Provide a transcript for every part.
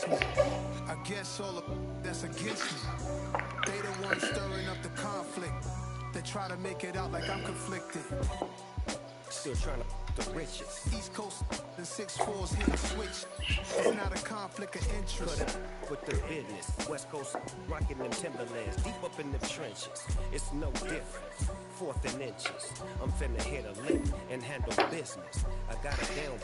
me. I guess all of that's against me. They the ones stirring up the conflict. They try to make it out like I'm conflicted. Still trying to the riches. East Coast and 6'4's hitting switch. It's not a conflict of interest. Cut it with the business. West Coast rocking them Timberlands. Deep up in the trenches. It's no difference. Fourth and inches. I'm finna hit a lick and handle business. I got her down.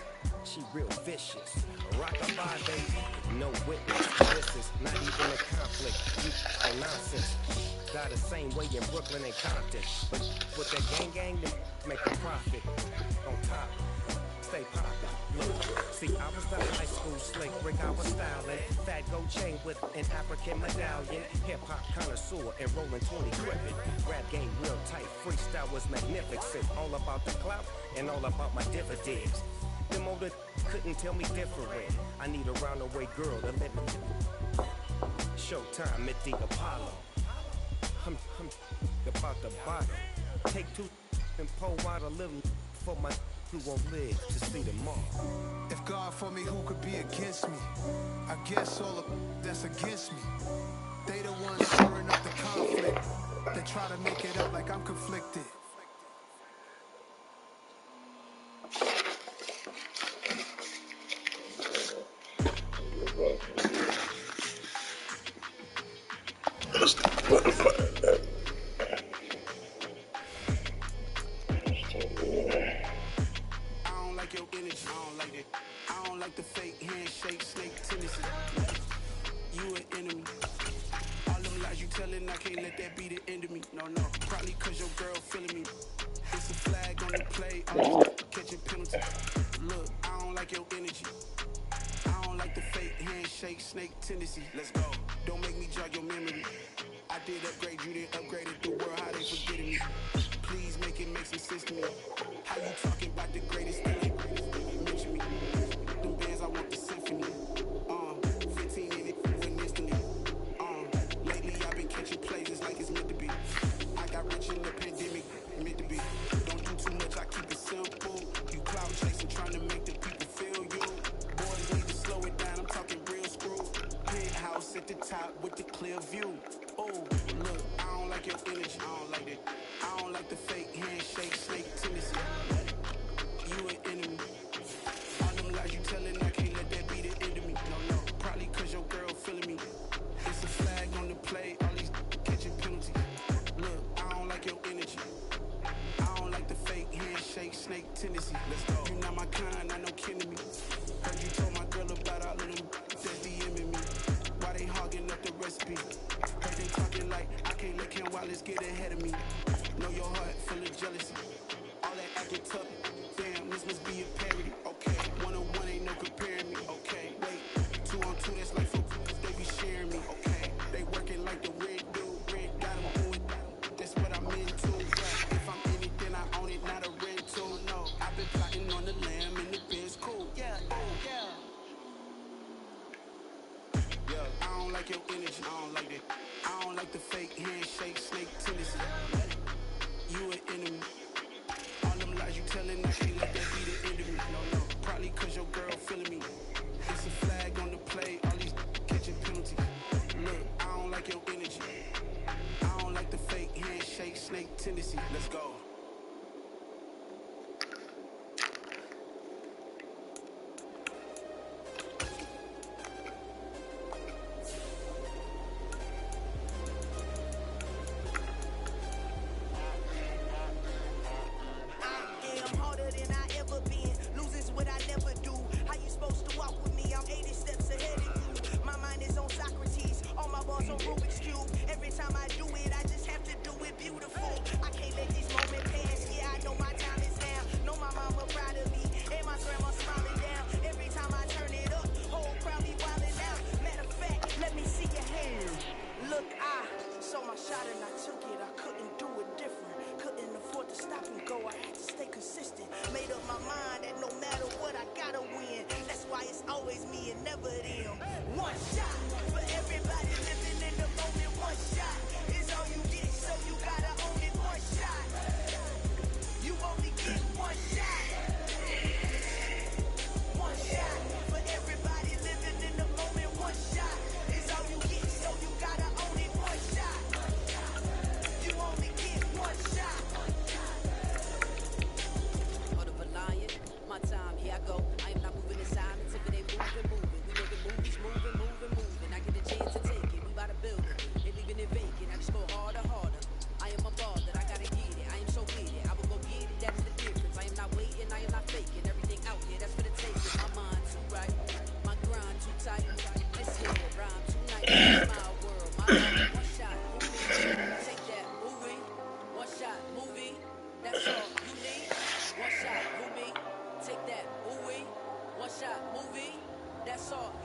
She real vicious. Rock-a-bye, baby. No witness. This is not even a conflict. You are nonsense. Got the same way in Brooklyn and Compton. But with that gang, they make a profit. On top, stay poppin'. Look, see, I was the high school slick brick, I was styling. Fat gold chain with an African medallion. Hip-hop connoisseur and rolling 20 gripping. Rap game real tight, freestyle was magnificent. All about the clout and all about my dividends. Them older couldn't tell me different. I need a roundaway girl to let me. Showtime at the Apollo. I'm about the bottom. Take two and pour out a little for my who won't live to see tomorrow. If God for me, who could be against me? I guess all of that's against me. They the ones stirring up the conflict. They try to make it out like I'm conflicted. Let's go. Don't make me jog your memory. I did upgrade, you didn't upgrade it. The world, how they forgetting me. Please make it make some sense to me. How you talking about the greatest thing? Mention me. Them bands, I want the symphony. 15 in it, went instantly. Lately I've been catching plays, it's like it's meant to be. I got rich in the pandemic, meant to be. Don't do too much, I keep it simple. You cloud chasing, trying to make the people feel you. Boys need to slow it down, I'm talking real screw. House at the top with the clear view. Oh, look, I don't like your energy. I don't like it. I don't like the fake handshake, snake tendency. You an enemy. All them lies you telling, I can't let that be the end of me. No, probably cause your girl feeling me. It's a flag on the play, all these catching penalties. Look, I don't like your energy. I don't like the fake handshake, snake tendency. Let's go. You not my kind, I know kidding me. Heard you told my girl about all of them that's DMing me. Why they hogging up the recipe? Heard they talking like I can't let Ken Wallace get ahead of me. Know your heart full of jealousy. All that acting tough. Damn, this must be a parody. Okay, 1-on-1 ain't no comparing me. Okay, wait, 2-on-2 that's like football. They be sharing me. Okay, they working like the red dude. Red got them doing. That's what I'm into. Yeah. If I'm in it, then I own it, not a rental. No, I've been plotting on the lamb and the Benz cool. Yeah, yeah. I don't like your energy, I don't like it. I don't like the fake handshake, snake tendency. You an enemy. All them lies you telling, I can't let that be the end of me. No, probably cause your girl feeling me. It's a flag on the play, all these catching penalties. Look, I don't like your energy. I don't like the fake handshake, snake tendency. Let's go.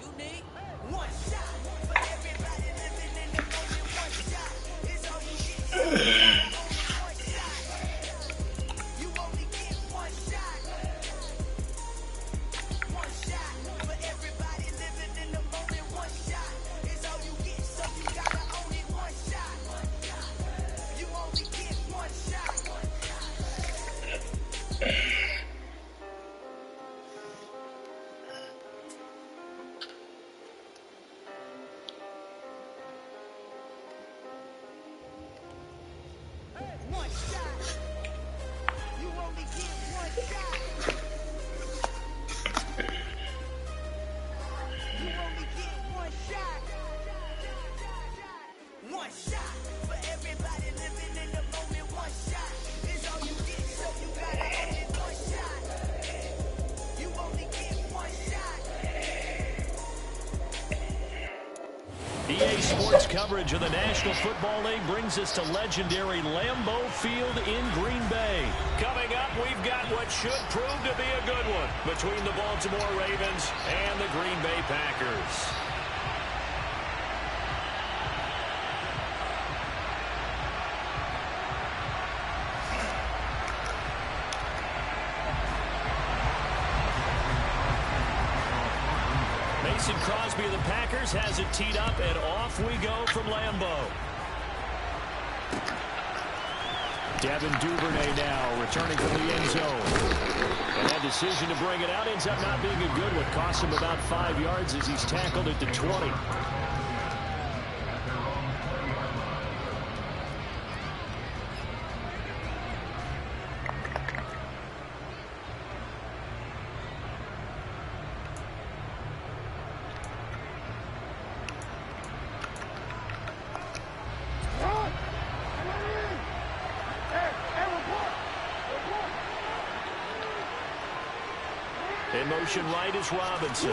You need one shot for everybody living in the moment. One shot is all you get. So you gotta only one shot. You only get one shot. One shot for everybody living in the moment. One shot is all you get. So you gotta only one shot. You only get one shot. One shot. You only get one shot. You only get one shot. One shot for everybody living in the moment. One shot is all you get, so you gotta only one shot. You only get one shot. EA Sports coverage of the National Football League brings us to legendary Lambeau Field in Green Bay. Coming up, we've got what should prove to be a good one between the Baltimore Ravens and the Green Bay Packers. Mason Crosby of the Packers has it teed up, and off we go from Lambeau. Devin Duvernay now returning from the end zone. And that decision to bring it out ends up not being a good one. Cost him about 5 yards as he's tackled at the 20. In motion right is Robinson.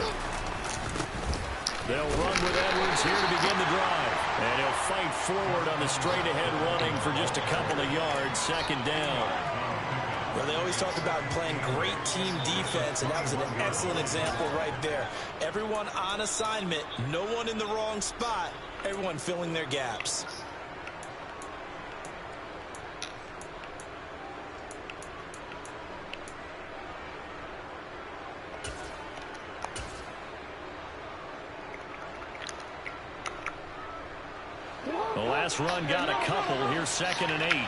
They'll run with Edwards here to begin the drive. And he'll fight forward on the straight-ahead running for just a couple of yards. Second down. Well, they always talk about playing great team defense, and that was an excellent example right there. Everyone on assignment, no one in the wrong spot, everyone filling their gaps. The last run got a couple. Here's 2nd and 8.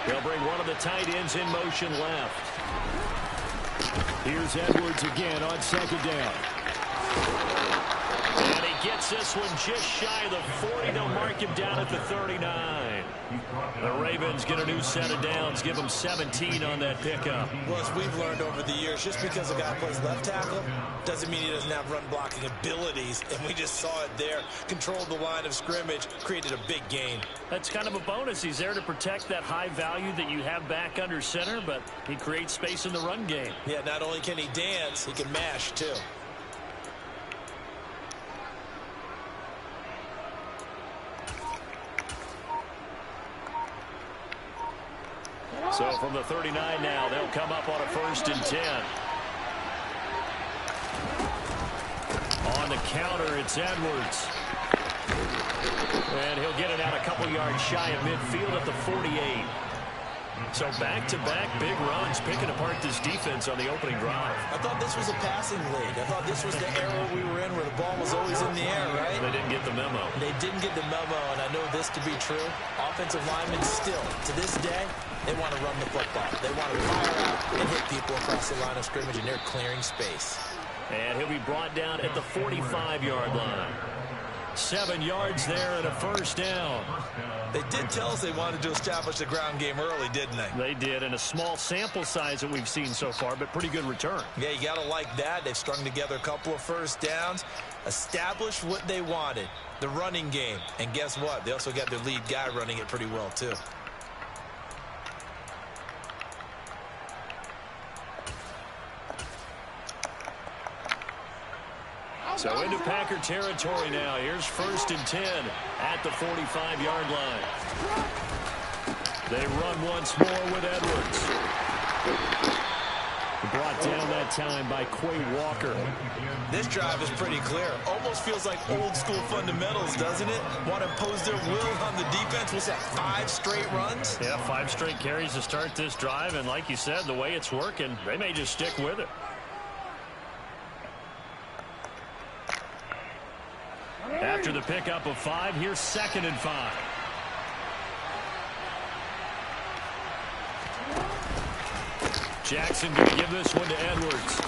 They'll bring one of the tight ends in motion left. Here's Edwards again on 2nd down. And he gets this one just shy of the 40. They'll mark him down at the 39. The Ravens get a new set of downs, give them 17 on that pickup. Well, as we've learned over the years, just because a guy plays left tackle doesn't mean he doesn't have run blocking abilities, and we just saw it there. Controlled the line of scrimmage, created a big gain. That's kind of a bonus. He's there to protect that high value that you have back under center, but he creates space in the run game. Yeah, not only can he dance, he can mash too. So from the 39 now, they'll come up on a 1st and 10. On the counter, it's Edwards. And he'll get it out a couple yards shy of midfield at the 48. So back-to-back big runs, picking apart this defense on the opening drive. I thought this was a passing league. I thought this was the era we were in where the ball was always in the air, right? They didn't get the memo. They didn't get the memo, and I know this to be true. Offensive linemen still, to this day, they want to run the football. They want to fire out and hit people across the line of scrimmage, and they're clearing space. And he'll be brought down at the 45-yard line. 7 yards there and a 1st down. They did tell us they wanted to establish the ground game early, didn't they? They did, and a small sample size that we've seen so far, but pretty good return. Yeah, you got to like that. They've strung together a couple of 1st downs, established what they wanted, the running game. And guess what? They also got their lead guy running it pretty well, too. So into Packer territory now. Here's 1st and 10 at the 45-yard line. They run once more with Edwards. brought down that time by Quay Walker. This drive is pretty clear. Almost feels like old school fundamentals, doesn't it? Want to impose their will on the defense. What's that, 5 straight runs? Yeah, 5 straight carries to start this drive. And like you said, the way it's working, they may just stick with it. After the pickup of 5, here's 2nd and 5. Jackson going to give this one to Edwards.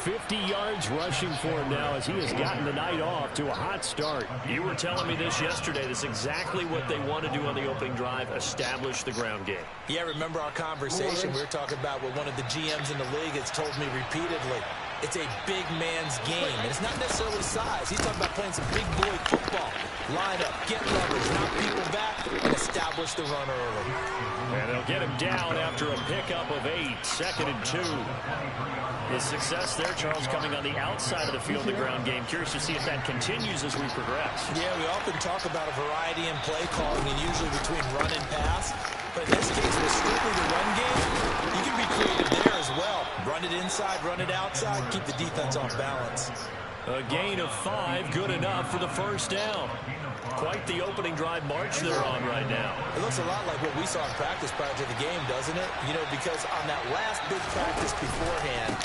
50 yards rushing for him now as he has gotten the night off to a hot start. You were telling me this yesterday. This is exactly what they want to do on the opening drive, establish the ground game. Yeah, remember our conversation? We were talking about what one of the GMs in the league has told me repeatedly. It's a big man's game, and it's not necessarily size. He's talking about playing some big boy football. Line up, get leverage, knock people back, and establish the run early. And they'll get him down after a pickup of 8, 2nd and 2. His success there, Charles, coming on the outside of the field, the ground game. Curious to see if that continues as we progress. Yeah, we often talk about a variety in play calling, and usually between run and pass. But in this case, with strictly the run game, you can be creative there as well. Run it inside, run it outside, keep the defense off balance. A gain of 5, good enough for the first down. Quite the opening drive march they're on right now. It looks a lot like what we saw in practice prior to the game, doesn't it? You know, because on that last big practice beforehand,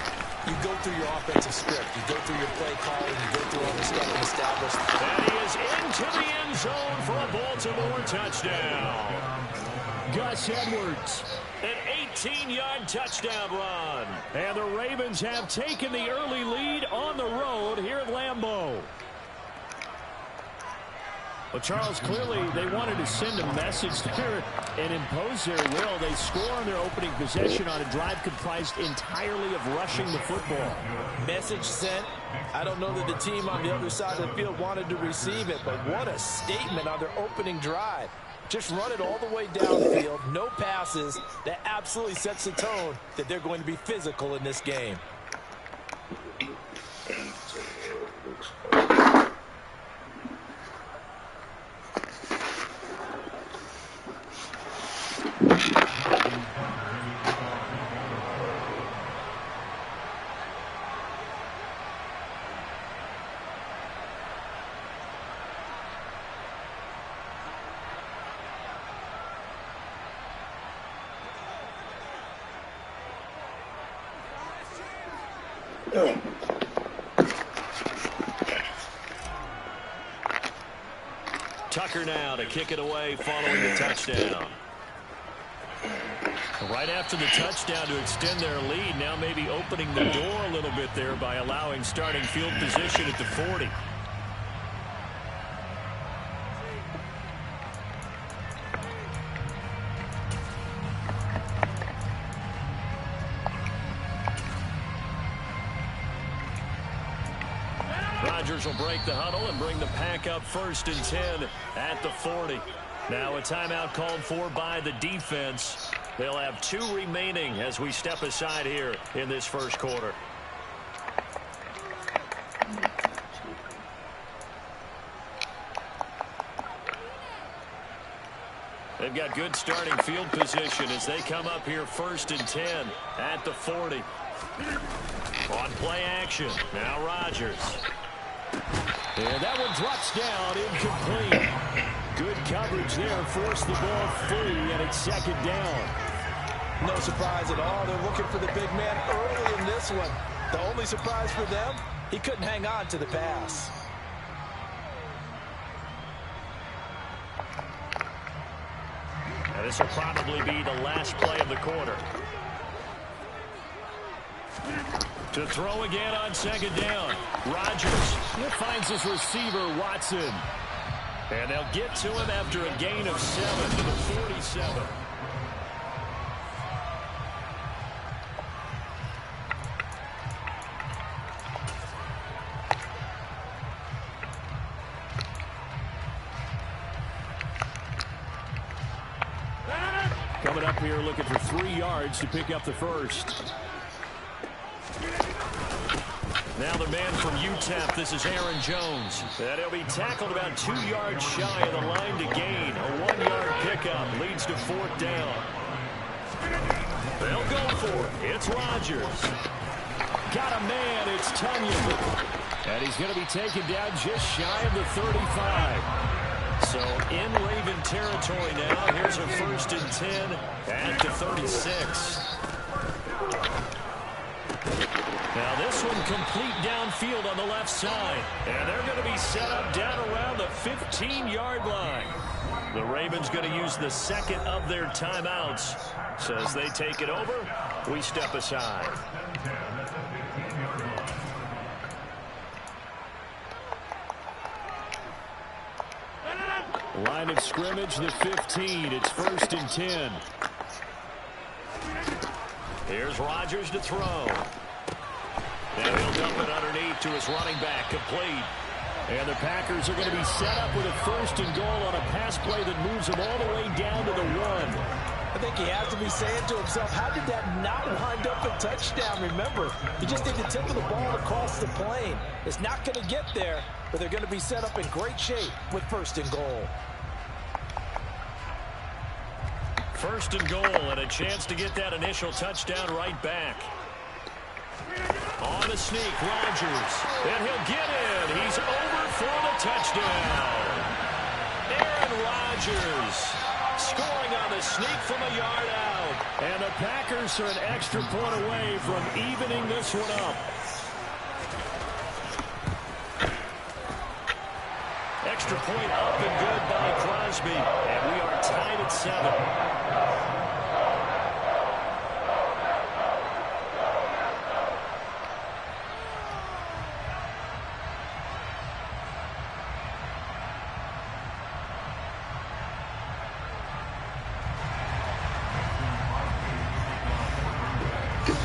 you go through your offensive script. You go through your play calling. You go through all the stuff and establish. And he is into the end zone for a Baltimore touchdown. Gus Edwards, an 18-yard touchdown run. And the Ravens have taken the early lead on the road here at Lambeau. Well, Charles, clearly they wanted to send a message there and impose their will. They score on their opening possession on a drive comprised entirely of rushing the football. Message sent. I don't know that the team on the other side of the field wanted to receive it, but what a statement on their opening drive. Just run it all the way downfield, no passes. That absolutely sets the tone that they're going to be physical in this game. Tucker now to kick it away following the touchdown. Right after the touchdown to extend their lead, now maybe opening the door a little bit there by allowing starting field position at the 40. Rodgers will break the huddle and bring the pack up 1st and 10 at the 40. Now a timeout called for by the defense. They'll have 2 remaining as we step aside here in this first quarter. They've got good starting field position as they come up here 1st and 10 at the 40. On play action. Now Rodgers. And that one drops down, incomplete. Good coverage there, forced the ball free, and it's 2nd down. No surprise at all. They're looking for the big man early in this one. The only surprise for them, he couldn't hang on to the pass. And this will probably be the last play of the quarter. To throw again on 2nd down. Rodgers finds his receiver, Watson. And they'll get to him after a gain of 7 to the 47. Coming up here looking for 3 yards to pick up the first. Now the man from UTEP, this is Aaron Jones. And he'll be tackled about 2 yards shy of the line to gain. A 1-yard pickup leads to 4th down. They'll go for it. It's Rodgers. Got a man. It's Tunyon. And he's going to be taken down just shy of the 35. So in Raven territory now. Here's a 1st and 10 at the 36. Now this one complete downfield on the left side. And they're going to be set up down around the 15-yard line. The Ravens going to use the second of their timeouts. So as they take it over, we step aside. Line of scrimmage, the 15. It's 1st and 10. Here's Rodgers to throw. And he'll dump it underneath to his running back, complete. And the Packers are going to be set up with a 1st and goal on a pass play that moves them all the way down to the 1. I think he has to be saying to himself, how did that not wind up a touchdown? Remember, you just need the tip of the ball across the plane. It's not going to get there, but they're going to be set up in great shape with 1st and goal. 1st and goal and a chance to get that initial touchdown right back. On the sneak, Rodgers. And he'll get in. He's over for the touchdown. Aaron Rodgers scoring on the sneak from a yard out. And the Packers are an extra point away from evening this one up. Extra point up and good by Crosby. And we are tied at 7.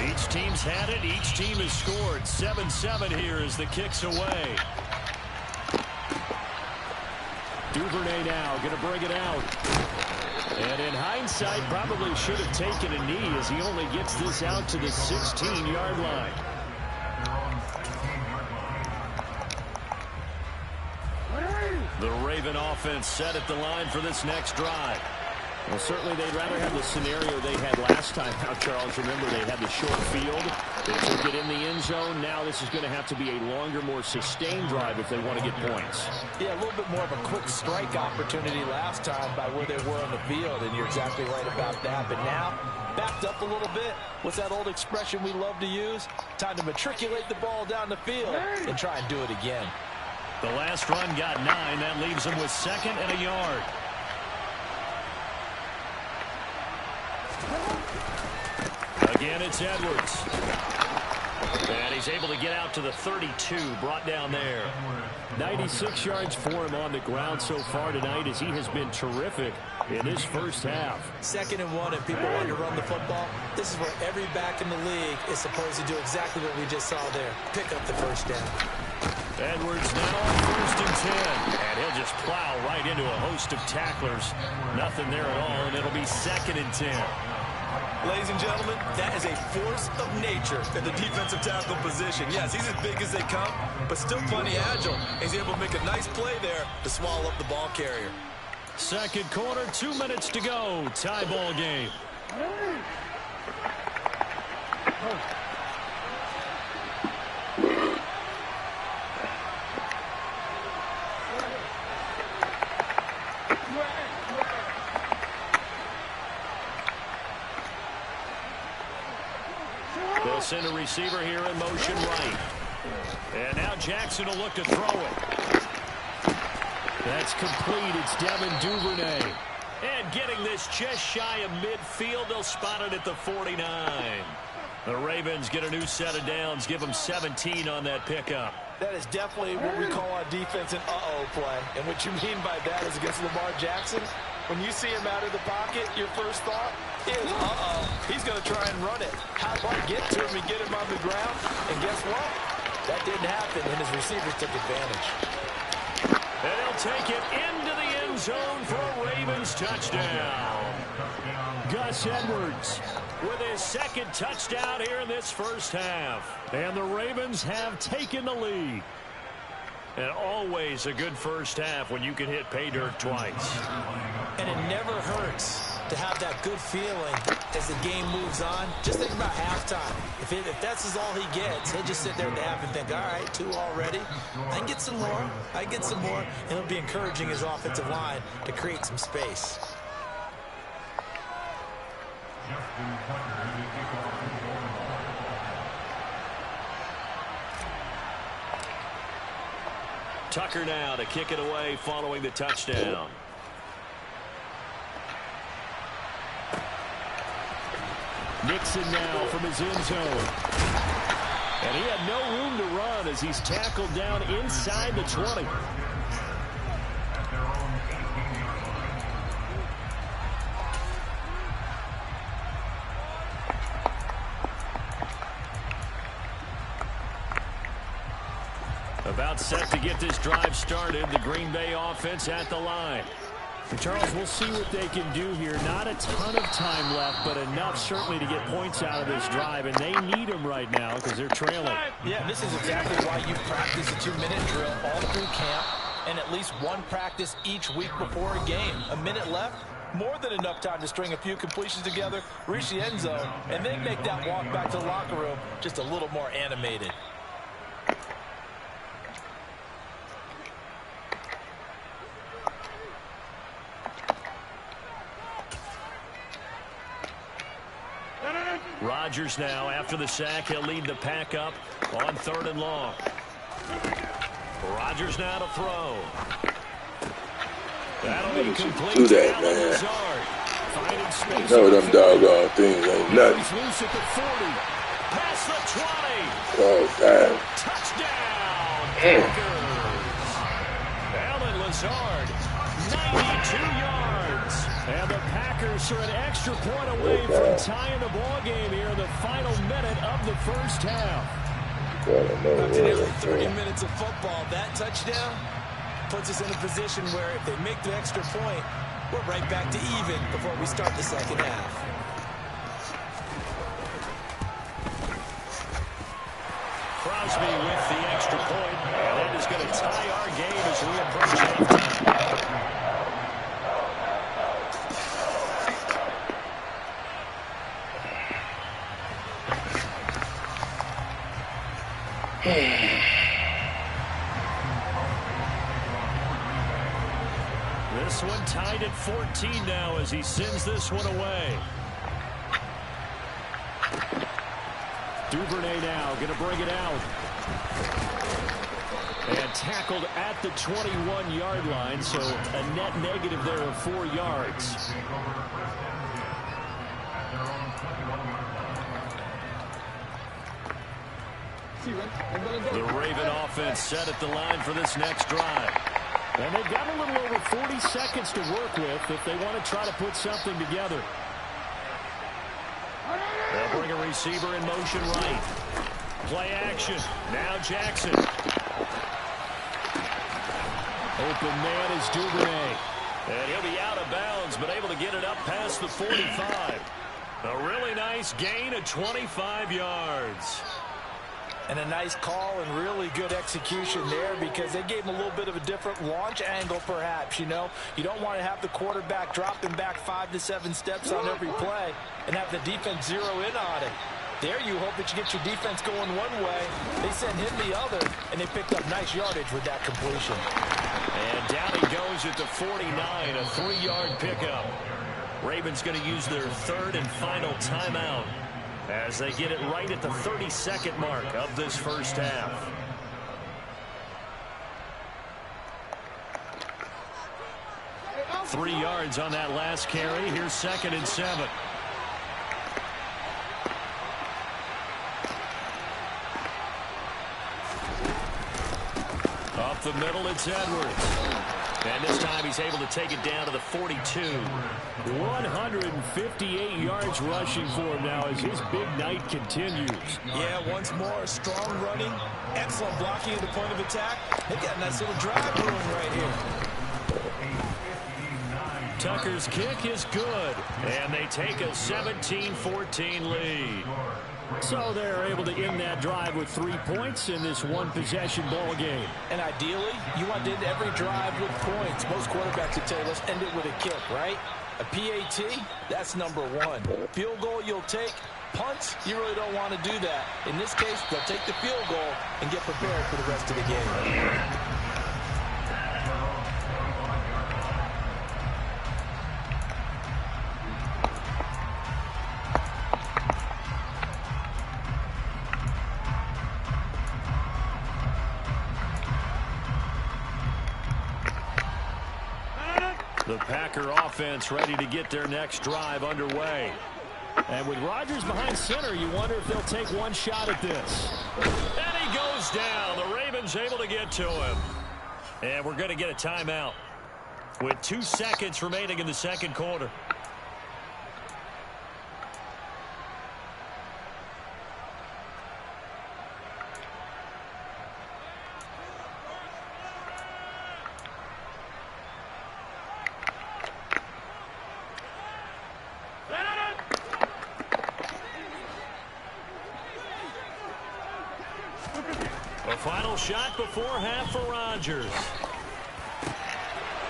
Each team's had it. Each team has scored. 7-7 here as the kick's away. Duvernay now going to bring it out. And in hindsight, probably should have taken a knee as he only gets this out to the 16-yard line. The Raven offense set at the line for this next drive. Well, certainly they'd rather have the scenario they had last time out, Charles. Remember, they had the short field. They took it in the end zone. Now this is going to have to be a longer, more sustained drive if they want to get points. Yeah, a little bit more of a quick strike opportunity last time by where they were on the field, and you're exactly right about that. But now, backed up a little bit. What's that old expression we love to use? Time to matriculate the ball down the field and try and do it again. The last run got 9. That leaves them with 2nd and a yard. Again, it's Edwards. And he's able to get out to the 32, brought down there. 96 yards for him on the ground so far tonight as he has been terrific in his first half. 2nd and 1 and people want to run the football. This is where every back in the league is supposed to do exactly what we just saw there. Pick up the first down. Edwards now on 1st and 10. And he'll just plow right into a host of tacklers. Nothing there at all, and it'll be 2nd and 10. Ladies and gentlemen, that is a force of nature in the defensive tackle position. Yes, he's as big as they come, but still plenty agile. He's able to make a nice play there to swallow up the ball carrier. Second quarter, 2 minutes to go. Tie ball game. They'll send a receiver here in motion right. And now Jackson will look to throw it. That's complete. It's Devin Duvernay. And getting this just shy of midfield, they'll spot it at the 49. The Ravens get a new set of downs, give them 17 on that pickup. That is definitely what we call our defense an uh-oh play. And what you mean by that is against Lamar Jackson, when you see him out of the pocket, your first thought is, uh-oh, he's going to try and run it. How do I get to him and get him on the ground? And guess what? That didn't happen, and his receivers took advantage. And he'll take it into the end zone for a Ravens touchdown. Gus Edwards with his 2nd touchdown here in this first half. And the Ravens have taken the lead. And always a good first half when you can hit pay dirt twice. And it never hurts to have that good feeling as the game moves on. Just think about halftime. If that's all he gets, he'll just sit there at the half and think, all right, 2 already. I can get some more. I can get some more. And he'll be encouraging his offensive line to create some space. Tucker now to kick it away following the touchdown. Nixon now from his end zone. And he had no room to run as he's tackled down inside the 20. About set to get this drive started. The Green Bay offense at the line. And Charles, we'll see what they can do here. Not a ton of time left, but enough certainly to get points out of this drive. And they need them right now because they're trailing. Yeah, this is exactly why you practice a 2-minute drill all through camp and at least one practice each week before a game. A minute left, more than enough time to string a few completions together, reach the end zone, and then make that walk back to the locker room just a little more animated. Rodgers now, after the sack, he'll lead the pack up on 3rd and long. Rodgers now to throw. That'll be complete. Do that, man. Finding space. No, them doggone things ain't nothing. He's loose at the 40. Past the 20. Oh, damn. Touchdown. Packers. Alan Lazard, 92 yards. And the Packers are an extra point away from tying the ball game here in the final minute of the first half. After nearly 30 minutes of football, that touchdown puts us in a position where if they make the extra point, we're right back to even before we start the second half. Crosby with the extra point, and that is going to tie our game as we approach halftime. This one tied at 14 now as he sends this one away. Duvernay now going to bring it out. And tackled at the 21-yard line, so a net negative there of 4 yards. The Raven offense set at the line for this next drive. And they've got a little over 40 seconds to work with if they want to try to put something together. They'll bring a receiver in motion right. Play action. Now Jackson. Open man is Duvernay. And he'll be out of bounds, but able to get it up past the 45. A really nice gain of 25 yards. And a nice call and really good execution there because they gave him a little bit of a different launch angle perhaps, you know. You don't want to have the quarterback dropping back 5 to 7 steps on every play and have the defense zero in on it. There you hope that you get your defense going one way. They sent him the other, and they picked up nice yardage with that completion. And down he goes at the 49, a 3-yard pickup. Ravens going to use their 3rd and final timeout as they get it right at the 32nd mark of this first half. Three yards on that last carry. Here's 2nd and 7. Up the middle, it's Edwards. And this time he's able to take it down to the 42. 158 yards rushing for him now as his big night continues. Yeah, once more, strong running, excellent blocking at the point of attack. They got a nice little drive brewing right here. Tucker's kick is good, and they take a 17-14 lead. So they're able to end that drive with 3 points in this one-possession ball game. And ideally, you want to end every drive with points. Most quarterbacks would tell you, let's end it with a kick, right? A PAT, that's number one. Field goal you'll take. Punts, you really don't want to do that. In this case, they'll take the field goal and get prepared for the rest of the game. The Packer offense ready to get their next drive underway. And with Rodgers behind center, you wonder if they'll take one shot at this. And he goes down. The Ravens able to get to him. And we're going to get a timeout with 2 seconds remaining in the second quarter. Final shot before half for Rodgers.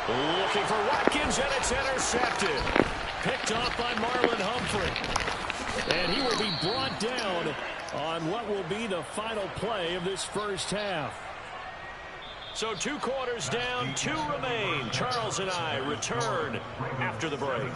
Looking for Watkins, and it's intercepted. Picked off by Marlon Humphrey. And he will be brought down on what will be the final play of this first half. So 2 quarters down, 2 remain. Charles and I return after the break.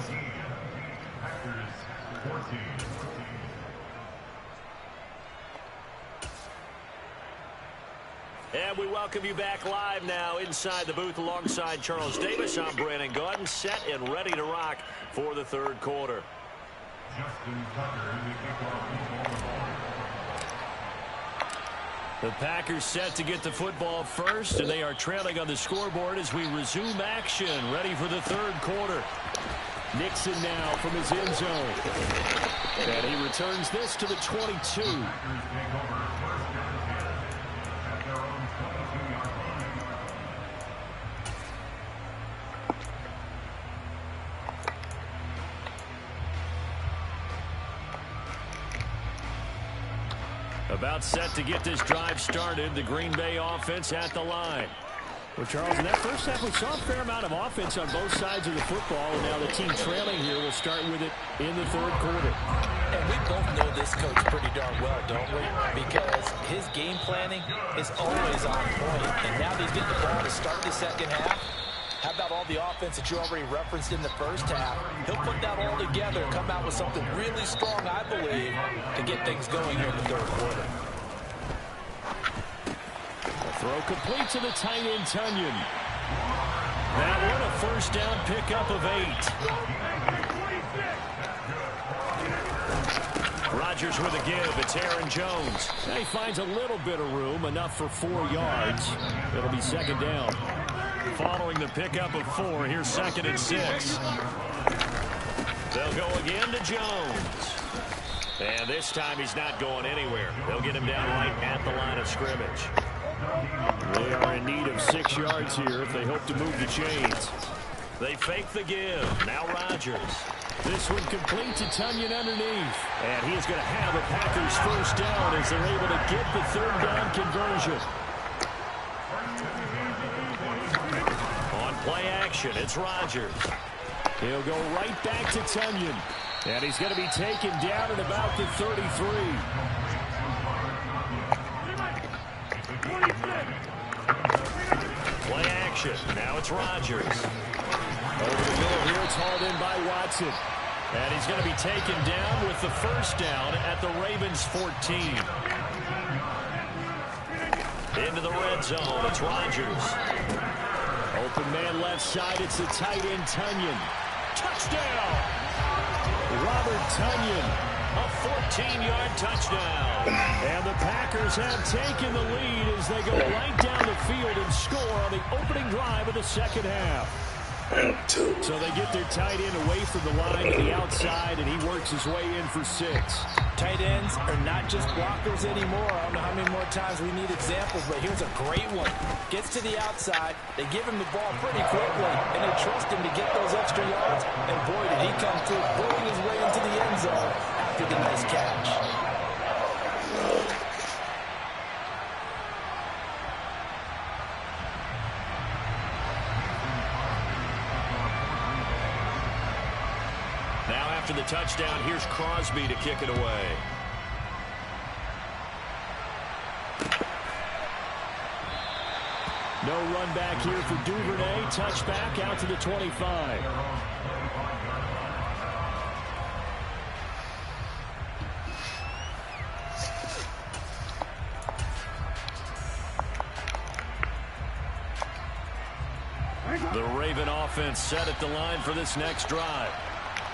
And we welcome you back live now inside the booth alongside Charles Davis. I'm Brandon Gaudin, set and ready to rock for the third quarter. The Packers set to get the football first, and they are trailing on the scoreboard as we resume action, ready for the third quarter. Nixon now from his end zone. And he returns this to the 22. About set to get this drive started. The Green Bay offense at the line. Well, Charles, in that first half, we saw a fair amount of offense on both sides of the football, and now the team trailing here will start with it in the third quarter. And we both know this coach pretty darn well, don't we? Because his game planning is always on point, and now they get the ball to start the second half. How about all the offense that you already referenced in the first half? He'll put that all together and come out with something really strong, I believe, to get things going here in the third quarter. The throw complete to the tight end, Tunyon. That one a first down pickup of 8. Rodgers with a give. It's Aaron Jones. Now he finds a little bit of room, enough for 4 yards. It'll be second down. Following the pickup of 4, here's 2nd and 6. They'll go again to Jones. And this time he's not going anywhere. They'll get him down right at the line of scrimmage. They are in need of 6 yards here if they hope to move the chains. They fake the give. Now Rodgers. This one complete to Tunyon underneath. And he is going to have a Packers first down as they're able to get the third down conversion. Play action, it's Rodgers. He'll go right back to Tunyon. And he's going to be taken down at about the 33. Play action, now it's Rodgers. Over the middle here, it's hauled in by Watson. And he's going to be taken down with the first down at the Ravens 14. Into the red zone, it's Rodgers. Open man left side, it's the tight end, Tunyon. Touchdown! Robert Tunyon. A 14-yard touchdown. And the Packers have taken the lead as they go right down the field and score on the opening drive of the second half. So they get their tight end away from the line to the outside, and he works his way in for 6. Tight ends are not just blockers anymore. I don't know how many more times we need examples, but here's a great one. Gets to the outside, they give him the ball pretty quickly, and they trust him to get those extra yards, and boy, did he come through, bullying his way into the end zone after the nice catch. after the touchdown. Here's Crosby to kick it away. No run back here for Duvernay. Touchback out to the 25. The Raven offense set at the line for this next drive.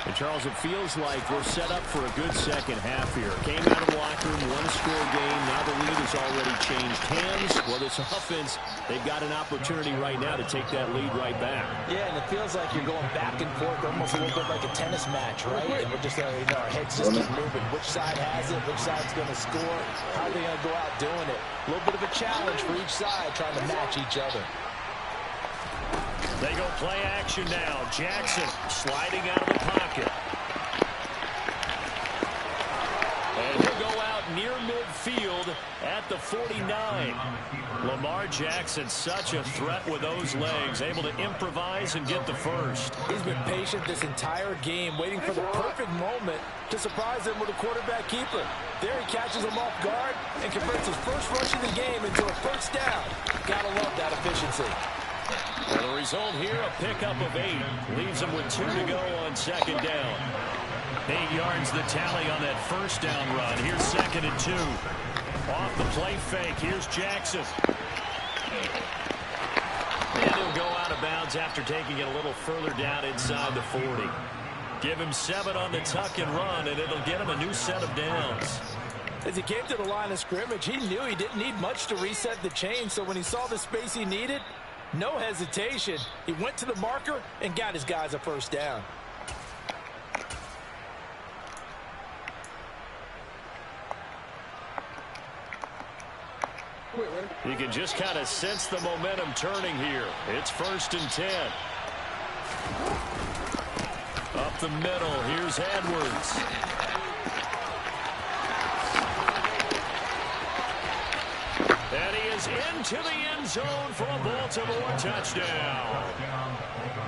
And Charles, it feels like we're set up for a good second half here. Came out of the locker room, one-score game. Now the lead has already changed hands. Well, this offense, they've got an opportunity right now to take that lead right back. Yeah, and it feels like you're going back and forth, almost a little bit like a tennis match, right? And we're just, our heads just keep moving. Which side has it? Which side's going to score? How are they going to go out doing it? A little bit of a challenge for each side, trying to match each other. They go play action now. Jackson sliding out of the pocket. And he'll go out near midfield at the 49. Lamar Jackson, such a threat with those legs, able to improvise and get the first. He's been patient this entire game, waiting for the perfect moment to surprise them with a quarterback keeper. There he catches him off guard and converts his first rush of the game into a first down. Gotta love that efficiency. Well, the result here, a pickup of 8. Leaves them with 2 to go on second down. 8 yards the tally on that first down run. Here's 2nd and 2. Off the play fake. Here's Jackson. And he'll go out of bounds after taking it a little further down inside the 40. Give him 7 on the tuck and run, and it'll get him a new set of downs. As he came to the line of scrimmage, he knew he didn't need much to reset the chain, so when he saw the space he needed, no hesitation. He went to the marker and got his guys a first down. You can just kind of sense the momentum turning here. It's 1st and 10. Up the middle, here's Edwards. And he is into the end zone for a Baltimore touchdown.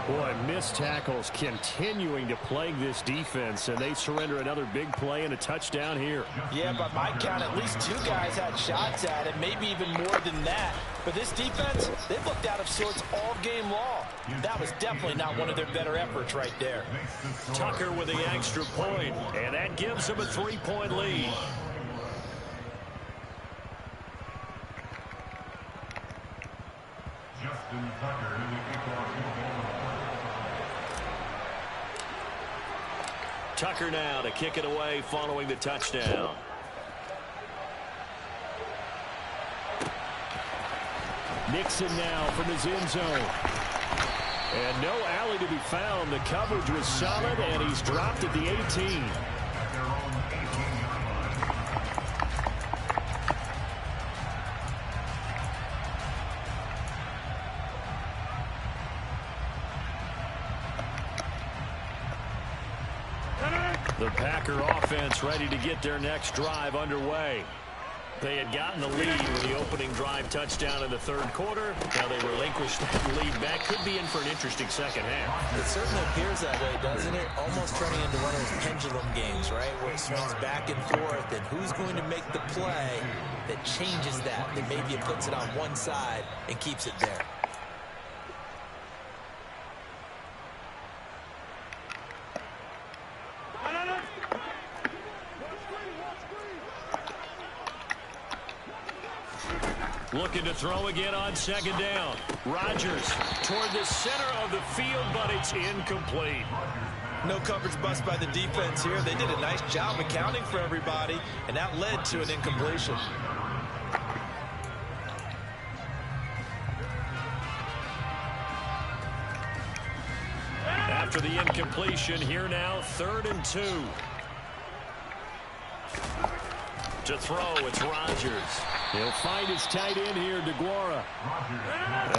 Boy, missed tackles continuing to plague this defense, and they surrender another big play and a touchdown here. Yeah, by my count, at least 2 guys had shots at it, maybe even more than that. But this defense, they've looked out of sorts all game long. That was definitely not one of their better efforts right there. Tucker with the extra point, and that gives him a 3-point lead. Tucker now to kick it away following the touchdown. Nixon now from his end zone. And no alley to be found. The coverage was solid, and he's dropped at the 18. The Packer offense ready to get their next drive underway. They had gotten the lead with the opening drive touchdown in the 3rd quarter. Now they relinquished that lead back. Could be in for an interesting second half. It certainly appears that way, doesn't it? Almost turning into one of those pendulum games, right? Where it swings back and forth, and who's going to make the play that changes that maybe it puts it on one side and keeps it there. Looking to throw again on 2nd down. Rodgers toward the center of the field, but it's incomplete. No coverage bust by the defense here. They did a nice job accounting for everybody, and that led to an incompletion. After the incompletion, here now, 3rd and 2. To throw, it's Rodgers. He'll find his tight end here, DeGuara.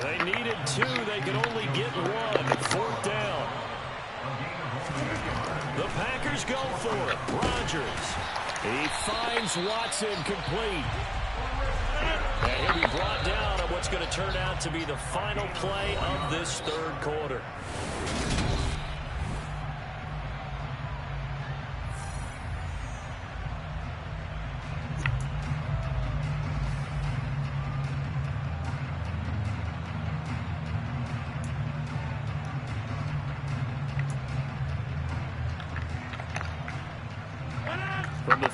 They needed 2. They could only get 1. 4th down. The Packers go for it. Rodgers. He finds Watson complete. And he'll be brought down on what's going to turn out to be the final play of this 3rd quarter.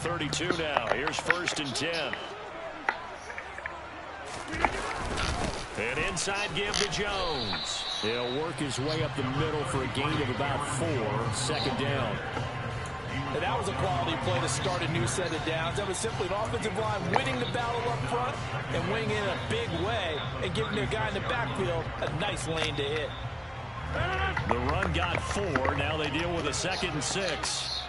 32 now. Here's 1st and 10. An inside give to Jones. He'll work his way up the middle for a gain of about 4. 2nd down. And that was a quality play to start a new set of downs. That was simply an offensive line winning the battle up front and winning in a big way and giving their guy in the backfield a nice lane to hit. The run got 4. Now they deal with a 2nd and 6.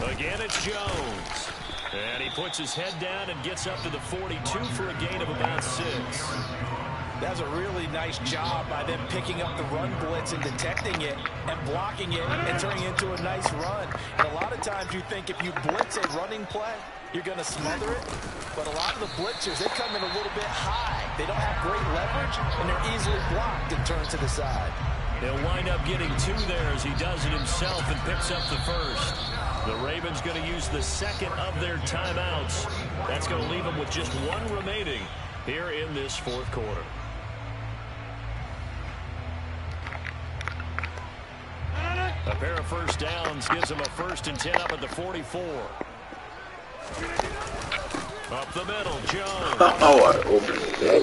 Again, it's Jones. And he puts his head down and gets up to the 42 for a gain of about 6. That's a really nice job by them picking up the run blitz and detecting it and blocking it and turning it into a nice run. And a lot of times you think if you blitz a running play, you're going to smother it. But a lot of the blitzers, they come in a little bit high. They don't have great leverage, and they're easily blocked and turned to the side. He'll wind up getting 2 there as he does it himself and picks up the 1st. The Ravens going to use the 2nd of their timeouts. That's going to leave them with just 1 remaining here in this 4th quarter. A pair of 1st downs gives them a 1st and 10 up at the 44. Up the middle, Jones.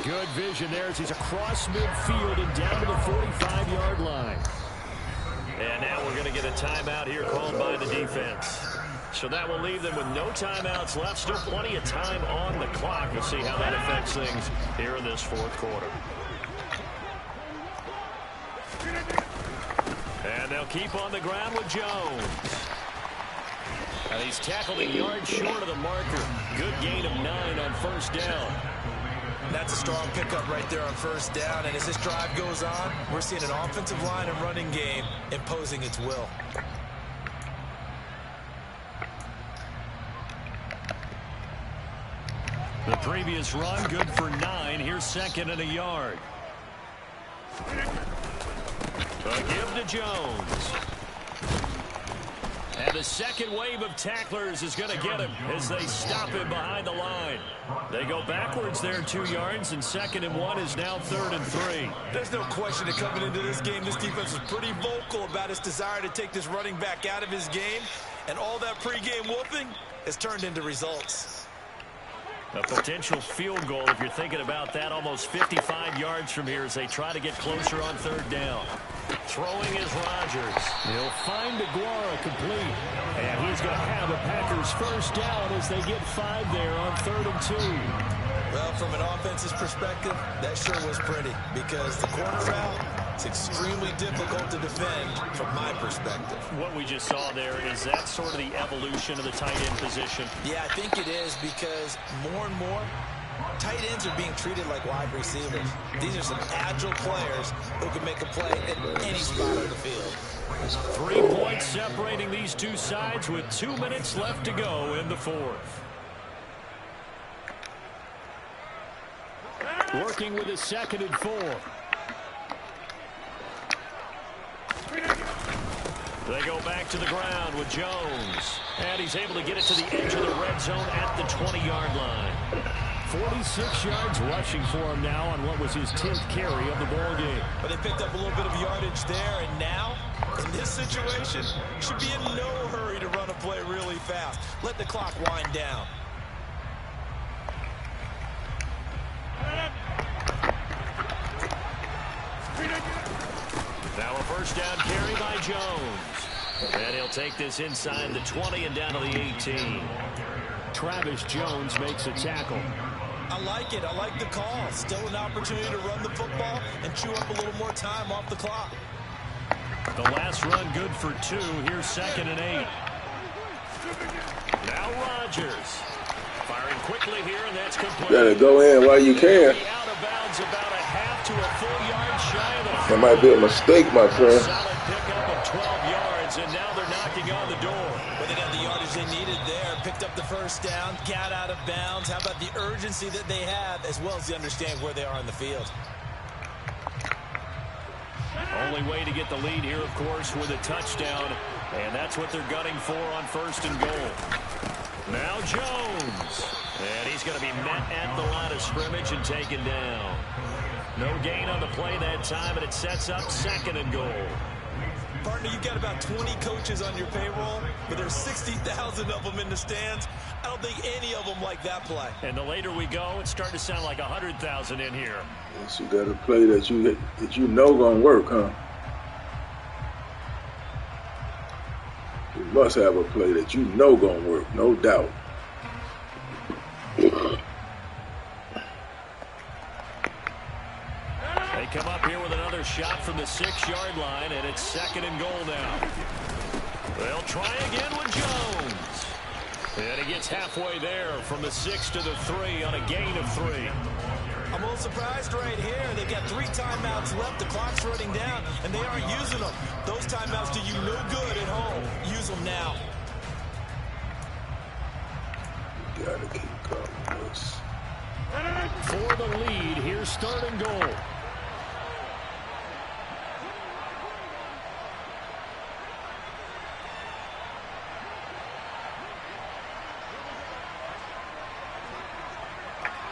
Good vision there as he's across midfield and down to the 45-yard line. And now we're going to get a timeout here called by the defense. So that will leave them with no timeouts left. Still plenty of time on the clock. We'll see how that affects things here in this 4th quarter. And they'll keep on the ground with Jones. And he's tackled a yard short of the marker. Good gain of 9 on 1st down. That's a strong pickup right there on 1st down. And as this drive goes on, we're seeing an offensive line and running game imposing its will. The previous run, good for 9. Here's 2nd and a yard. A give to Jones. And the 2nd wave of tacklers is going to get him as they stop him behind the line. They go backwards there 2 yards, and 2nd and 1 is now 3rd and 3. There's no question that coming into this game, this defense was pretty vocal about its desire to take this running back out of his game. And all that pregame whooping has turned into results. A potential field goal, if you're thinking about that, almost 55 yards from here as they try to get closer on 3rd down. Throwing is Rodgers. He'll find DeGuara complete. And he's going to have a Packers 1st down as they get 5 there on 3rd and 2. Well, from an offense's perspective, that sure was pretty because the corner route, it's extremely difficult to defend from my perspective. What we just saw there, is that sort of the evolution of the tight end position? Yeah, I think it is because more and more, tight ends are being treated like wide receivers. These are some agile players who can make a play at any spot on the field. 3 points separating these two sides with 2 minutes left to go in the 4th. Working with a 2nd and 4. They go back to the ground with Jones. And he's able to get it to the edge of the red zone at the 20-yard line. 46 yards rushing for him now on what was his 10th carry of the ball game. But they picked up a little bit of yardage there, and now, in this situation, should be in no hurry to run a play really fast. Let the clock wind down. Now a 1st down carry by Jones. And he'll take this inside the 20 and down to the 18. Travis Jones makes a tackle. I like it. I like the call. Still an opportunity to run the football and chew up a little more time off the clock. The last run good for 2. Here's 2nd and 8. Now Rodgers. Firing quickly here, and that's complete. Gotta go in while you can. Out of bounds about a half to a full yard shy of the That might be a mistake, my friend. solid pickup of 12 yards, and now they're knocking on the door. Well, they got the yardage they needed there. Picked up the 1st down, got out of bounds. How about the urgency that they have, as well as they understand where they are on the field. Only way to get the lead here, of course, with a touchdown, and that's what they're gunning for on 1st and goal. Now Jones, and he's going to be met at the line of scrimmage and taken down. No gain on the play that time, and it sets up 2nd and goal. Partner, you got about 20 coaches on your payroll, but there's 60,000 of them in the stands. I don't think any of them like that play. And the later we go, it's starting to sound like 100,000 in here. Yes, you got a play that you know gonna work, huh? You must have a play that you know gonna work, no doubt. They come up here with another shot from the 6-yard line, and it's 2nd and goal now. They'll try again with Jones. And he gets halfway there from the 6 to the 3 on a gain of 3. I'm a little surprised right here. They've got 3 timeouts left. The clock's running down, and they aren't using them. Those timeouts do you no good at home. Use them now. You gotta keep going, boys. For the lead, here's 3rd and goal.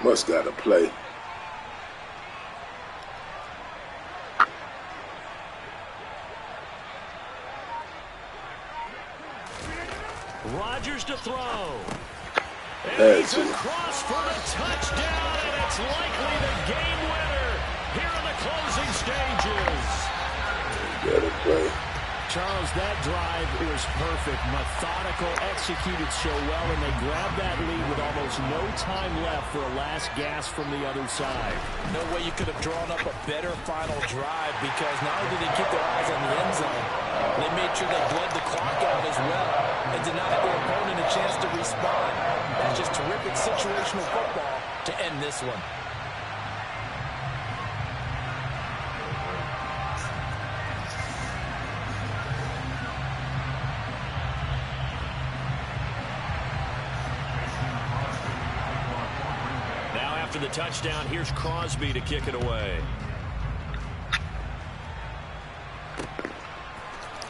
Must got to play. Rodgers to throw. And That's he's it. across for the touchdown, and it's likely the game winner here in the closing stages. Got to play. Charles, that drive was perfect, methodical, executed so well, and they grabbed that lead with almost no time left for a last gasp from the other side. No way you could have drawn up a better final drive, because not only did they keep their eyes on the end zone, they made sure they bled the clock out as well and denied their opponent a chance to respond. That's just terrific situational football to end this one. After the touchdown, here's Crosby to kick it away.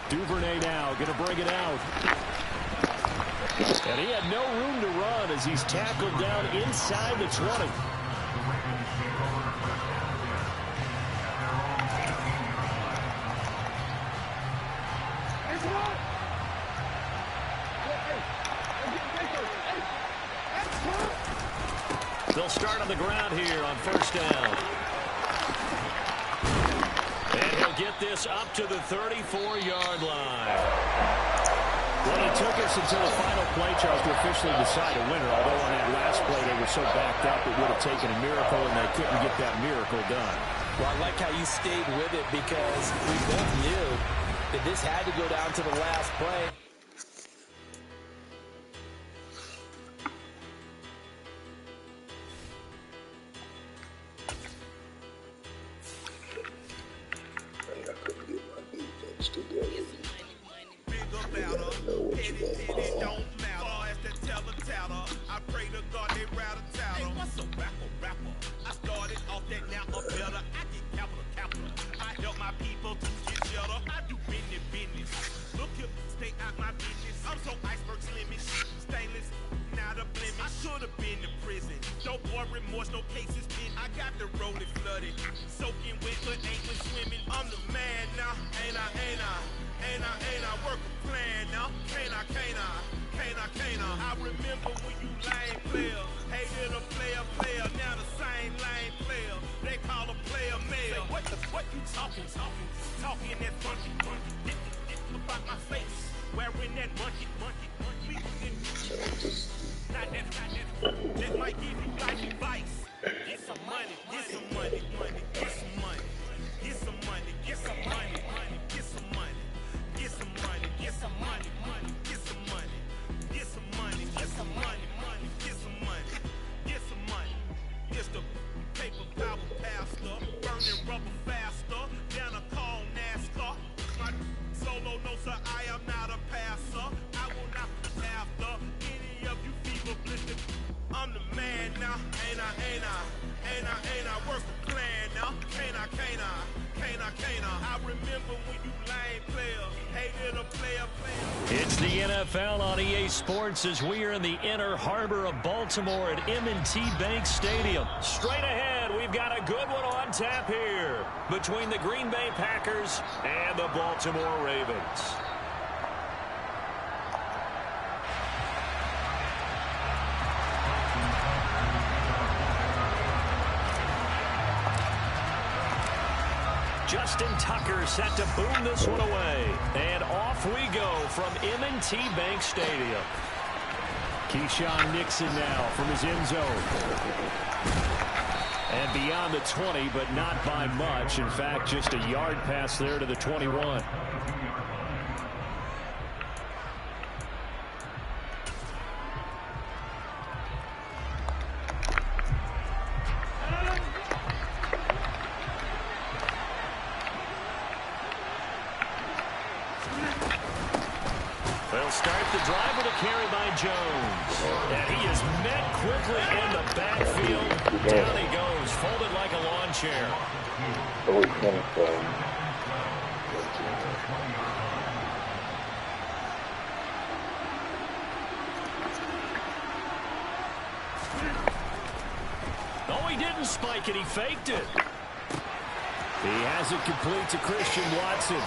Duvernay now going to bring it out. And he had no room to run as he's tackled down inside the 20. They'll start on the ground here on 1st down. And he'll get this up to the 34-yard line. Well, it took us until the final play, Charles, to officially decide a winner. Although on that last play they were so backed up it would have taken a miracle, and they couldn't get that miracle done. Well, I like how you stayed with it, because we both knew that this had to go down to the last play. It's the NFL on EA Sports as we are in the inner harbor of Baltimore at M&T Bank Stadium. Straight ahead, we've got a good one on tap here between the Green Bay Packers and the Baltimore Ravens. Justin Tucker set to boom this one away. And off we go from M&T Bank Stadium. Keyshawn Nixon now from his end zone. And beyond the 20, but not by much. In fact, just a yard pass there to the 21. They'll start the drive with a carry by Jones. And he is met quickly in the backfield. Down he goes, folded like a lawn chair. No, he didn't spike it. He faked it. He has it complete to Christian Watson.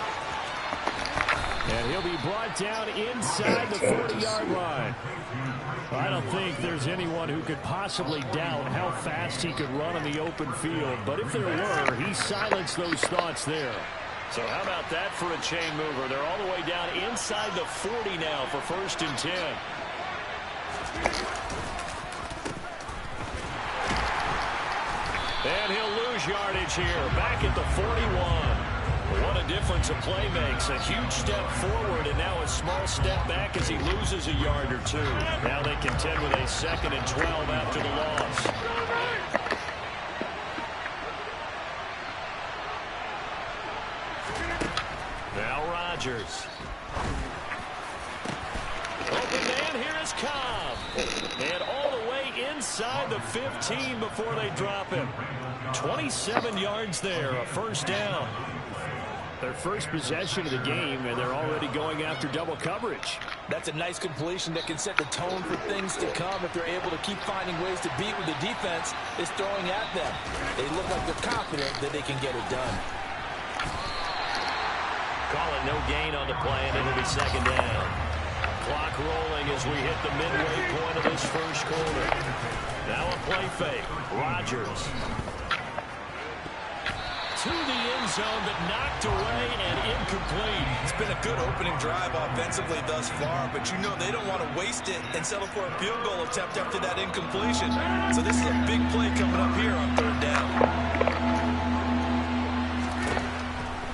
And he'll be brought down inside the 40-yard line. I don't think there's anyone who could possibly doubt how fast he could run in the open field. But if there were, he silenced those thoughts there. So how about that for a chain mover? They're all the way down inside the 40 now for 1st and 10. And he'll lose yardage here, back at the 41. What a difference a play makes. A huge step forward and now a small step back as he loses a yard or two. Now they contend with a 2nd and 12 after the loss. Now Rodgers. Open man, here is Cobb. And all the way inside the 15 before they drop him. 27 yards there, a 1st down. Their first possession of the game, and they're already going after double coverage. That's a nice completion that can set the tone for things to come if they're able to keep finding ways to beat what the defense is throwing at them. They look like they're confident that they can get it done. Call it no gain on the play, and it'll be 2nd down. Clock rolling as we hit the midway point of this first quarter. Now a play fake. Rodgers. To the end zone, but knocked away and incomplete. It's been a good opening drive offensively thus far, but you know they don't want to waste it and settle for a field goal attempt after that incompletion. So this is a big play coming up here on 3rd down.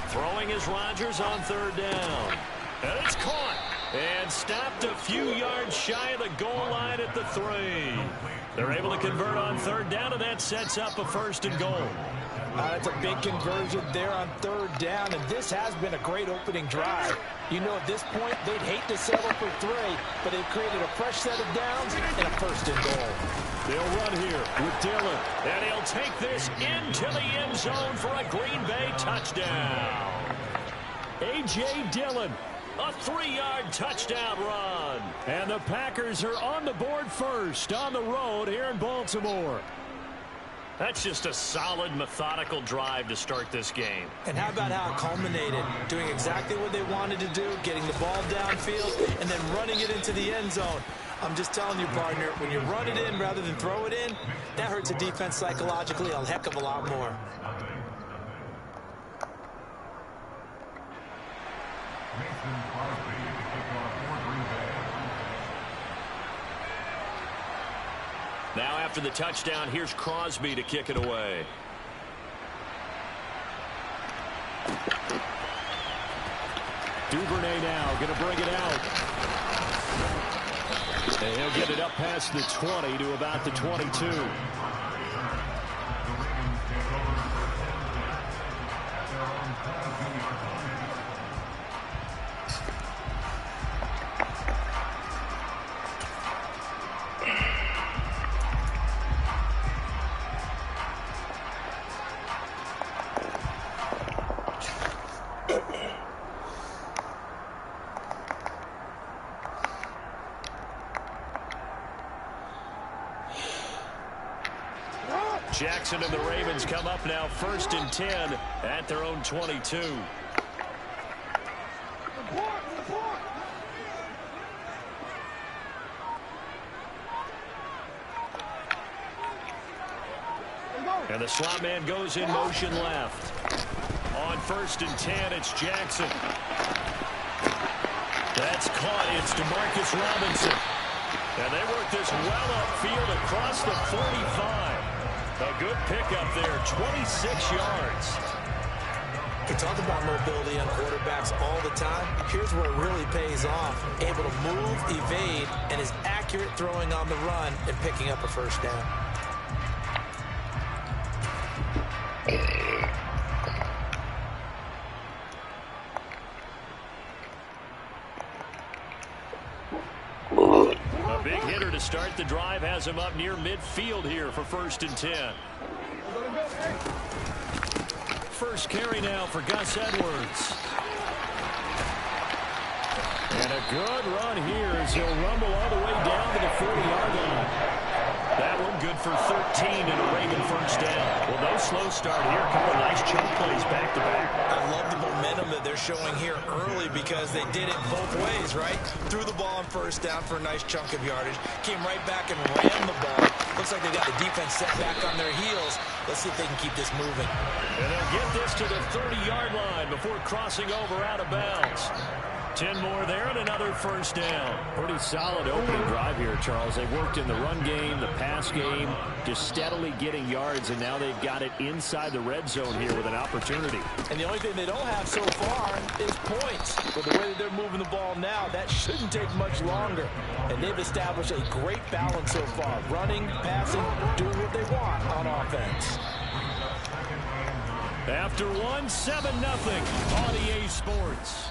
Throwing is Rodgers on 3rd down. And it's caught. And stopped a few yards shy of the goal line at the 3. They're able to convert on 3rd down, and that sets up a 1st and goal. That's a big conversion there on 3rd down, and this has been a great opening drive. You know, at this point, they'd hate to settle for 3, but they've created a fresh set of downs and a 1st and goal. They'll run here with Dillon. And he'll take this into the end zone for a Green Bay touchdown. A.J. Dillon. A 3-yard touchdown run. And the Packers are on the board first on the road here in Baltimore. That's just a solid, methodical drive to start this game. And how about how it culminated? Doing exactly what they wanted to do, getting the ball downfield, and then running it into the end zone. I'm just telling you, partner, when you run it in rather than throw it in, that hurts a defense psychologically a heck of a lot more. Now after the touchdown, here's Crosby to kick it away. Duvernay now going to bring it out. And he'll get it up past the 20 to about the 22. Jackson and the Ravens come up now 1st and 10 at their own 22. And the slot man goes in motion left. On 1st and 10, it's Jackson. That's caught. It's DeMarcus Robinson. And they work this well upfield across the 45. A good pickup there, 26 yards. You talk about mobility on quarterbacks all the time. Here's where it really pays off. Able to move, evade, and is accurate throwing on the run and picking up a first down. A big hitter to start the drive has him up near midfield here for 1st and 10. First carry now for Gus Edwards. And a good run here as he'll rumble all the way down to the 40-yard line. That one good for 13 and a Raven first down. Well, no slow start here. A couple nice chunk plays back-to-back. I love the momentum that they're showing here early because they did it both ways, right? Threw the ball on first down for a nice chunk of yardage. Came right back and ran the ball. Looks like they got the defense set back on their heels. Let's see if they can keep this moving. And they'll get this to the 30-yard line before crossing over out of bounds. 10 more there and another first down. Pretty solid opening drive here, Charles. They worked in the run game, the pass game, just steadily getting yards, and now they've got it inside the red zone here with an opportunity. And the only thing they don't have so far is points. But the way that they're moving the ball now, that shouldn't take much longer. And they've established a great balance so far. Running, passing, doing what they want on offense. After one, 7-0 on EA Sports.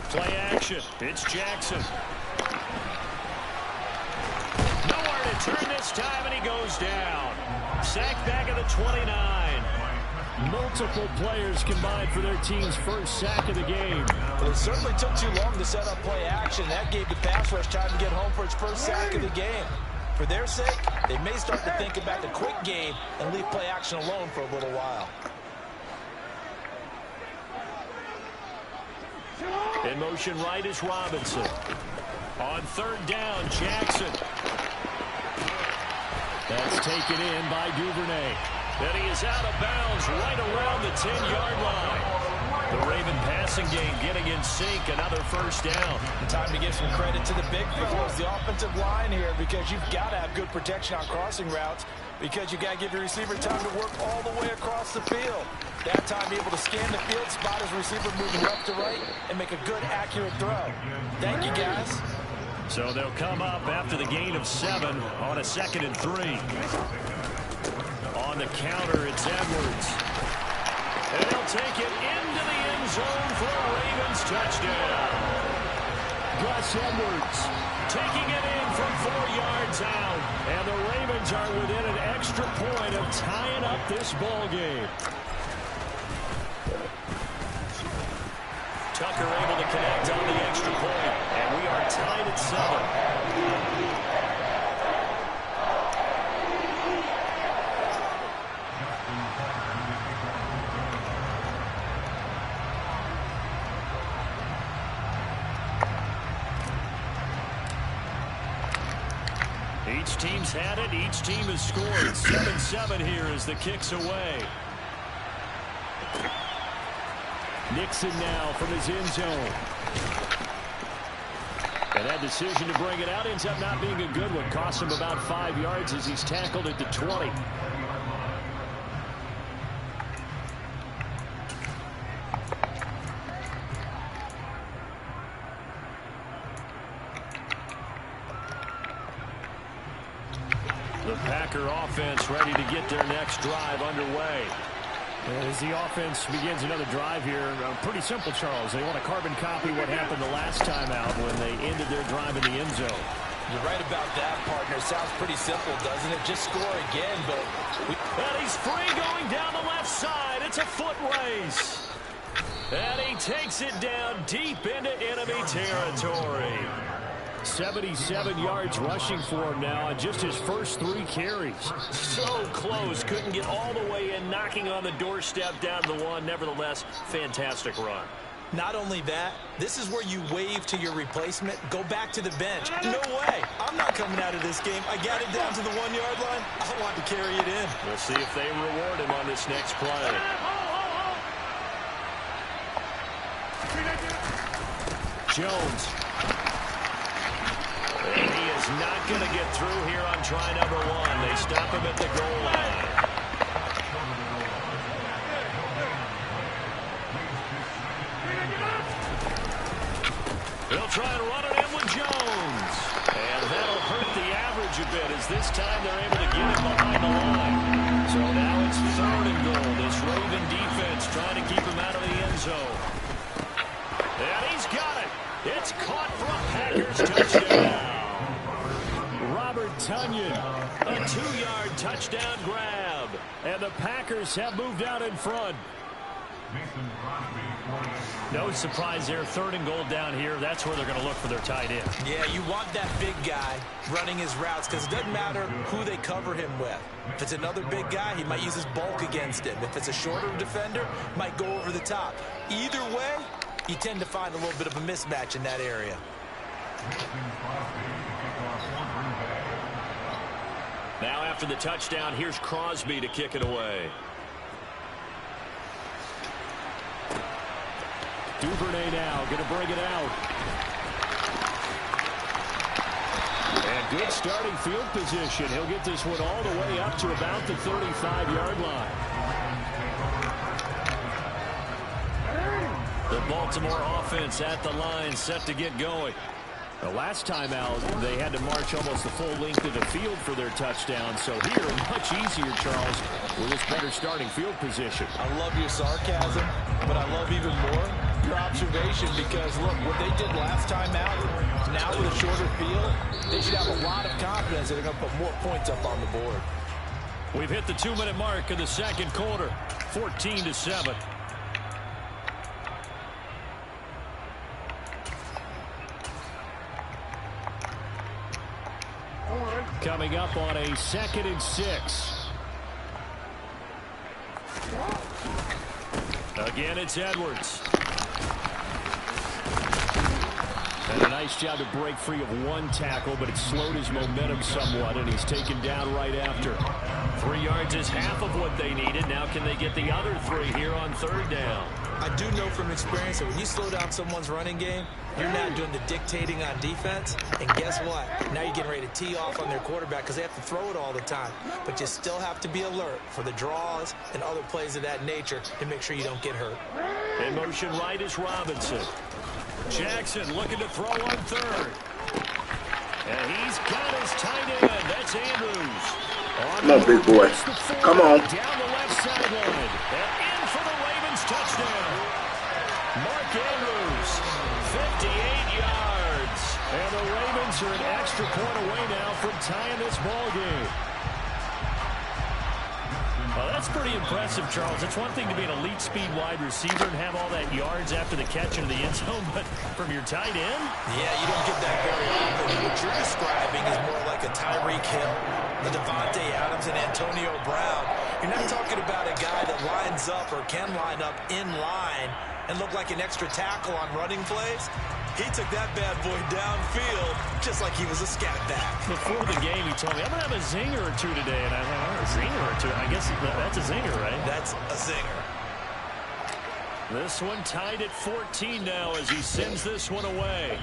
Play action. It's Jackson. Nowhere to turn this time, and he goes down. Sacked back at the 29. Multiple players combined for their team's first sack of the game. Well, it certainly took too long to set up play action. That gave the pass rush time to get home for its first sack of the game. For their sake, they may start to think about the quick game and leave play action alone for a little while. In motion right is Robinson. On 3rd down, Jackson. That's taken in by Duvernay. And he is out of bounds right around the 10-yard line. The Raven passing game getting in sync. Another first down. Time to give some credit to the big fellas, the offensive line here, because you've got to have good protection on crossing routes, because you've got to give your receiver time to work all the way across the field. That time be able to scan the field, spot his receiver moving left to right, and make a good, accurate throw. Thank you, guys. So they'll come up after the gain of 7 on a 2nd and 3. On the counter, it's Edwards. And he'll take it into the end zone for a Ravens touchdown. Gus Edwards taking it in from 4 yards out. And the Ravens are within an extra point of tying up this ball game. Tucker able to connect on the extra point. And we are tied at 7. Each team's had it. Each team has scored. 7-7 here as the kick's away. Nixon now from his end zone. And that decision to bring it out ends up not being a good one. Costs him about 5 yards as he's tackled at the 20. The Packer offense ready to get their next drive underway. As the offense begins another drive here, pretty simple, Charles. They want to carbon copy what happened the last time out when they ended their drive in the end zone. You're right about that, partner. Sounds pretty simple, doesn't it? Just score again, but... And he's free going down the left side. It's a foot race. And he takes it down deep into enemy territory. 77 yards rushing for him now on just his first 3 carries. So close. Couldn't get all the way in, knocking on the doorstep down to the 1. Nevertheless, fantastic run. Not only that, this is where you wave to your replacement, go back to the bench. No way. I'm not coming out of this game. I got it down to the 1-yard line. I want to carry it in. We'll see if they reward him on this next play. Jones. And he is not going to get through here on try number 1. They stop him at the goal line. They'll try and run it in with Jones. And that'll hurt the average a bit as this time they're able to get him behind the line. So now it's 3rd and goal. This Raven defense trying to keep him out of the end zone. And he's got it. It's caught for a Packers touchdown. Robert Tonyan, a 2-yard touchdown grab. And the Packers have moved out in front. No surprise there. 3rd and goal down here. That's where they're going to look for their tight end. Yeah, you want that big guy running his routes because it doesn't matter who they cover him with. If it's another big guy, he might use his bulk against him. If it's a shorter defender, might go over the top. Either way, you tend to find a little bit of a mismatch in that area. Now after the touchdown, here's Crosby to kick it away. Duvernay now going to bring it out. And good starting field position. He'll get this one all the way up to about the 35-yard line. The Baltimore offense at the line, set to get going. The last time out, they had to march almost the full length of the field for their touchdown. So here, much easier, Charles, with this better starting field position. I love your sarcasm, but I love even more your observation because, look, what they did last time out, now with a shorter field, they should have a lot of confidence that they're going to put more points up on the board. We've hit the 2-minute mark in the second quarter, 14-7. Coming up on a 2nd and 6. Again, it's Edwards. And a nice job to break free of 1 tackle, but it slowed his momentum somewhat, and he's taken down right after. 3 yards is half of what they needed. Now can they get the other 3 here on 3rd down? I do know from experience that when you slow down someone's running game, you're not doing the dictating on defense. And guess what? Now you're getting ready to tee off on their quarterback because they have to throw it all the time. But you still have to be alert for the draws and other plays of that nature to make sure you don't get hurt. In motion right is Robinson. Jackson looking to throw on 3rd. And he's got his tight end. That's Andrews. Come on, big boy. Come on. Down the left sideline. And in for the Ravens touchdown. Mark Andrews, 58 yards. And the Ravens are an extra point away now from tying this ball game. Well, that's pretty impressive, Charles. It's one thing to be an elite speed wide receiver and have all that yards after the catch into the end zone, but from your tight end? Yeah, you don't get that very often. What you're describing is more like a Tyreek Hill, a Devontae Adams, and Antonio Brown. You're not talking about a guy that lines up or can line up in line and look like an extra tackle on running plays. He took that bad boy downfield just like he was a scat back. Before the game, he told me, I'm going to have a zinger or 2 today. And I'm like, a zinger or 2? I guess that's a zinger, right? That's a zinger. This one tied at 14 now as he sends this one away.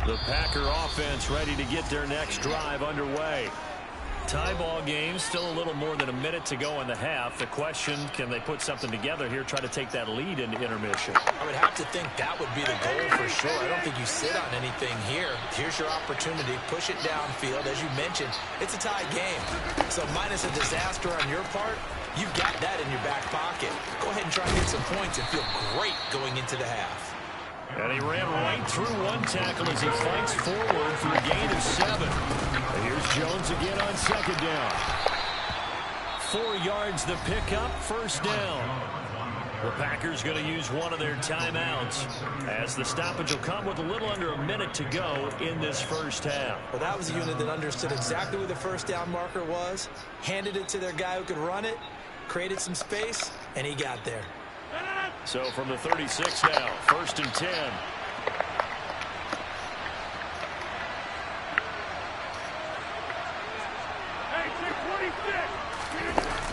The Packer offense ready to get their next drive underway. Tie ball game, still a little more than a minute to go in the half. The question, can they put something together here, try to take that lead into intermission? I would have to think that would be the goal for sure. I don't think you sit on anything here. Here's your opportunity. Push it downfield. As you mentioned, it's a tie game. So minus a disaster on your part, you've got that in your back pocket. Go ahead and try and get some points and feel great going into the half. And he ran right through one tackle as he fights forward for a gain of 7. And here's Jones again on second down. 4 yards the pickup, first down. The Packers going to use one of their timeouts as the stoppage will come with a little under a minute to go in this first half. Well, that was a unit that understood exactly where the first down marker was, handed it to their guy who could run it, created some space, and he got there. So from the 36 now, first and 10.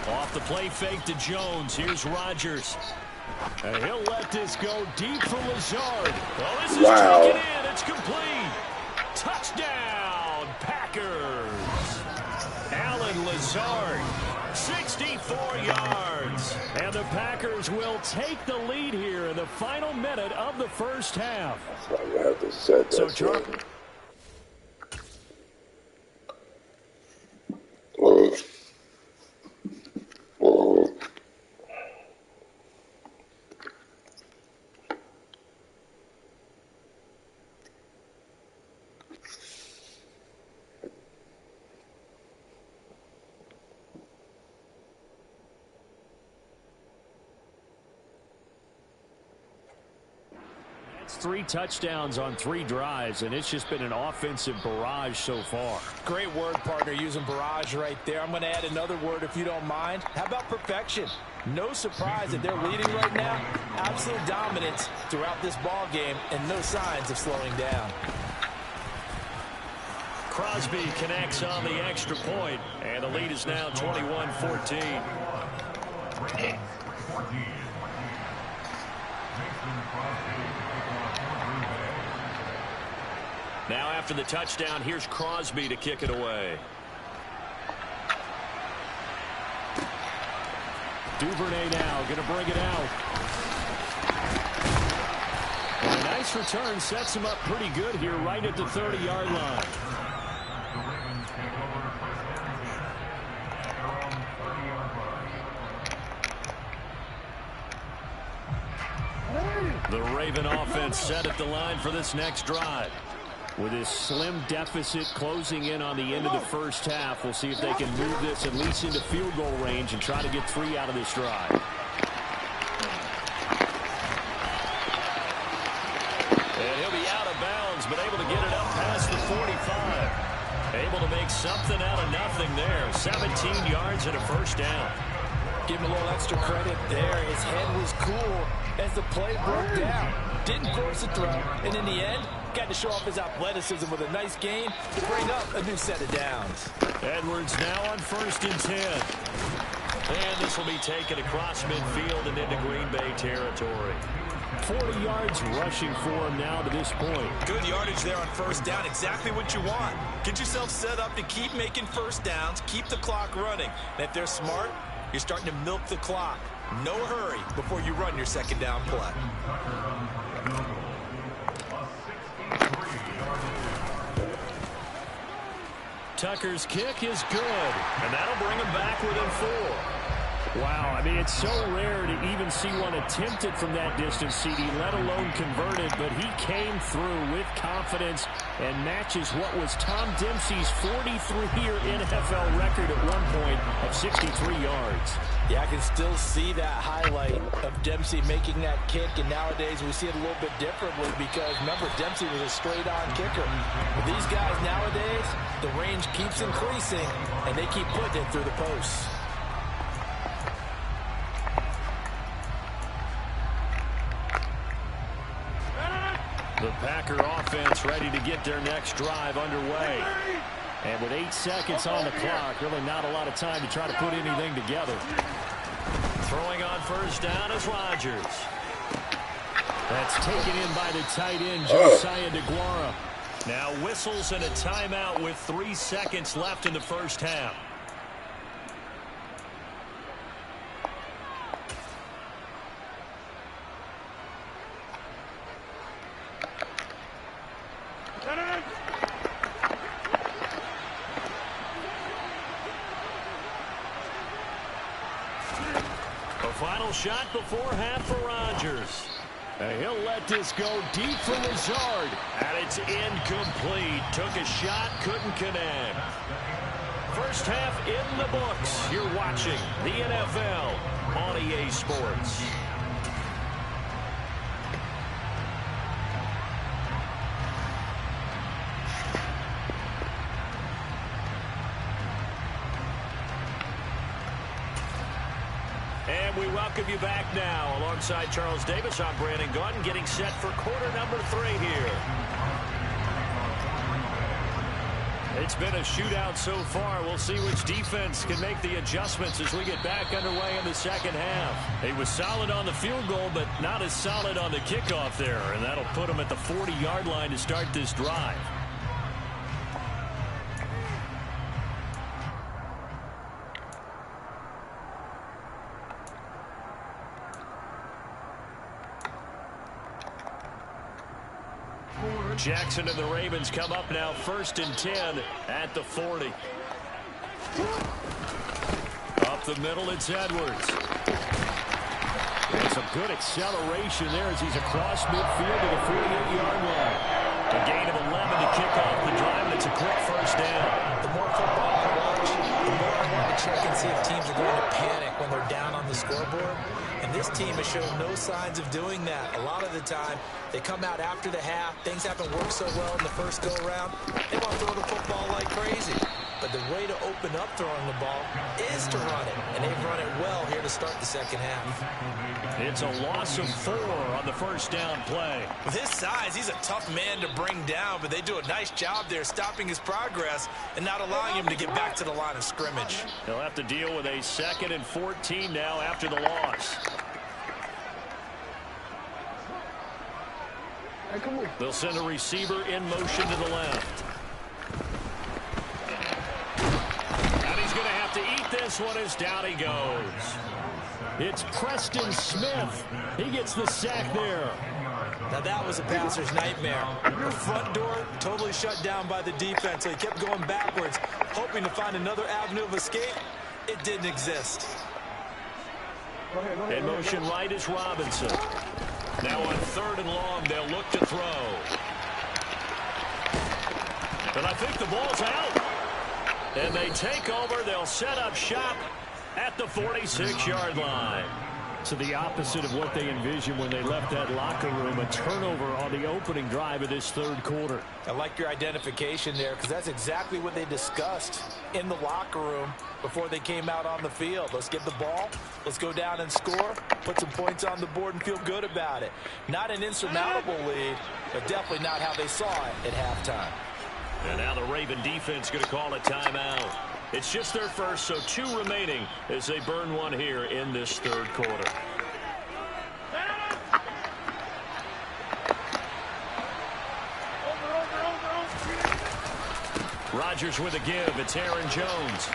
Off the play fake to Jones. Here's Rodgers. And he'll let this go deep for Lazard. Well, this is taken in. It's complete. Touchdown, Packers. Alan Lazard, 64 yards. And the Packers will take the lead here in the final minute of the first half. That's why you have to set that. So, Charlie. It's 3 touchdowns on 3 drives, and it's just been an offensive barrage so far. Great word, partner, using barrage right there. I'm going to add another word if you don't mind. How about perfection? No surprise that they're leading right now. Absolute dominance throughout this ball game and no signs of slowing down. Crosby connects on the extra point, and the lead is now 21-14. Now after the touchdown, here's Crosby to kick it away. Duvernay now going to bring it out. And a nice return sets him up pretty good here right at the 30-yard line. The Raven offense set at the line for this next drive. With his slim deficit closing in on the end of the first half, we'll see if they can move this at least into field goal range and try to get 3 out of this drive. And he'll be out of bounds, but able to get it up past the 45. Able to make something out of nothing there. 17 yards and a first down. Give him a little extra credit there. His head was cool as the play broke down. Didn't force a throw, and in the end, got to show off his athleticism with a nice gain to bring up a new set of downs. Edwards now on first and 10. And this will be taken across midfield and into Green Bay territory. 40 yards rushing for him now to this point. Good yardage there on first down. Exactly what you want. Get yourself set up to keep making first downs, keep the clock running. And if they're smart, you're starting to milk the clock. No hurry before you run your second down play. Tucker's kick is good, and that'll bring him back within 4. Wow, I mean, it's so rare to even see one attempted from that distance, CD, let alone converted, but he came through with confidence and matches what was Tom Dempsey's 43-year NFL record at one point of 63 yards. Yeah, I can still see that highlight of Dempsey making that kick, and nowadays we see it a little bit differently because, remember, Dempsey was a straight-on kicker. But these guys nowadays, the range keeps increasing, and they keep putting it through the posts. The Packer offense ready to get their next drive underway. And with 8 seconds on the clock, really not a lot of time to try to put anything together. Throwing on first down is Rodgers. That's taken in by the tight end, Josiah DeGuara. Now whistles and a timeout with 3 seconds left in the first half. final shot before half for Rodgers. And he'll let this go deep for Lazard. And it's incomplete. Took a shot, couldn't connect. First half in the books. You're watching the NFL on EA Sports. And we welcome you back now. Alongside Charles Davis, I'm Brandon Gaudin, getting set for quarter number 3 here. It's been a shootout so far. We'll see which defense can make the adjustments as we get back underway in the second half. He was solid on the field goal, but not as solid on the kickoff there. And that'll put him at the 40-yard line to start this drive. Jackson and the Ravens come up now 1st and 10 at the 40. Up the middle, it's Edwards. And some good acceleration there as he's across midfield to the 48-yard line. A gain of 11 to kick off the drive, and it's a quick first down. The more football I watch, the more I want to check and see if teams are going to panic when they're down on the scoreboard. And this team has shown no signs of doing that. A lot of the time, they come out after the half. Things haven't worked so well in the first go-around. They want to throw the football like crazy. But the way to open up throwing the ball is to run it. And they've run it well here to start the second half. It's a loss of 4 on the first down play. With his size, he's a tough man to bring down, but they do a nice job there stopping his progress and not allowing him to get back to the line of scrimmage. He'll have to deal with a 2nd and 14 now after the loss. They'll send a receiver in motion to the left. And he's going to have to eat this one as down he goes. It's Preston Smith. He gets the sack there. Now that was a passer's nightmare. The front door totally shut down by the defense, so he kept going backwards, hoping to find another avenue of escape. It didn't exist. In motion right is Robinson. Now on 3rd and long, they'll look to throw. But I think the ball's out. And they take over. They'll set up shop at the 46-yard line. So the opposite of what they envisioned when they left that locker room, a turnover on the opening drive of this 3rd quarter. I like your identification there because that's exactly what they discussed in the locker room before they came out on the field. Let's get the ball. Let's go down and score, put some points on the board and feel good about it. Not an insurmountable lead, but definitely not how they saw it at halftime. And now the Raven defense going to call a timeout. It's just their first, so 2 remaining as they burn one here in this 3rd quarter. Rodgers with a give. It's Aaron Jones.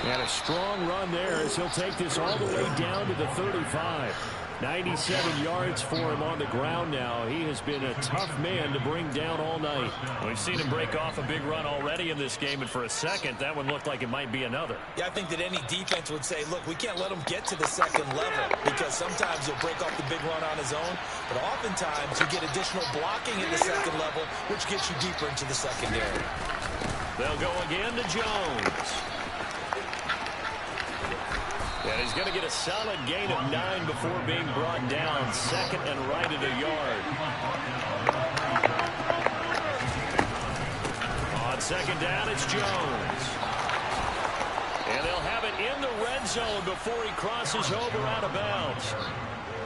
And a strong run there as he'll take this all the way down to the 35. 97 yards for him on the ground now. He has been a tough man to bring down all night. We've seen him break off a big run already in this game, and for a second, that one looked like it might be another. Yeah, I think that any defense would say, look, we can't let him get to the 2nd level because sometimes he'll break off the big run on his own, but oftentimes you get additional blocking at the 2nd level, which gets you deeper into the secondary. They'll go again to Jones. And he's going to get a solid gain of 9 before being brought down. 2nd and right at a yard. On 2nd down, it's Jones. And they'll have it in the red zone before he crosses over out of bounds.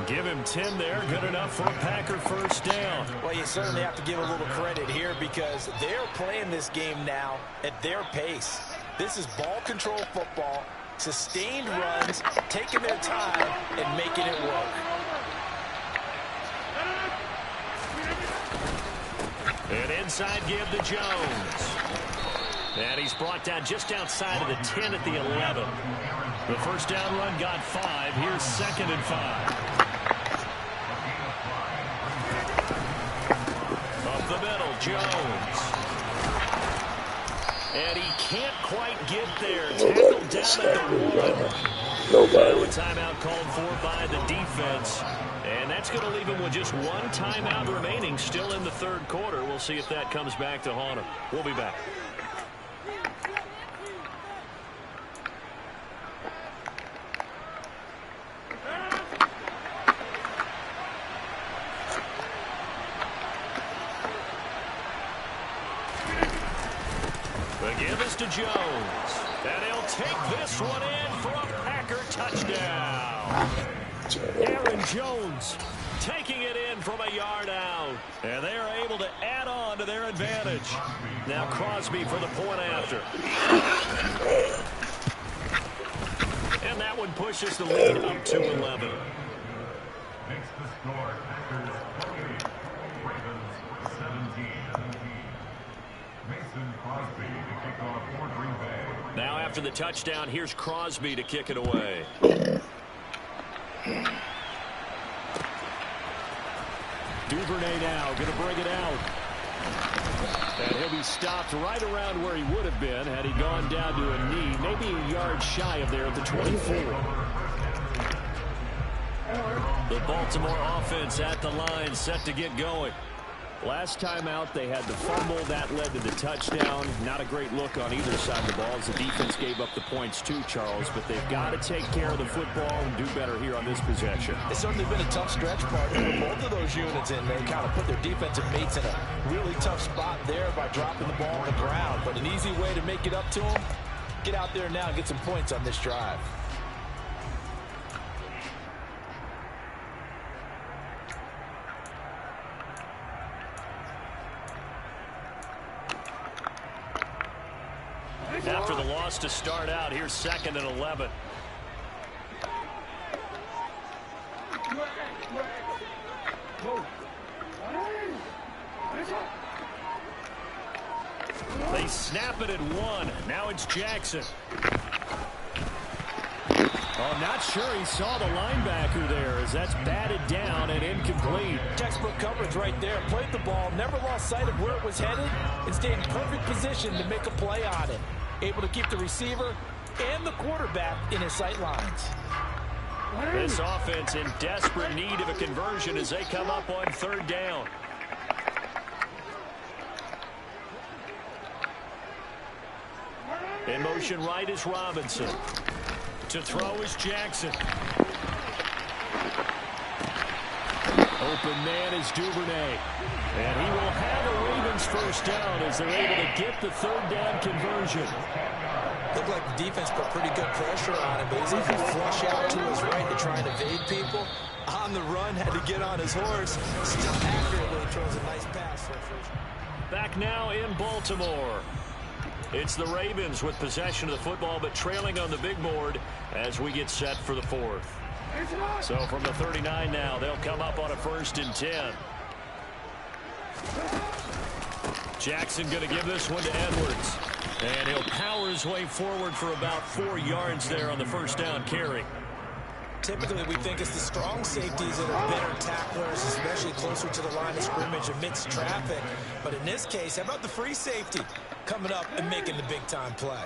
Give him 10 there. Good enough for a Packer first down. Well, you certainly have to give a little credit here because they're playing this game now at their pace. This is ball control football. Sustained runs, taking their time, and making it work. An inside give to Jones. And he's brought down just outside of the 10 at the 11. The first down run got 5. Here's 2nd and 5. Up the middle, Jones. And he can't quite get there. Tackled down at the 1. Nobody. A timeout called for by the defense. And that's going to leave him with just one timeout remaining still in the third quarter. We'll see if that comes back to haunt him. We'll be back. The give is to Jones. And he'll take this one in for a Packer touchdown. Aaron Jones taking it in from a yard out. And they are able to add on to their advantage. Now Crosby for the point after. And that one pushes the lead up to 11. Makes the score Packers 28, Ravens 17. Mason Crosby to kick off for Green Bay. Now after the touchdown, here's Crosby to kick it away. Duvernay now going to bring it out. And he'll be stopped right around where he would have been had he gone down to a knee, maybe a yard shy of there at the 24. The Baltimore offense at the line, set to get going. Last time out, they had the fumble. That led to the touchdown. Not a great look on either side of the ball as the defense gave up the points too, Charles. But they've got to take care of the football and do better here on this possession. It's certainly been a tough stretch, partner, for both of those units, and they kind of put their defensive mates in a really tough spot there by dropping the ball on the ground. But an easy way to make it up to them, get out there now and get some points on this drive. After the loss to start out, here's 2nd and 11. They snap it at 1. Now it's Jackson. Oh, I'm not sure he saw the linebacker there as that's batted down and incomplete. Textbook coverage right there. Played the ball, never lost sight of where it was headed, and stayed in perfect position to make a play on it. Able to keep the receiver and the quarterback in his sight lines. This offense in desperate need of a conversion as they come up on 3rd down. In motion right is Robinson. To throw is Jackson. Open man is Duvernay. And he will have a Ravens first down as they're able to get the 3rd down conversion. Looked like the defense put pretty good pressure on him, but he's able to flush out to his right to try and evade people. On the run, had to get on his horse. Still accurately throws a nice pass. Back now in Baltimore. It's the Ravens with possession of the football, but trailing on the big board as we get set for the 4th. So from the 39 now, they'll come up on a 1st and 10. Jackson going to give this one to Edwards. And he'll power his way forward for about 4 yards there on the 1st down carry. Typically, we think it's the strong safeties that are better tacklers, especially closer to the line of scrimmage amidst traffic. But in this case, how about the free safety coming up and making the big-time play?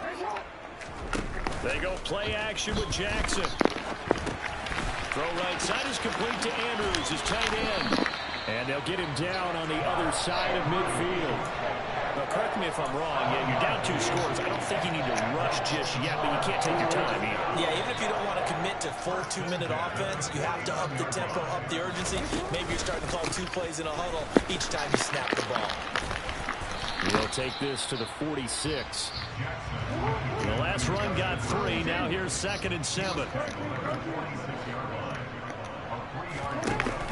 They go play action with Jackson. Throw right side is complete to Andrews, his tight end. And they'll get him down on the other side of midfield. Now, correct me if I'm wrong. Yeah, you're down 2 scores. I don't think you need to rush just yet, but you can't take your time either. Yeah, even if you don't want to commit to full 2-minute offense, you have to up the tempo, up the urgency. Maybe you're starting to call 2 plays in a huddle each time you snap the ball. They'll take this to the 46. The last run got 3. Now here's 2nd and 7.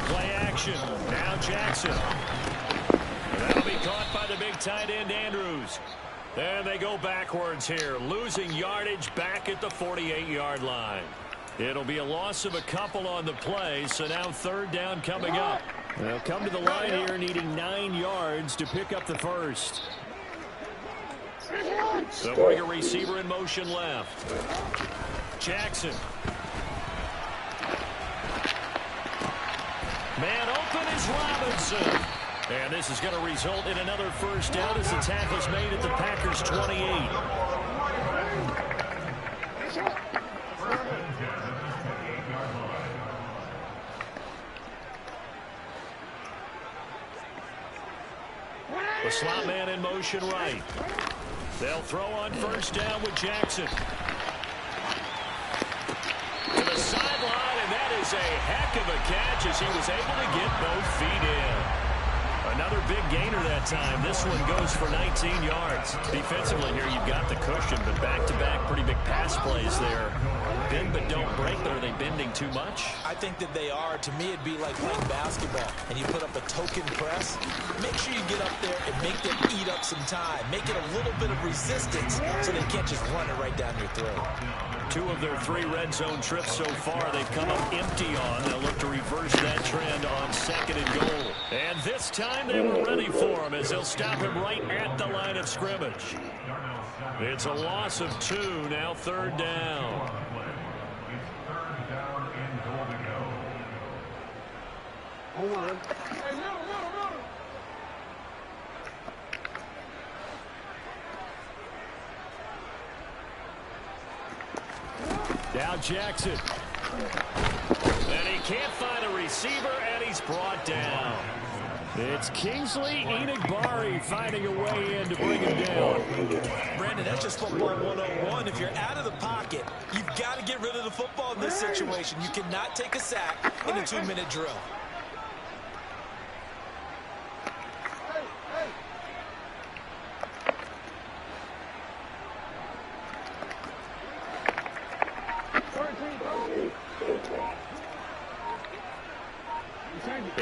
Play action. Now Jackson. That'll be caught by the big tight end, Andrews. And they go backwards here, losing yardage back at the 48-yard line. It'll be a loss of a couple on the play, so now 3rd down coming up. They'll come to the line here needing 9 yards to pick up the 1st. They'll bring a receiver in motion left. Jackson. Man open is Robinson. And this is going to result in another 1st down as the tackle's made at the Packers' 28. The slot man in motion right. They'll throw on first down with Jackson. To the sideline, and that is a heck of a catch as he was able to get both feet in. Another big gainer that time. This one goes for 19 yards. Defensively here, you've got the cushion, but back-to-back pretty big pass plays there. Bend but don't break, but are they bending too much? I think that they are. To me, it'd be like playing basketball, and you put up a token press. Make sure you get up there and make them eat up some time. Make it a little bit of resistance so they can't just run it right down your throat. 2 of their 3 red zone trips so far they've come up empty on. They'll look to reverse that trend on 2nd and goal. And this time they were ready for him as they'll stop him right at the line of scrimmage. It's a loss of 2, now 3rd down. It's 3rd down and goal to go. Now Jackson. And he can't find a receiver, and he's brought down. It's Kingsley Enagbari finding a way in to bring him down. Brandon, that's just football 101. If you're out of the pocket, you've got to get rid of the football in this situation. You cannot take a sack in a 2-minute drill.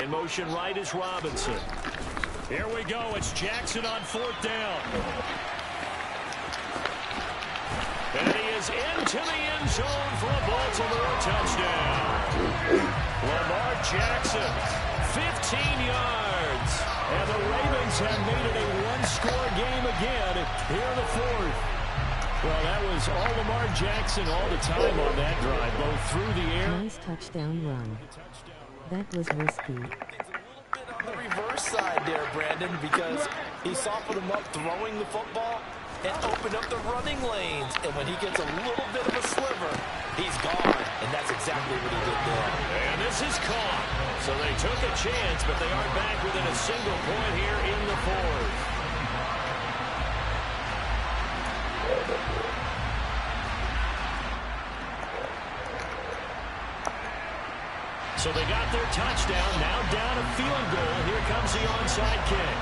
In motion right is Robinson. Here we go. It's Jackson on 4th down. And he is into the end zone for a Baltimore touchdown. Lamar Jackson, 15 yards. And the Ravens have made it a 1-score game again here in the 4th. Well, that was all Lamar Jackson all the time on that drive, both through the air. Nice touchdown run. That was risky. On the reverse side there, Brandon, because he softened him up throwing the football and opened up the running lanes. And when he gets a little bit of a sliver, he's gone. And that's exactly what he did there. And this is caught. So they took a chance, but they are back within a single point here in the 4th. So they got their touchdown, now down a field goal. Here comes the onside kick.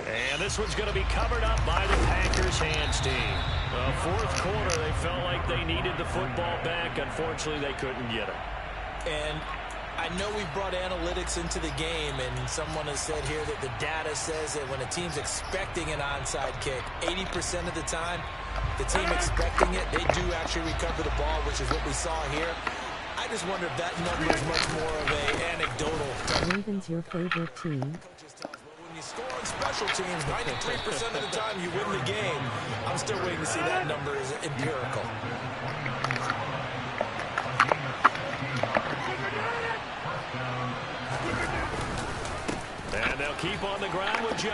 And this one's going to be covered up by the Packers hands team. 4th quarter, they felt like they needed the football back. Unfortunately, they couldn't get it. And I know we've brought analytics into the game, and someone has said here that the data says that when a team's expecting an onside kick, 80% of the time, the team expecting it, they do actually recover the ball, which is what we saw here. I just wonder if that number is much more of an anecdotal. Ravens your favorite team? When you score on special teams, 93% of the time you win the game. I'm still waiting to see that number is empirical. And they'll keep on the ground with Jones.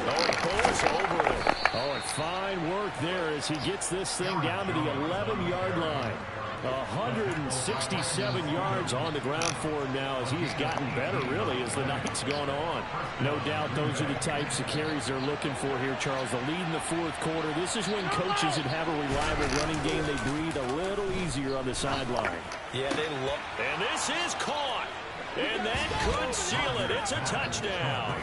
Oh, he pulls over it. Oh, and fine work there as he gets this thing down to the 11-yard line. 167 yards on the ground for him now as he has gotten better, really, as the night's gone on. No doubt those are the types of carries they're looking for here, Charles. The lead in the 4th quarter. This is when coaches that have a reliable running game, they breathe a little easier on the sideline. Yeah, they look. And this is caught. And that could seal it. It's a touchdown.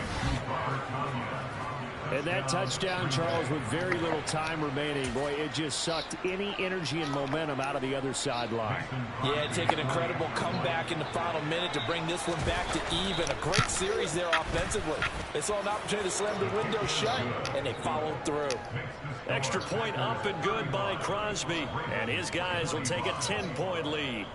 And that touchdown, Charles, with very little time remaining, boy, it just sucked any energy and momentum out of the other sideline. Yeah, take an incredible comeback in the final minute to bring this one back to even. A great series there offensively. They saw an opportunity to slam the window shut, and they followed through. Extra point up and good by Crosby. And his guys will take a 10-point lead.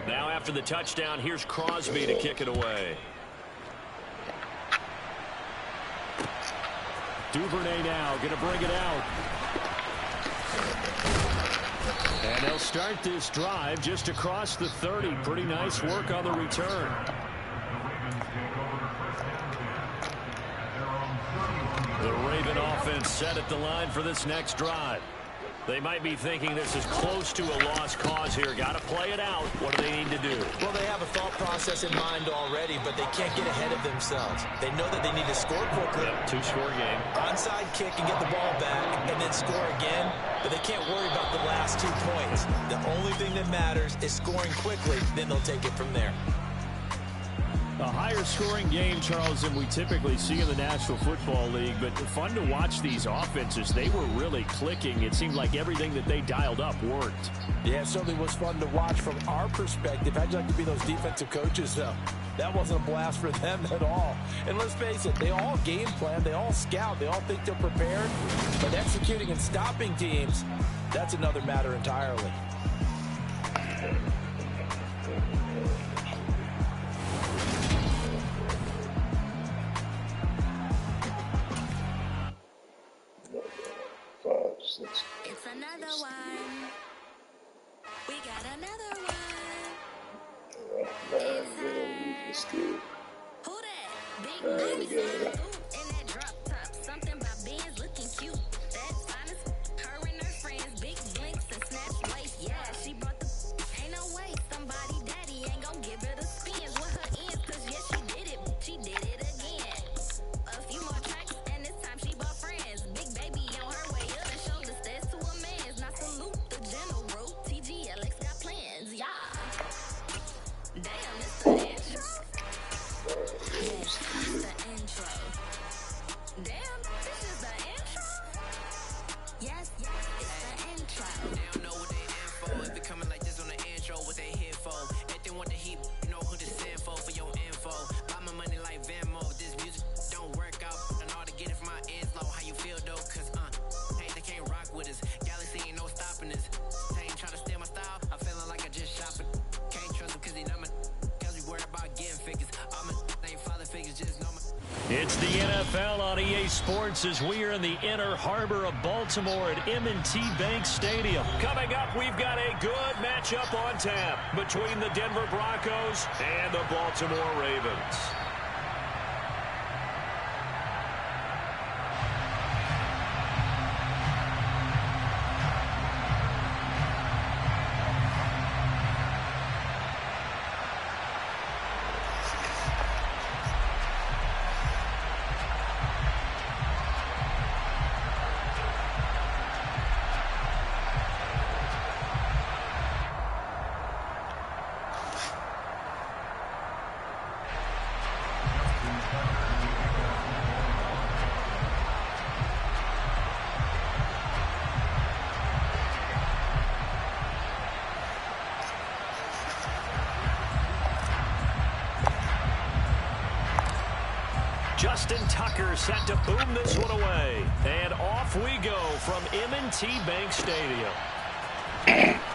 Now after the touchdown, here's Crosby to kick it away. Duvernay now going to bring it out. And they'll start this drive just across the 30. Pretty nice work on the return. The Raven offense set at the line for this next drive. They might be thinking this is close to a lost cause here. Got to play it out. What do they need to do? Well, they have a thought process in mind already, but they can't get ahead of themselves. They know that they need to score quickly. Yep, two-score game. Onside kick and get the ball back and then score again, but they can't worry about the last 2 points. The only thing that matters is scoring quickly, then they'll take it from there. A higher scoring game, Charles, than we typically see in the National Football League, but fun to watch these offenses. They were really clicking. It seemed like everything that they dialed up worked. Yeah, it certainly was fun to watch from our perspective. How'd you like to be those defensive coaches, though? That wasn't a blast for them at all. And let's face it, they all game plan, they all scout, they all think they're prepared, but executing and stopping teams, that's another matter entirely. It's another one. We got another one. It's her. Who that? Big baby in that drop top. Something about Benz looking cute. That's honest. Her and her friends, big blinks and snatch waist. Yeah, she brought the. Ain't no way. Somebody daddy ain't gonna give her the spins with her ends. Cause yeah, she did it. She did it again. A few more tracks and this time she bought friends. Big baby on her way up and showed the stairs to a man's. Now salute the general. TGLX got plans. Yeah. Damn, it's the intro. Yes, it's the intro. Damn, this is the intro. Yes, it's the intro. They don't know what they in for. If it coming like this on the intro, what they here for? If they want the heat, you know who to send for your info. Buy my money like Venmo. This music don't work out. And all to get it from my ends low. How you feel though? Cause hey, they can't rock with us. Galaxy ain't no stopping us. They ain't trying to steal my style. I'm feeling like I just shopping. Can't trust him cause he not my. Cause we worried about getting figures. All my ain't father figures, just know my. It's the NFL on EA Sports as we are in the inner harbor of Baltimore at M&T Bank Stadium. Coming up, we've got a good matchup on tap between the Denver Broncos and the Baltimore Ravens. Justin Tucker set to boom this one away. And off we go from M&T Bank Stadium.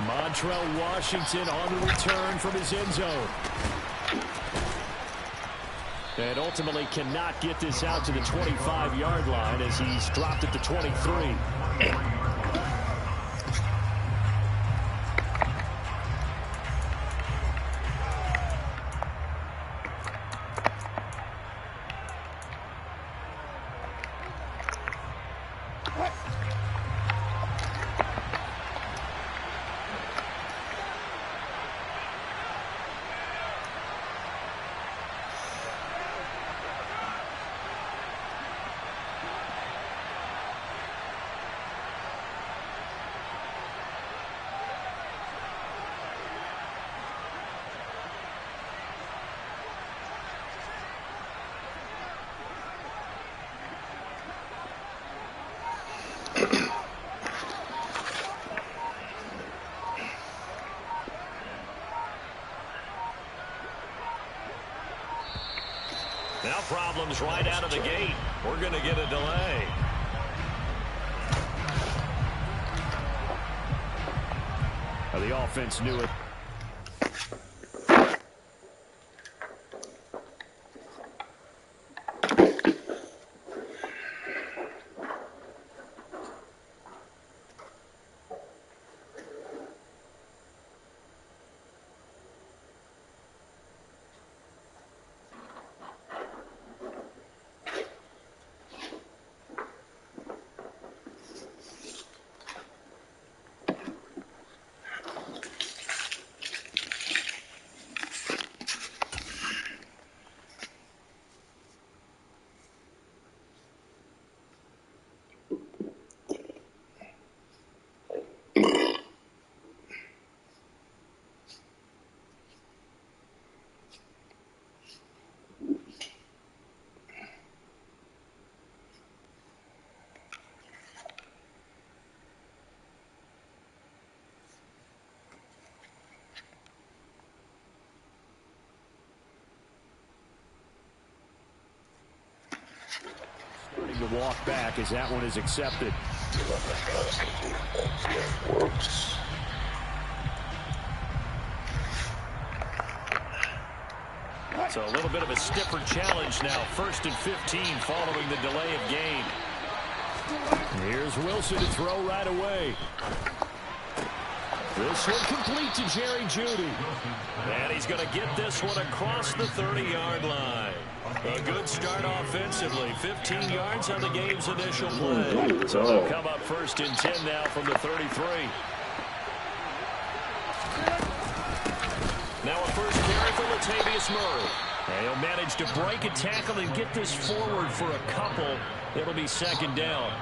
Montrell Washington on the return from his end zone. And ultimately cannot get this out to the 25-yard line as he's dropped at the 23. Now problems right out of the gate. We're going to get a delay. The offense knew it. the walk back as that one is accepted. Works. So a little bit of a stiffer challenge now. 1st and 15 following the delay of game. Here's Wilson to throw right away. This one complete to Jerry Jeudy. And he's going to get this one across the 30-yard line. A good start offensively. 15 yards on the game's initial play. So they'll come up 1st and 10 now from the 33. Now a first carry for Latavius Murray. And he'll manage to break a tackle and get this forward for a couple. It'll be 2nd down.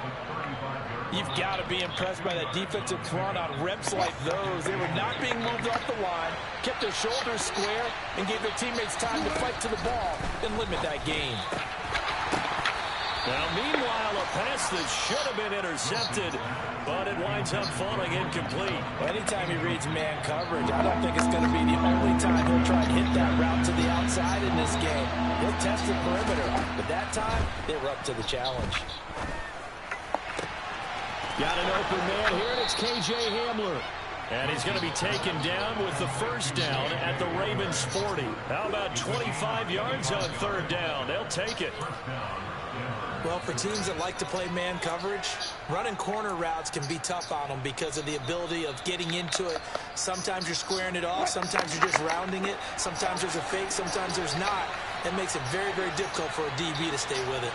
You've got to be impressed by that defensive front on reps like those. They were not being moved off the line, kept their shoulders square, and gave their teammates time to fight to the ball and limit that gain. Now, meanwhile, a pass that should have been intercepted, but it winds up falling incomplete. Anytime he reads man coverage, I don't think it's going to be the only time he'll try and hit that route to the outside in this game. He'll test the perimeter, but that time, they were up to the challenge. Got an open man here, and it's K.J. Hamler. And he's going to be taken down with the 1st down at the Ravens' 40. How about 25 yards on 3rd down? They'll take it. Well, for teams that like to play man coverage, running corner routes can be tough on them because of the ability of getting into it. Sometimes you're squaring it off. Sometimes you're just rounding it. Sometimes there's a fake. Sometimes there's not. It makes it very, very difficult for a DB to stay with it.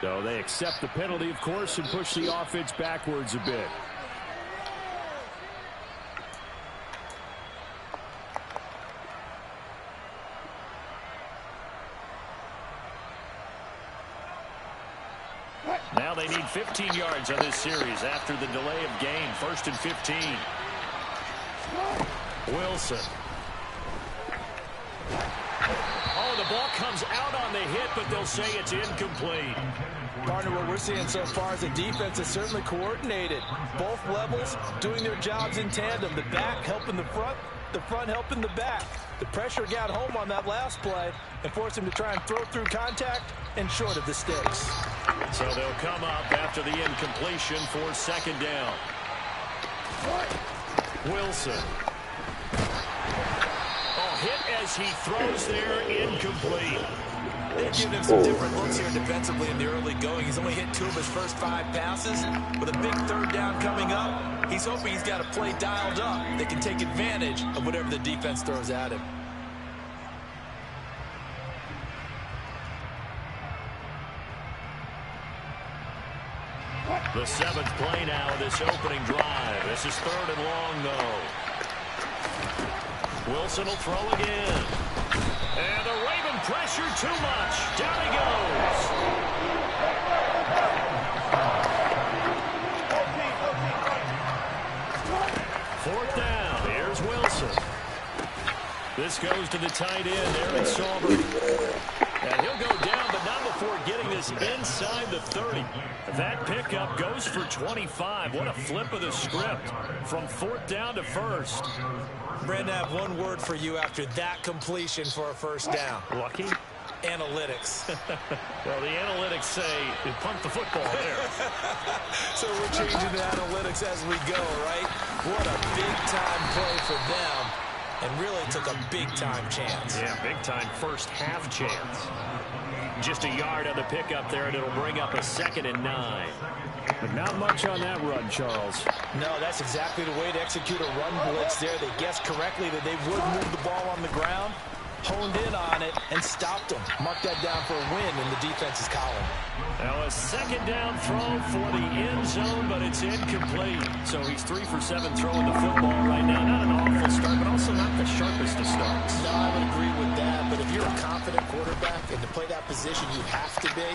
So they accept the penalty, of course, and push the offense backwards a bit. Now they need 15 yards on this series after the delay of game. 1st and 15. Wilson. Oh, the ball comes out on the hit, but they'll say it's incomplete. Partner, what we're seeing so far is the defense is certainly coordinated. Both levels doing their jobs in tandem. The back helping the front helping the back. The pressure got home on that last play and forced him to try and throw through contact and short of the sticks. So they'll come up after the incompletion for 2nd down. Wilson. Hit as he throws there, incomplete. They've given him some different looks here defensively in the early going. He's only hit 2 of his first 5 passes. With a big 3rd down coming up, he's hoping he's got a play dialed up that can take advantage of whatever the defense throws at him. The 7th play now of this opening drive. This is 3rd and long, though. Wilson will throw again. And the Raven pressure too much. Down he goes. Fourth down. Here's Wilson. This goes to the tight end, Aaron Sauber. And he'll go down, but not before getting this inside the 30. That pickup goes for 25. What a flip of the script from 4th down to 1st. Brandon, I have one word for you after that completion for a 1st down. Lucky? Analytics. Well, the analytics say you punt the football there. So we're changing the analytics as we go, right? What a big-time play for them. And really took a big-time chance. Yeah, big-time first half chance. Just a yard on the pickup there, and it'll bring up a 2nd and 9. But not much on that run, Charles. No, that's exactly the way to execute a run blitz there. They guessed correctly that they would move the ball on the ground, honed in on it, and stopped them. Mark that down for a win in the defense's column. Now a 2nd down throw for the end zone, but it's incomplete. So he's 3 for 7 throwing the football right now. Not an awful start, but also not the sharpest of starts. No, I would agree with that. But if you're a confident quarterback and to play that position, you have to be.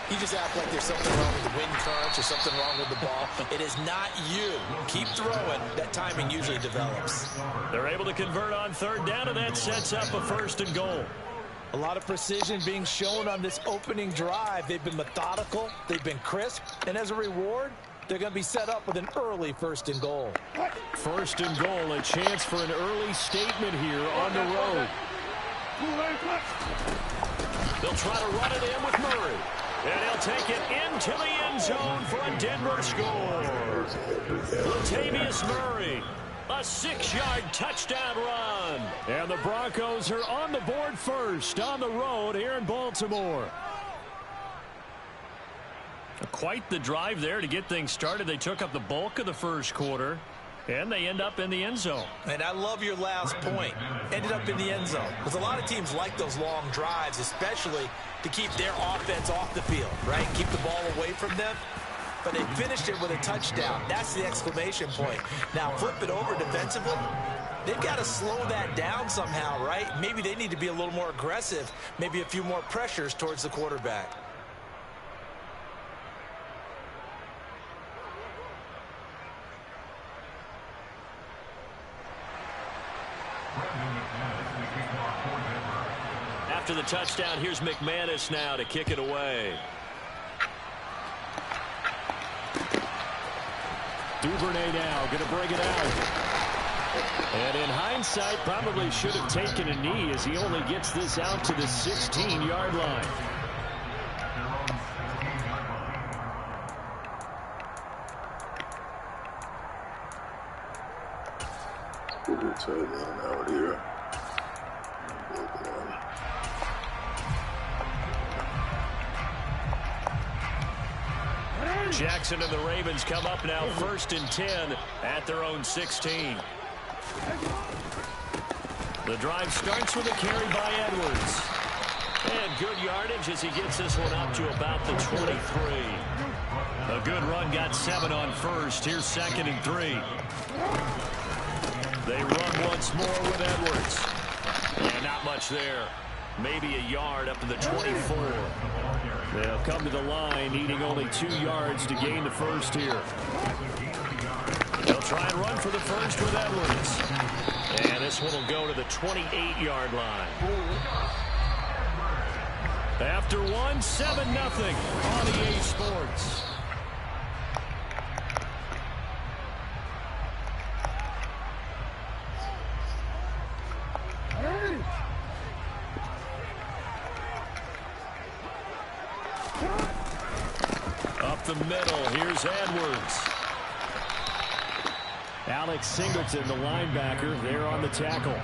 You just act like there's something wrong with the wind currents or something wrong with the ball. It is not you. Keep throwing. That timing usually develops. They're able to convert on 3rd down, and that sets up a 1st and goal. A lot of precision being shown on this opening drive. They've been methodical, they've been crisp, and as a reward, they're going to be set up with an early 1st and goal. 1st and goal, a chance for an early statement here on the road. They'll try to run it in with Murray. And he'll take it into the end zone for a Denver score. Latavius Murray, a 6-yard touchdown run. And the Broncos are on the board first on the road here in Baltimore. Quite the drive there to get things started. They took up the bulk of the first quarter, and they end up in the end zone. And I love your last point. Ended up in the end zone. Because a lot of teams like those long drives, especially to keep their offense off the field, right? Keep the ball away from them. But they finished it with a touchdown. That's the exclamation point. Now flip it over defensively. They've got to slow that down somehow, right? Maybe they need to be a little more aggressive. Maybe a few more pressures towards the quarterback. After the touchdown, here's McManus now to kick it away. Duvernay now going to bring it out. And in hindsight, probably should have taken a knee as he only gets this out to the 16-yard line. Good tight end out here. Jackson and the Ravens come up now 1st and 10 at their own 16. The drive starts with a carry by Edwards. And good yardage as he gets this one up to about the 23. A good run, got 7 on first. Here's 2nd and 3. They run once more with Edwards. And not much there. Maybe a yard up to the 24. They'll come to the line, needing only 2 yards to gain the first here. They'll try and run for the first with Edwards. And this one will go to the 28-yard line. After one, 7-0 on EA Sports. Up the middle, here's Edwards. Alex Singleton, the linebacker, there on the tackle.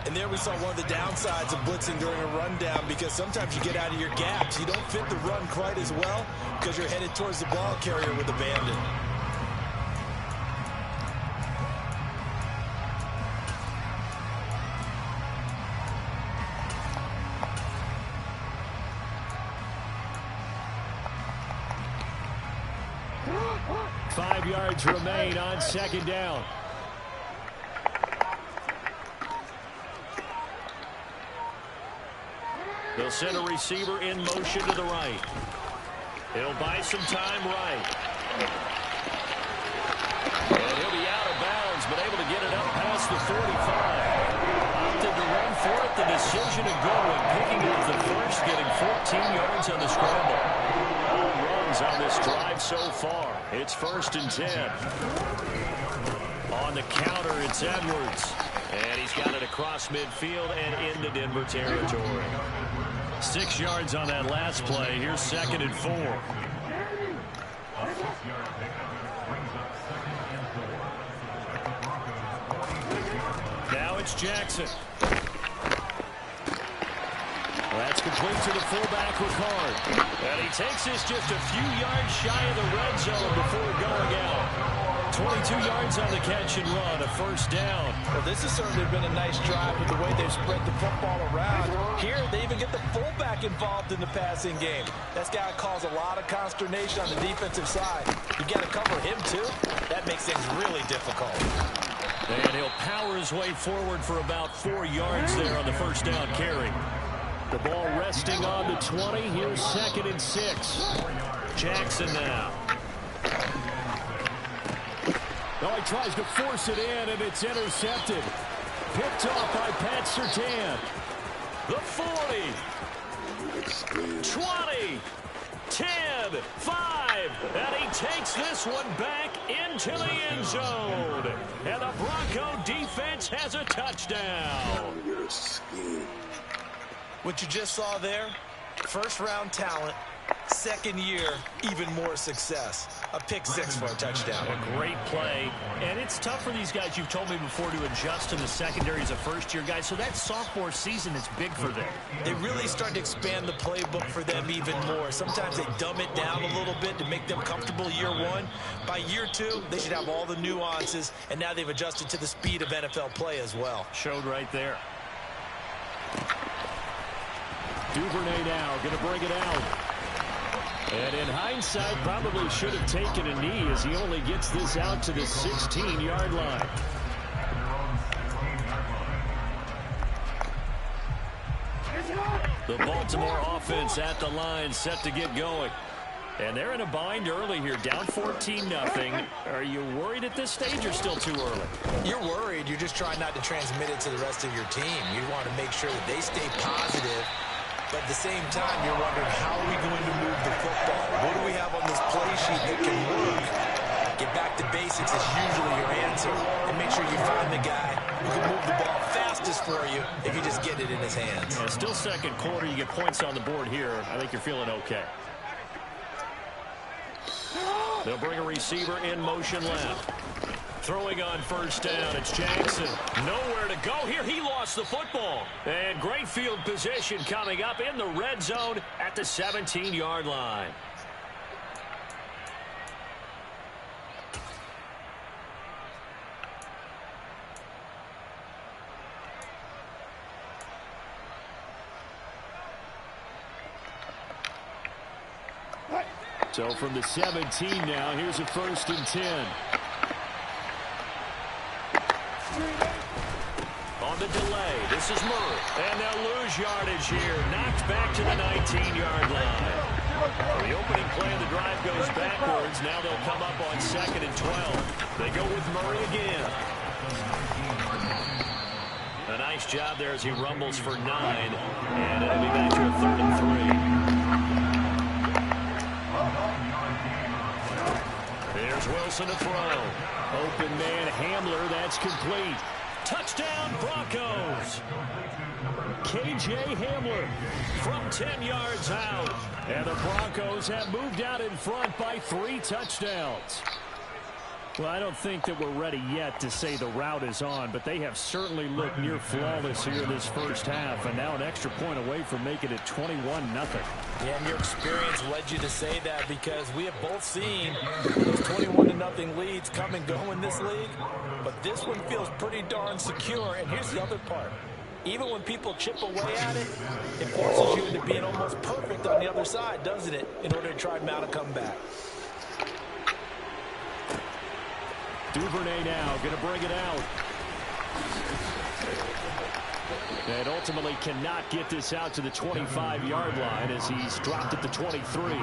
And there we saw one of the downsides of blitzing during a rundown, because sometimes you get out of your gaps. You don't fit the run quite as well because you're headed towards the ball carrier with abandon. Five yards remain on 2nd down. They'll send a receiver in motion to the right. He'll buy some time right. And he'll be out of bounds, but able to get it up past the 45. Opted to run for it. The decision to go and picking up the first, getting 14 yards on the scramble. All runs on this drive so far. It's 1st and 10. On the counter, it's Edwards. And he's got it across midfield and into Denver territory. 6 yards on that last play. Here's 2nd and 4. Now it's Jackson. That's complete to the fullback, Ricard. And he takes this just a few yards shy of the red zone before going out. 22 yards on the catch and run, a 1st down. Well, this has certainly been a nice drive with the way they've spread the football around. Here, they even get the fullback involved in the passing game. That's got to cause a lot of consternation on the defensive side. You got to cover him, too. That makes things really difficult. And he'll power his way forward for about 4 yards there on the 1st down carry. The ball resting on the 20. Here's 2nd and 6. Jackson now. Oh, he tries to force it in, and it's intercepted. Picked off by Pat Surtain. The 40. 20. 10, 5, and he takes this one back into the end zone. And the Bronco defense has a touchdown. What you just saw there, first-round talent, second year, even more success. A pick six for a touchdown. A great play. And it's tough for these guys, you've told me before, to adjust to the secondary as a first-year guy. So that sophomore season is big for them. They really start to expand the playbook for them even more. Sometimes they dumb it down a little bit to make them comfortable year one. By year two, they should have all the nuances, and now they've adjusted to the speed of NFL play as well. Showed right there. Duvernay now going to bring it out. And in hindsight, probably should have taken a knee as he only gets this out to the 16-yard line. The Baltimore offense at the line, set to get going. And they're in a bind early here, down 14-0. Are you worried at this stage or still too early? You're worried. You're just trying not to transmit it to the rest of your team. You want to make sure that they stay positive. But at the same time, you're wondering, how are we going to move the football? What do we have on this play sheet that can work? Get back to basics is usually your answer. And make sure you find the guy who can move the ball fastest for you if you just get it in his hands. Yeah, still second quarter. You get points on the board here. I think you're feeling okay. They'll bring a receiver in motion left. Throwing on first down, it's Jackson. Nowhere to go here. He lost the football. And great field position coming up in the red zone at the 17-yard line. So from the 17 now, here's a 1st and 10. On the delay, this is Murray. And they'll lose yardage here. Knocked back to the 19-yard line. The opening play of the drive goes backwards. Now they'll come up on 2nd and 12. They go with Murray again. A nice job there as he rumbles for 9. And it'll be back to a 3rd and 3. Here's Wilson to throw. Open man Hamler, that's complete. Touchdown Broncos. KJ Hamler from 10 yards out. And the Broncos have moved out in front by 3 touchdowns. Well, I don't think that we're ready yet to say the route is on, but they have certainly looked near flawless here this first half, and now an extra point away from making it 21-0. Yeah, and your experience led you to say that, because we have both seen those 21-0 leads come and go in this league, but this one feels pretty darn secure. And here's the other part. Even when people chip away at it, it forces you into being almost perfect on the other side, doesn't it, in order to try to mount a comeback. Duvernay now going to bring it out. And ultimately cannot get this out to the 25-yard line as he's dropped at the 23.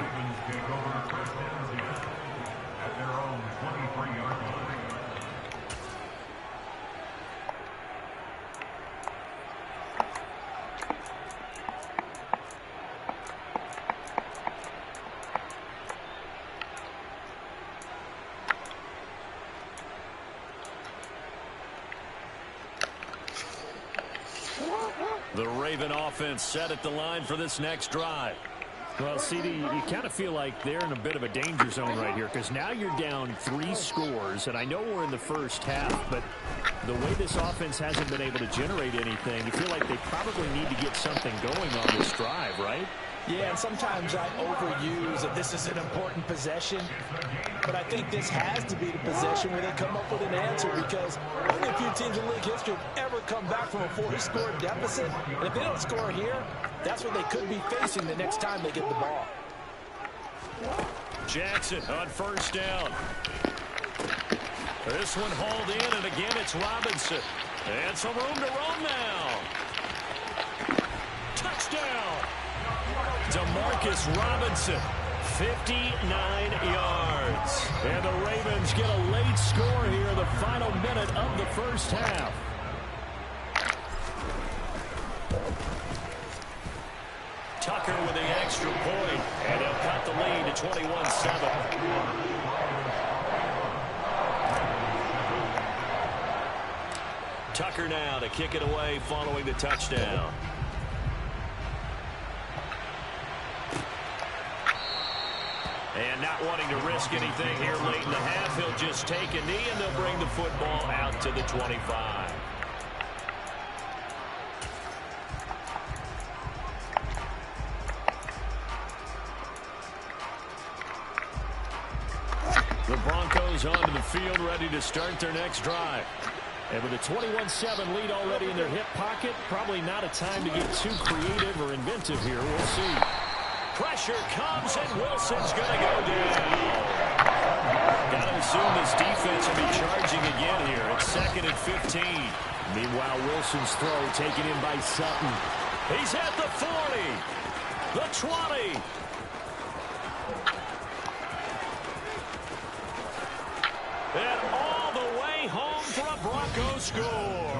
The Raven offense set at the line for this next drive. Well, CD, you kind of feel like they're in a bit of a danger zone right here, because now you're down 3 scores, and I know we're in the first half, but the way this offense hasn't been able to generate anything, you feel like they probably need to get something going on this drive, right? Yeah, and sometimes I overuse that this is an important possession, but I think this has to be the possession where they come up with an answer, because only a few teams in league history have ever come back from a 4-score deficit, and if they don't score here, that's what they could be facing the next time they get the ball. Jackson on first down. This one hauled in, and again it's Robinson. And some room to roam now. Touchdown! Demarcus Robinson, 59 yards. And the Ravens get a late score here in the final minute of the first half. extra point, and they'll cut the lead to 21-7. Tucker now to kick it away following the touchdown. And not wanting to risk anything here late in the half, he'll just take a knee, and they'll bring the football out to the 25. The Broncos onto the field, ready to start their next drive. And with a 21-7 lead already in their hip pocket, probably not a time to get too creative or inventive here. We'll see. Pressure comes, and Wilson's going to go down. Got to assume this defense will be charging again here. It's 2nd and 15. Meanwhile, Wilson's throw taken in by Sutton. He's at the 40, the 20. And all the way home for a Broncos score.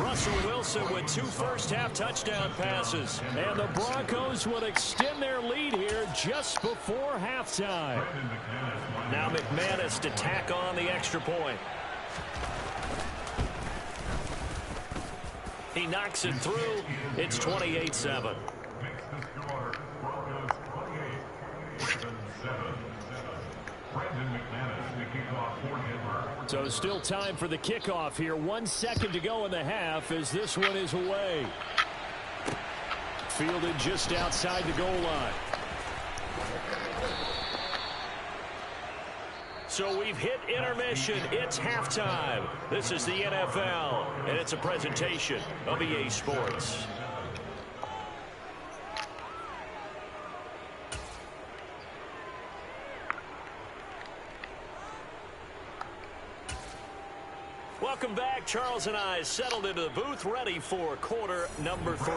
Russell Wilson with 2 first-half touchdown passes. And the Broncos will extend their lead here just before halftime. Now McManus to tack on the extra point. He knocks it through. It's 28-7. So still time for the kickoff here. 1 second to go in the half as this one is away. Fielded just outside the goal line. So we've hit intermission. It's halftime. This is the NFL, and it's a presentation of EA Sports. Welcome back. Charles and I settled into the booth, ready for quarter number 3.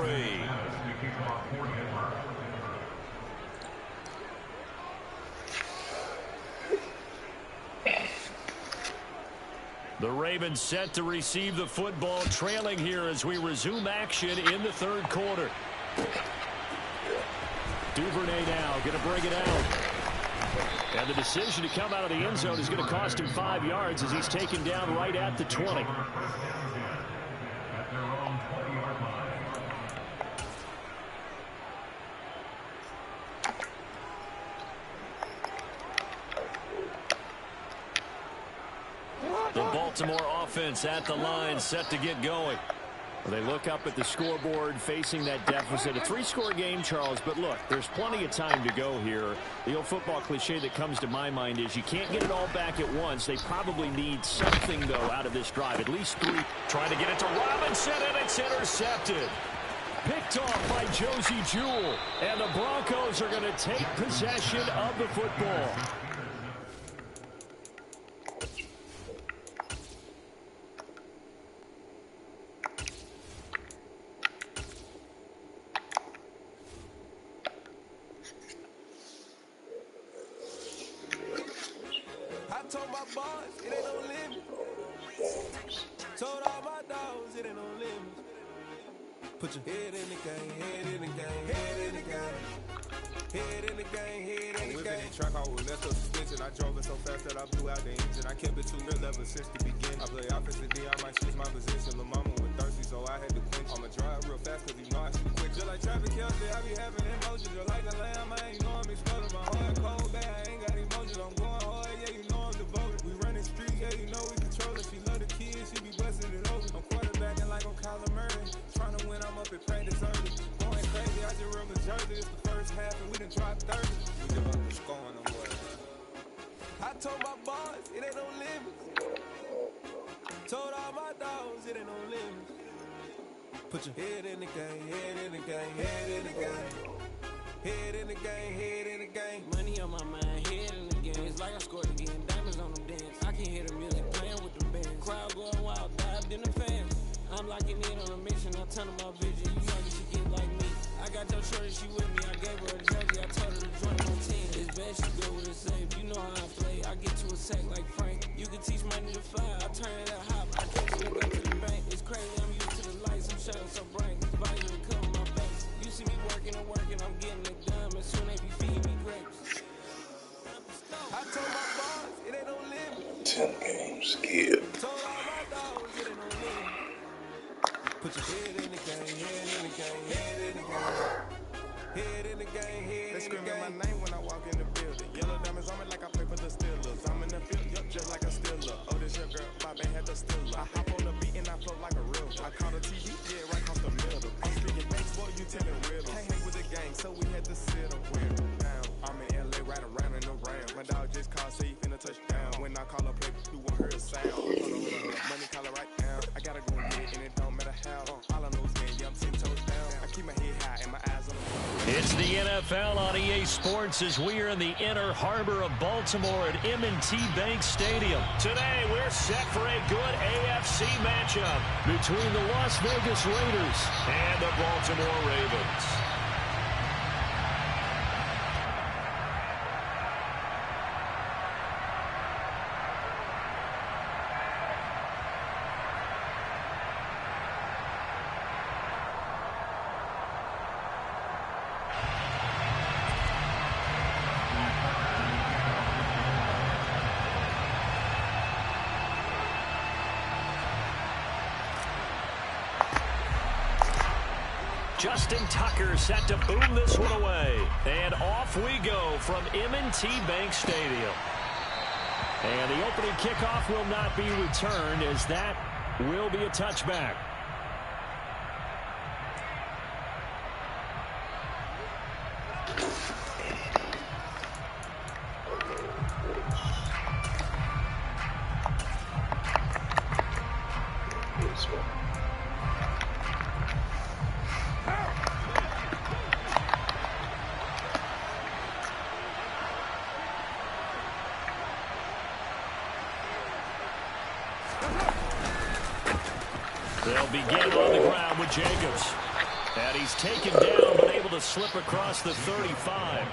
The Ravens set to receive the football, trailing here as we resume action in the 3rd quarter. Duvernay now going to bring it out. And the decision to come out of the end zone is going to cost him 5 yards as he's taken down right at the 20. The Baltimore offense at the line, set to get going. They look up at the scoreboard, facing that deficit. A 3-score game, Charles, but look, there's plenty of time to go here. The old football cliche that comes to my mind is you can't get it all back at once. They probably need something, though, out of this drive. At least 3. Trying to get it to Robinson, and it's intercepted. Picked off by Josie Jewell. And the Broncos are going to take possession of the football. Told my boss, it ain't no limit. Told all my dogs, it ain't no limit. Put your head in the game, head in the game, head in the game. Head in the game, head in the game. Track, I was left up suspension. I drove it so fast that I blew out the engine. I kept it too real ever since the beginning. I play offensive D, I might switch my position. The mama was thirsty, so I had to quench. I'ma drive real fast, cause you know I shoot quick. Just like traffic Kelsey, I be having emotions. Just like a lamb, I ain't know I'm exploding. My heart cold, bad, I ain't got emotions. I'm going hard, yeah, you know I'm devoted. We running streets, yeah, you know we control it. She love the kids, she be busting it over. I'm quarterbacking like I'm Kyler Murray. Trying to win, I'm up at practice early. Going crazy, I just rub a jersey. It's the first half, and we done dropped 30. We give up the scoring, no more. I told my boss, it ain't no limits. Told all my dogs, it ain't no limits. Put your head in the game, head in the game, head in the game. Head in the game, head in the game. Money on my mind, head in the game. It's like I scored again, diamonds on them dance. I can hear the music playing with the bands. Crowd going wild, dived in the fans. I'm locking in on a mission, I tell them my vision. You know you should get like me. I got your shorty, she with me. I gave her a jersey, I told her to join my team. It's bad, she good with a save. You know how I play, I get to a sack like Frank. You can teach money to fly, I turn it up hop. I catch it and go to the bank. It's crazy, I'm used to the lights, I'm shining so bright. Visor to cover my face. You see me working and working, I'm getting it Skill. Put your head in the game, head in the game, head in the game. Head in the game, head. They screaming my name when I walk in the building. Yellow diamonds on me like I play for the Steelers. I'm in the field, yup, just like a Steeler. Oh, this your girl, Bobby had the Steeler. I hop on the beat and I float like a real. I call the TV, yeah, right across the middle. I'm speaking baseball, you telling riddles. Can't hang with the gang, so we had to sit them with them down. I'm in LA, right around and around. My dog just called, say he finna touchdown. When I call a play, you won't hear a sound. Hold on, money call it right now. I gotta go and get it, and it don't matter how. All I know is man, yeah, I'm 10 toes down. I keep my head high and my eyes on the floor. It's the NFL on EA Sports as we are in the inner harbor of Baltimore at M&T Bank Stadium. Today, we're set for a good AFC matchup between the Las Vegas Raiders and the Baltimore Ravens. Justin Tucker set to boom this one away. And off we go from M&T Bank Stadium. And the opening kickoff will not be returned as that will be a touchback. They'll begin on the ground with Jacobs. And he's taken down but able to slip across the 35.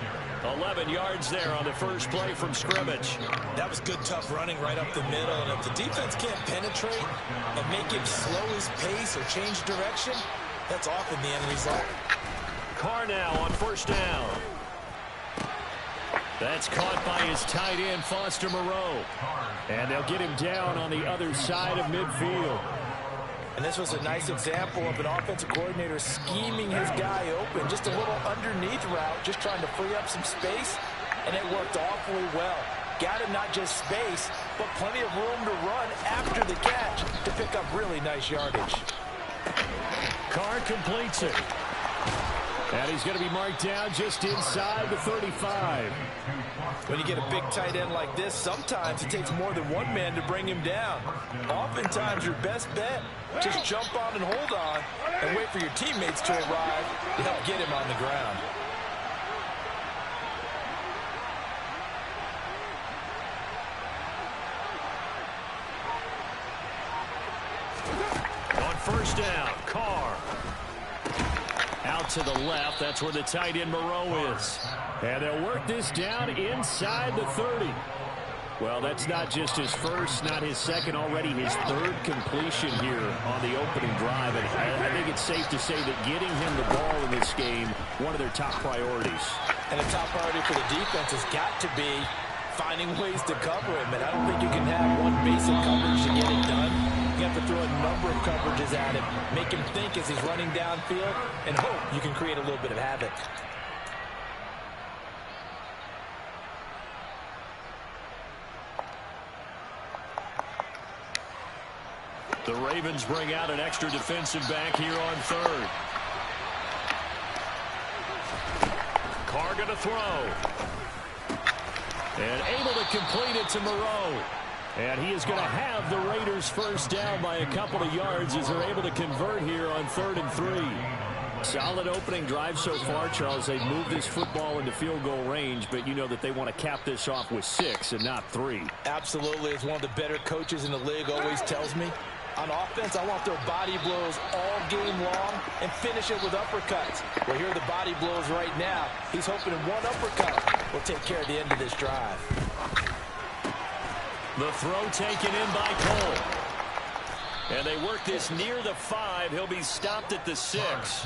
11 yards there on the first play from scrimmage. That was good, tough running right up the middle. And if the defense can't penetrate and make him slow his pace or change direction, that's often the end result. Carr now on first down. That's caught by his tight end, Foster Moreau. And they'll get him down on the other side of midfield. And this was a nice example of an offensive coordinator scheming his guy open. Just a little underneath route, just trying to free up some space, and it worked awfully well. Got him not just space, but plenty of room to run after the catch to pick up really nice yardage. Carr completes it. And he's going to be marked down just inside the 35. When you get a big tight end like this, sometimes it takes more than one man to bring him down. Oftentimes, your best bet, just jump on and hold on and wait for your teammates to arrive to help get him on the ground. On first down, Carr. Out to the left, that's where the tight end Moreau is. And they'll work this down inside the 30. Well, that's not just his first, not his second, already his third completion here on the opening drive. And I think it's safe to say that getting him the ball in this game, one of their top priorities. And the top priority for the defense has got to be finding ways to cover him. And I don't think you can have one basic coverage to get it done. You have to throw a number of coverages at him, make him think as he's running downfield, and hope you can create a little bit of havoc. The Ravens bring out an extra defensive back here on third. Carr going to throw. And able to complete it to Moreau. And he is going to have the Raiders first down by a couple of yards as they're able to convert here on 3rd and 3. Solid opening drive so far, Charles. They've moved this football into field goal range, but you know that they want to cap this off with 6 and not 3. Absolutely. As one of the better coaches in the league always tells me, on offense, I want their body blows all game long and finish it with uppercuts. Well, here are the body blows right now. He's hoping one uppercut will take care of the end of this drive. The throw taken in by Cole. And they work this near the 5. He'll be stopped at the 6.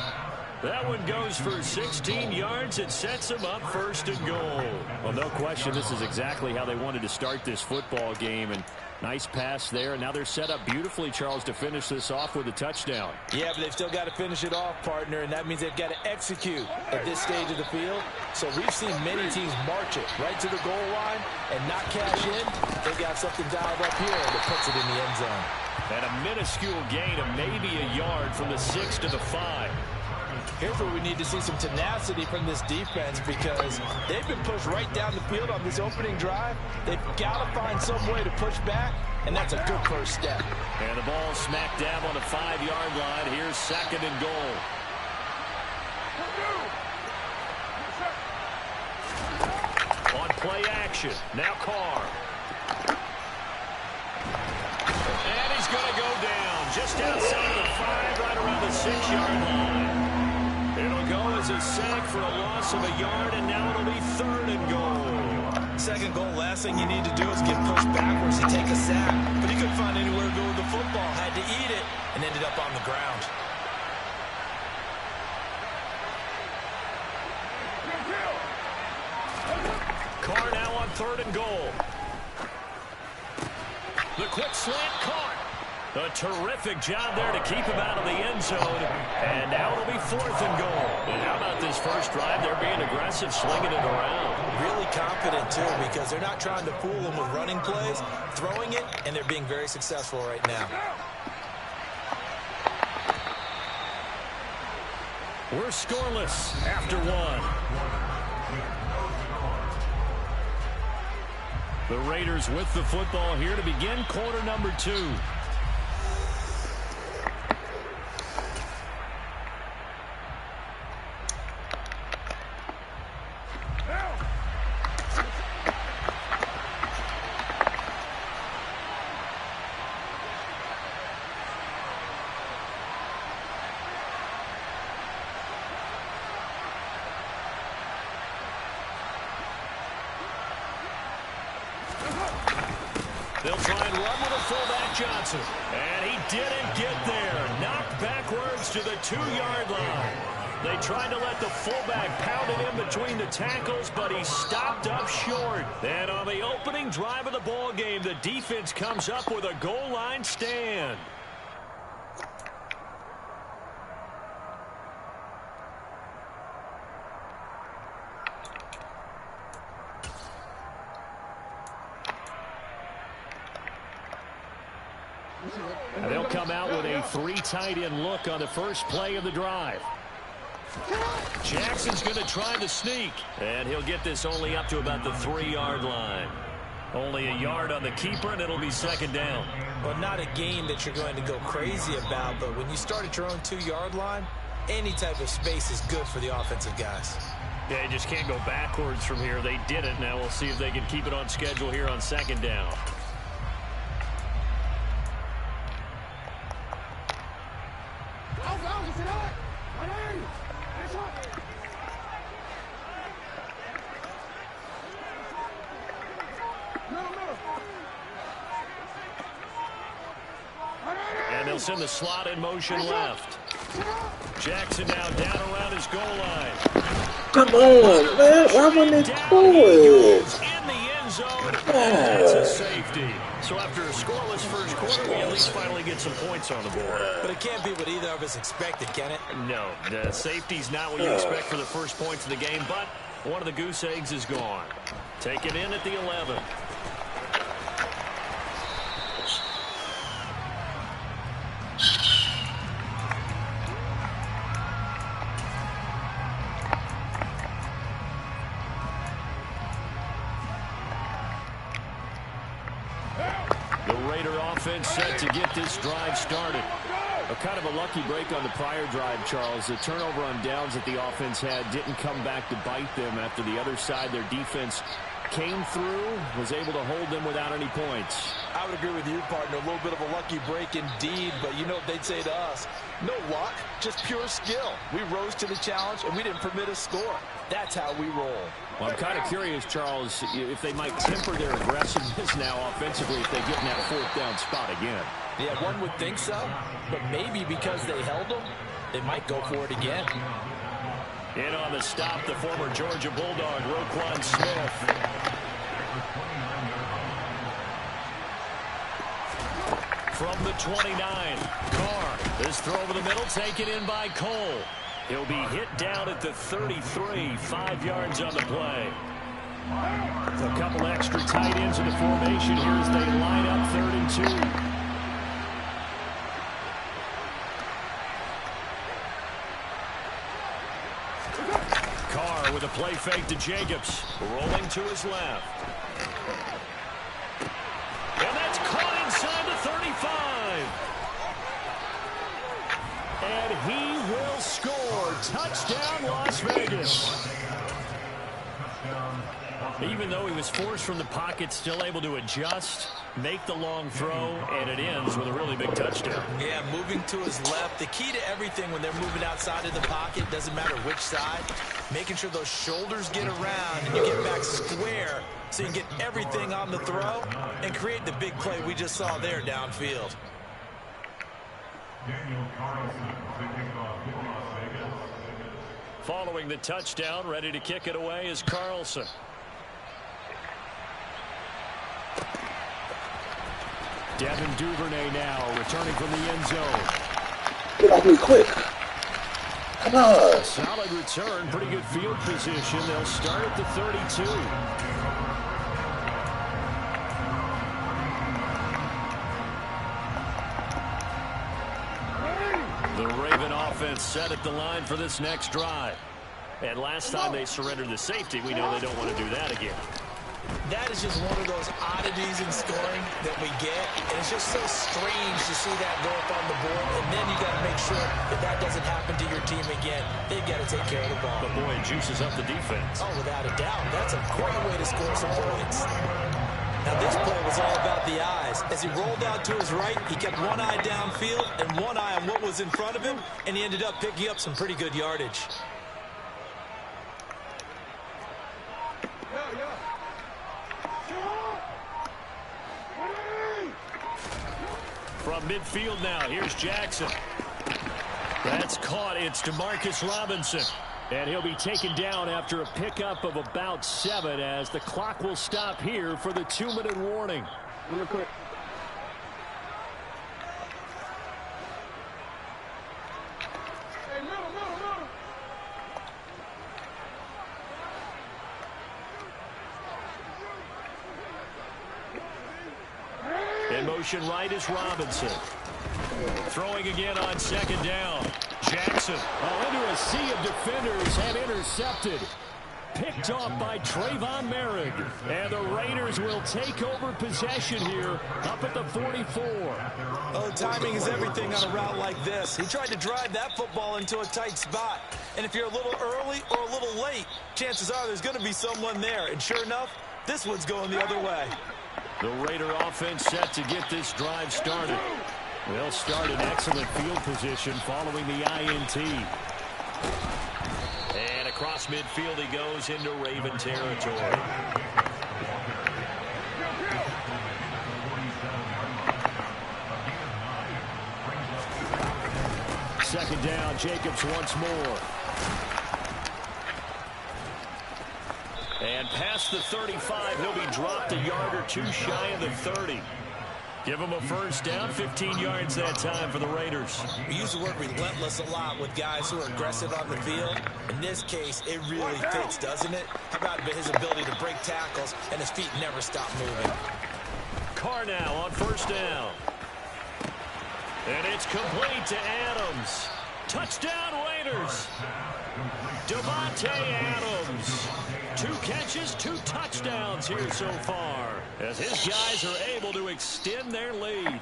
That one goes for 16 yards. It sets them up 1st and goal. Well, no question, this is exactly how they wanted to start this football game. And nice pass there. And now they're set up beautifully, Charles, to finish this off with a touchdown. Yeah, but they've still got to finish it off, partner, and that means they've got to execute at this stage of the field. So we've seen many teams march it right to the goal line and not cash in. They've got something dialed up here that puts it in the end zone. And a minuscule gain of maybe a yard from the 6 to the 5. Here's where we need to see some tenacity from this defense because they've been pushed right down the field on this opening drive. They've got to find some way to push back, and that's a good first step. And the ball smack dab on the 5-yard line. Here's 2nd and goal. On play action, now Carr. And he's going to go down just outside the 5, right around the 6-yard line. It'll go as a sack for a loss of a yard, and now it'll be 3rd and goal. 2nd goal, last thing you need to do is get pushed backwards to take a sack. But he couldn't find anywhere to go with the football, had to eat it, and ended up on the ground. Carr now on 3rd and goal. The quick slant caught. A terrific job there to keep him out of the end zone. And now it'll be 4th and goal. And how about this first drive? They're being aggressive, slinging it around. Really confident, too, because they're not trying to fool them with running plays, throwing it, and they're being very successful right now. We're scoreless after 1. The Raiders with the football here to begin quarter number 2. They'll try and run with a fullback Johnson. And he didn't get there. Knocked backwards to the 2-yard line. They tried to let the fullback pound it in between the tackles, but he stopped up short. And on the opening drive of the ball game, the defense comes up with a goal line stand. And they'll come out with a 3 tight end look on the first play of the drive. Jackson's going to try the sneak, and he'll get this only up to about the 3-yard line. Only a yard on the keeper, and it'll be 2nd down. Well, not a game that you're going to go crazy about, but when you start at your own 2-yard line, any type of space is good for the offensive guys. Yeah, you just can't go backwards from here. They did it. Now we'll see if they can keep it on schedule here on 2nd down. And they'll send the slot in motion left. Jackson now down around his goal line. Come on, man. Why wouldn't they pull it? In the end zone. That's a safety. So after a scoreless first quarter, we at least finally get some points on the board. But it can't be what either of us expected, can it? No, the safety's not what you expect for the first points of the game, but one of the goose eggs is gone. Take it in at the 11. Set to get this drive started. A kind of a lucky break on the prior drive, Charles. The turnover on downs that the offense had didn't come back to bite them after the other side. Their defense came through, was able to hold them without any points. I would agree with you, partner. A little bit of a lucky break indeed, but you know what they'd say to us? No luck, just pure skill. We rose to the challenge, and we didn't permit a score. That's how we roll. Well, I'm kind of curious, Charles, if they might temper their aggressiveness now offensively if they get in that 4th down spot again. Yeah, one would think so, but maybe because they held them, they might go for it again. In on the stop, the former Georgia Bulldog, Roquan Smith. From the 29, Carr. This throw over the middle taken in by Cole. He'll be hit down at the 33, 5 yards on the play. A couple extra tight ends in the formation here as they line up 3rd and 2. Carr with a play fake to Jacobs, rolling to his left. And that's caught inside the 35. And he will score. Touchdown, Las Vegas. Even though he was forced from the pocket, still able to adjust, make the long throw, and it ends with a really big touchdown. Yeah, moving to his left. The key to everything when they're moving outside of the pocket, doesn't matter which side, making sure those shoulders get around and you get back square so you can get everything on the throw and create the big play we just saw there downfield. Following the touchdown, ready to kick it away is Carlson. Devin Duvernay now returning from the end zone. Get off me quick. Come on. Solid return, pretty good field position. They'll start at the 32. The Raven offense set at the line for this next drive. And last time they surrendered the safety, we know they don't want to do that again. That is just one of those oddities in scoring that we get. And it's just so strange to see that go up on the board. And then you got to make sure that that doesn't happen to your team again. They've got to take care of the ball. But boy, it juices up the defense. Oh, without a doubt. That's a great way to score some points. Now this play was all about the eyes. As he rolled out to his right, he kept one eye downfield and one eye on what was in front of him. And he ended up picking up some pretty good yardage. From midfield now, here's Jackson. That's caught. It's DeMarcus Robinson. And he'll be taken down after a pickup of about 7 as the clock will stop here for the 2-minute warning. Real quick. In motion right is Robinson. Throwing again on 2nd down. Jackson. Into a sea of defenders and intercepted. Picked off by Trayvon Merrick. And the Raiders will take over possession here up at the 44. Oh, timing is everything on a route like this. He tried to drive that football into a tight spot. And if you're a little early or a little late, chances are there's going to be someone there. And sure enough, this one's going the other way. The Raider offense set to get this drive started. They'll start in excellent field position following the INT. And across midfield he goes into Raven territory. Second down, Jacobs once more. And past the 35, he'll be dropped a yard or two shy of the 30. Give him a first down, 15 yards that time for the Raiders. We use the word relentless a lot with guys who are aggressive on the field. In this case, it really fits, doesn't it? How about his ability to break tackles and his feet never stop moving? Carr now on first down. And it's complete to Adams. Touchdown Raiders. Devontae Adams. 2 catches, 2 touchdowns here so far as his guys are able to extend their lead.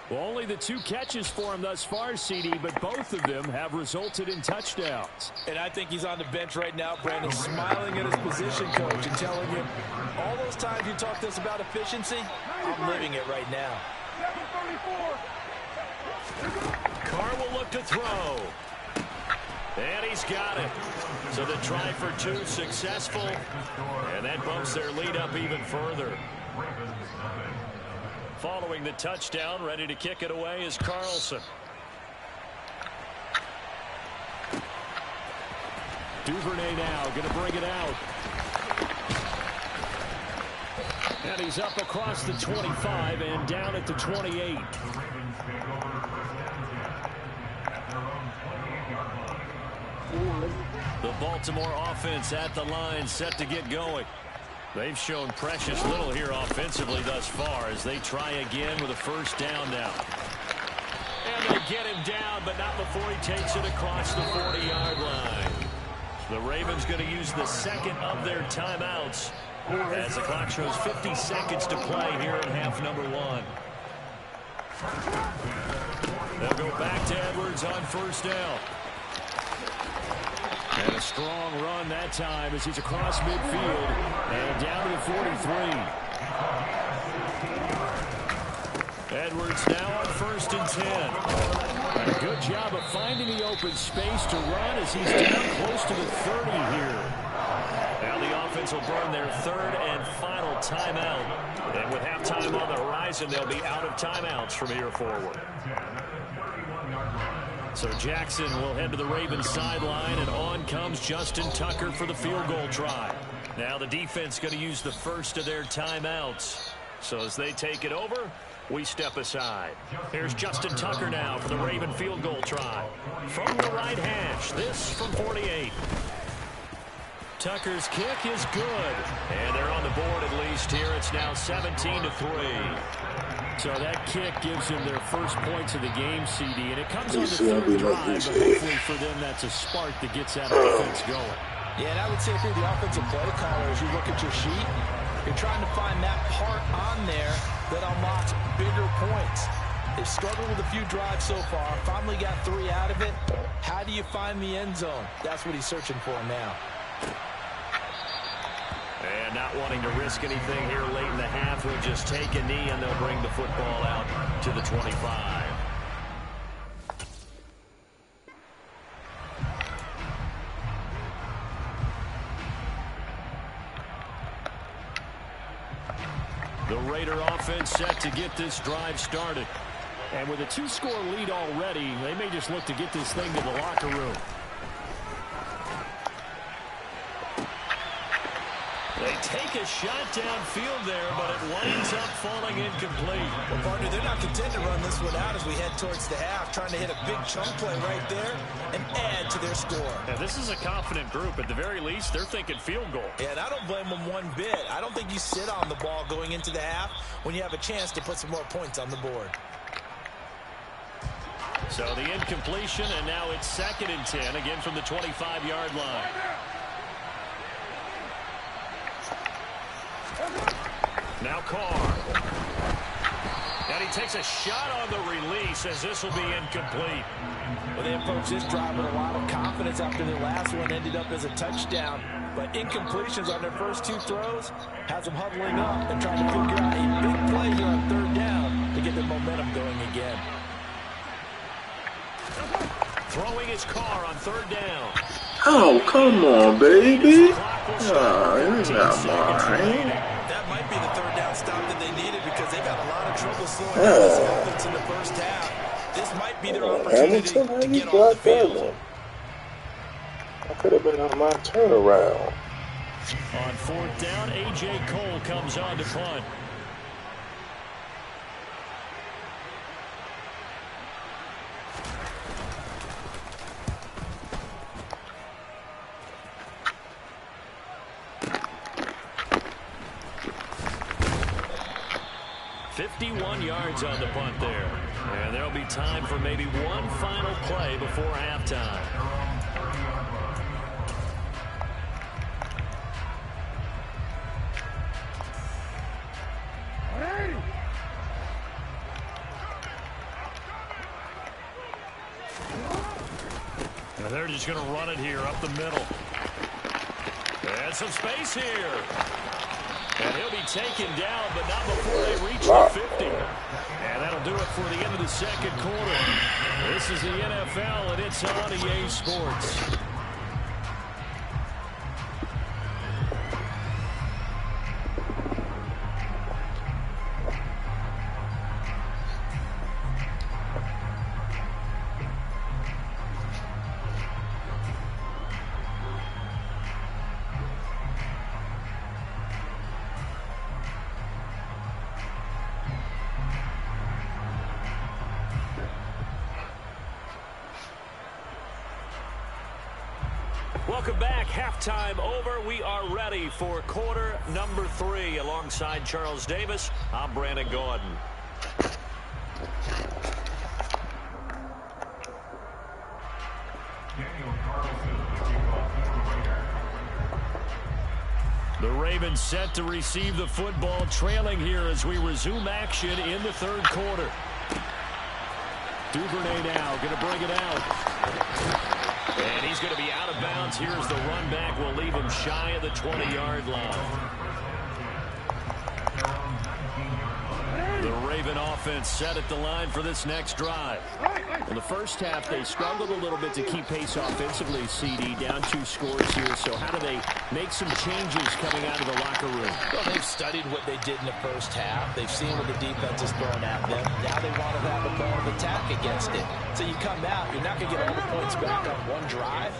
Well, only the 2 catches for him thus far, CD, but both of them have resulted in touchdowns. And I think he's on the bench right now, Brandon, smiling at his position coach and telling him, all those times you talked to us about efficiency, I'm living it right now. Carr will look to throw. And he's got it. So the try for 2 successful. And that bumps their lead up even further. Following the touchdown, ready to kick it away is Carlson. Duvernay now going to bring it out. And he's up across the 25 and down at the 28. The Baltimore offense at the line, set to get going. They've shown precious little here offensively thus far as they try again with a first down now. And they get him down, but not before he takes it across the 40-yard line. The Ravens going to use the second of their timeouts as the clock shows 50 seconds to play here in half number 1. They'll go back to Edwards on first down. And a strong run that time as he's across midfield and down to the 43. Edwards now on first and 10. And a good job of finding the open space to run as he's down close to the 30 here. Now the offense will burn their third and final timeout. And with halftime on the horizon, they'll be out of timeouts from here forward. So Jackson will head to the Ravens sideline, and on comes Justin Tucker for the field goal try. Now the defense going to use the first of their timeouts. So as they take it over, we step aside. Here's Justin Tucker now for the Raven field goal try. From the right hash, this from 48. Tucker's kick is good. And they're on the board at least here. It's now 17-3. So that kick gives them their first points of the game, CD. And it comes on the third drive, but hopefully for them that's a spark that gets that offense going. Yeah, and I would say if you're the offensive play caller, as you look at your sheet, you're trying to find that part on there that unlocks bigger points. They've struggled with a few drives so far. Finally got 3 out of it. How do you find the end zone? That's what he's searching for now. And not wanting to risk anything here late in the half, he'll just take a knee and they'll bring the football out to the 25. The Raider offense set to get this drive started. And with a 2-score lead already, they may just look to get this thing to the locker room. They take a shot downfield there, but it winds up falling incomplete. Well, partner, they're not content to run this one out as we head towards the half, trying to hit a big chunk play right there and add to their score. And this is a confident group. At the very least, they're thinking field goal. Yeah, and I don't blame them one bit. I don't think you sit on the ball going into the half when you have a chance to put some more points on the board. So the incompletion, and now it's 2nd and 10, again from the 25-yard line. Now Carr. And he takes a shot on the release as this will be incomplete. Well, they approached this drive with a lot of confidence after their last one ended up as a touchdown. But incompletions on their first 2 throws has them huddling up and trying to figure out a big play here on 3rd down to get their momentum going again. Throwing his car on 3rd down. Oh, come on, baby. Oh, it's not mine. That might be the 3rd down stop that they needed because they've had a lot of trouble slowing down this offense in the first half. This might be their opportunity to get off the field. I could have been on my turnaround. On 4th down, A.J. Cole comes on to punt. Yards on the punt there. And there'll be time for maybe one final play before halftime. And they're just going to run it here up the middle. And some space here. And he'll be taken down, but not before they reach the 50. And that'll do it for the end of the 2nd quarter. This is the NFL, and it's on EA Sports. Welcome back. Halftime over. We are ready for quarter number 3. Alongside Charles Davis, I'm Brandon Gordon. The Ravens set to receive the football, trailing here as we resume action in the third quarter. Duvernay now going to bring it out. And he's going to be out of bounds. Here's the run back. Will leave him shy of the 20-yard line. The Raven offense set at the line for this next drive. In the first half, they struggled a little bit to keep pace offensively, CD, down 2 scores here. So how do they make some changes coming out of the locker room? Well, they've studied what they did in the first half. They've seen what the defense is throwing at them. Now they want to have a ball of attack against it. So you come out, you're not going to get all the points back on one drive,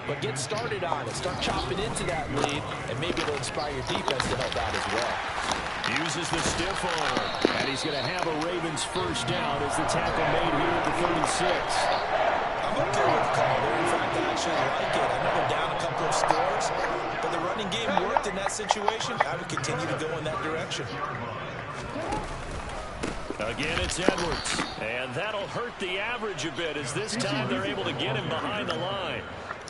but get started on it. Start chopping into that lead, and maybe it'll inspire your defense to help out as well. Uses the stiff arm. And he's going to have a Ravens first down as the tackle made here at the 36. I'm okay with the call there. In fact, I actually like it. I know we're down a couple of scores, but the running game worked in that situation. I would continue to go in that direction. Again, it's Edwards. And that'll hurt the average a bit as this time they're able to get him behind the line.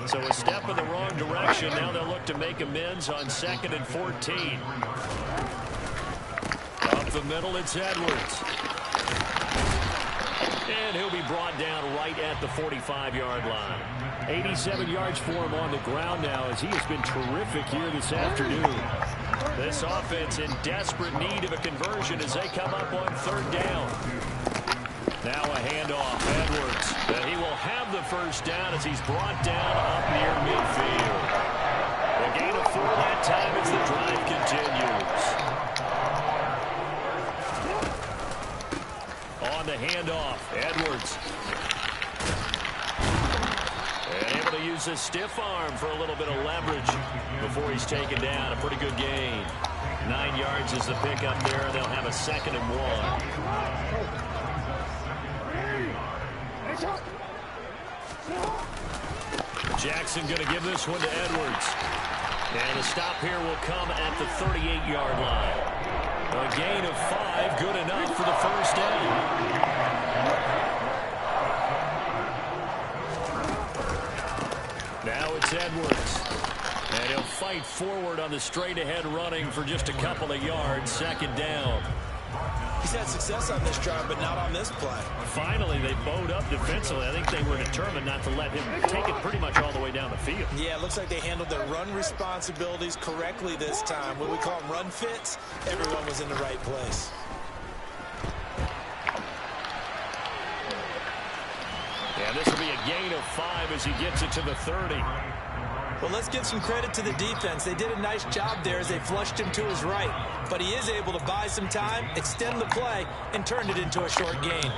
So a step in the wrong direction. Now they'll look to make amends on 2nd and 14. Up the middle, it's Edwards. And he'll be brought down right at the 45-yard line. 87 yards for him on the ground now as he has been terrific here this afternoon. This offense in desperate need of a conversion as they come up on 3rd down. Now a handoff, Edwards. And he will have the first down as he's brought down up near midfield. The gain of 4 that time as the drive continues. On the handoff, Edwards. And able to use his stiff arm for a little bit of leverage before he's taken down. A pretty good gain. 9 yards is the pickup there. They'll have a 2nd and 1. Jackson going to give this one to Edwards. And the stop here will come at the 38-yard line. A gain of 5, good enough for the first down. Now it's Edwards. And he'll fight forward on the straight-ahead running for just a couple of yards. 2nd down. He's had success on this drive, but not on this play. Finally, they bowed up defensively. I think they were determined not to let him take it pretty much all the way down the field. Yeah, it looks like they handled their run responsibilities correctly this time. What we call them run fits, everyone was in the right place. Yeah, this will be a gain of 5 as he gets it to the 30. Well, let's give some credit to the defense. They did a nice job there as they flushed him to his right. But he is able to buy some time, extend the play, and turn it into a short gain.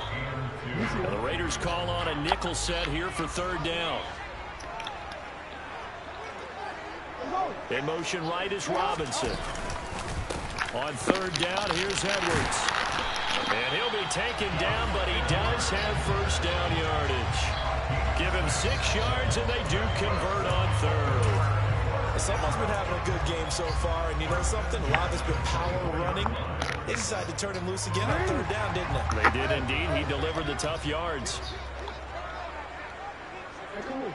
Well, the Raiders call on a nickel set here for 3rd down. In motion right is Robinson. On 3rd down, here's Edwards. And he'll be taken down, but he does have first down yardage. Give him 6 yards, and they do convert on 3rd. Someone's been having a good game so far, and you know something? A lot has been power running. They decided to turn him loose again on 3rd down, didn't they? They did indeed. He delivered the tough yards.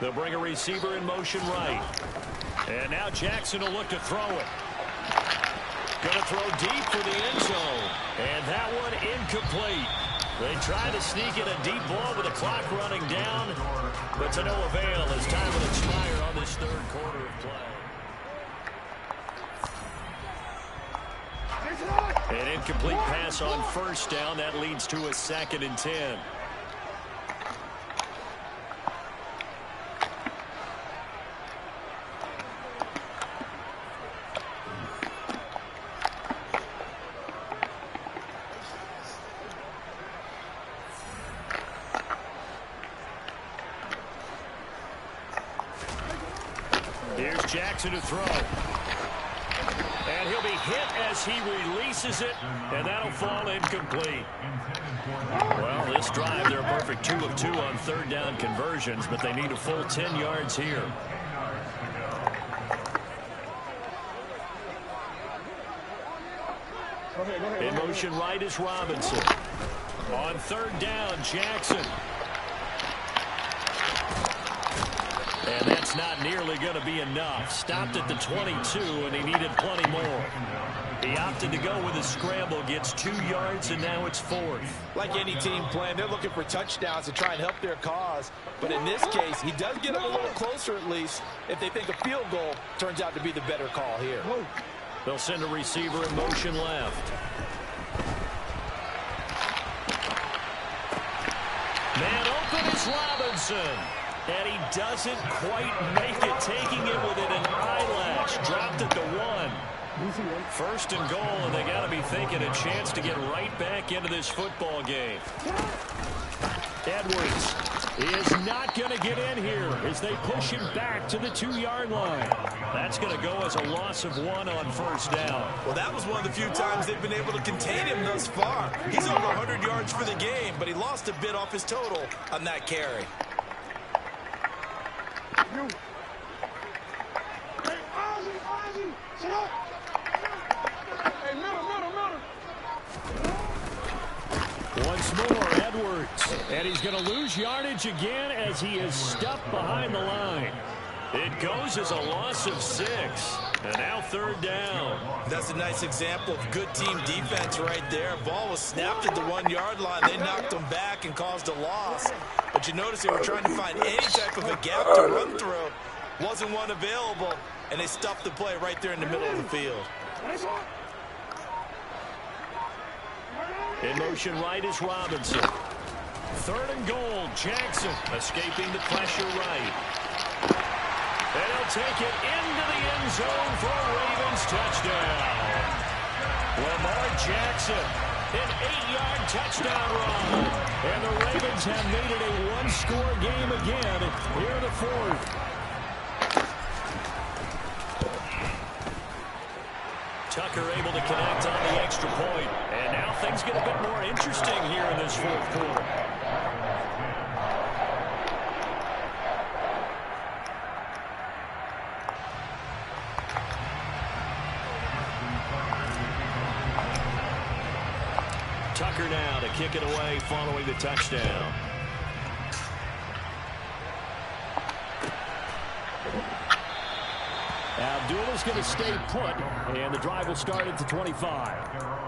They'll bring a receiver in motion right. And now Jackson will look to throw it. Going to throw deep for the end zone. And that one incomplete. They try to sneak in a deep ball with the clock running down, but to no avail as time will expire on this 3rd quarter of play. An incomplete pass on 1st down. That leads to a 2nd and 10. Here's Jackson to throw. And he'll be hit as he releases it, and that'll fall incomplete. Well, this drive, they're a perfect 2 of 2 on 3rd down conversions, but they need a full 10 yards here. In motion right is Robinson. On third down, Jackson. And that's not nearly going to be enough. Stopped at the 22, and he needed plenty more. He opted to go with a scramble, gets 2 yards, and now it's 4th. Like any team playing, they're looking for touchdowns to try and help their cause. But in this case, he does get them a little closer at least if they think a field goal turns out to be the better call here. They'll send a receiver in motion left. Man open is Robinson. And he doesn't quite make it, taking it within an eyelash. Dropped at the 1. 1st and goal, and they got to be thinking a chance to get right back into this football game. Edwards is not going to get in here as they push him back to the 2-yard line. That's going to go as a loss of 1 on 1st down. Well, that was one of the few times they've been able to contain him thus far. He's over 100 yards for the game, but he lost a bit off his total on that carry. Once more, Edwards. And he's going to lose yardage again as he is stuffed behind the line. It goes as a loss of 6. And now 3rd down. That's a nice example of good team defense right there. Ball was snapped at the 1-yard line. They knocked him back and caused a loss. But you notice they were trying to find any type of a gap to run through. Wasn't one available, and they stuffed the play right there in the middle of the field. In motion right is Robinson. 3rd and goal, Jackson escaping the pressure right. And he'll take it into the end zone for a Ravens touchdown. Lamar Jackson, an 8-yard touchdown run. And the Ravens have made it a 1-score game again here in the 4th. Tucker able to connect on the extra point. And now things get a bit more interesting here in this 4th quarter. Tucker now to kick it away following the touchdown. Abdul is going to stay put, and the drive will start at the 25.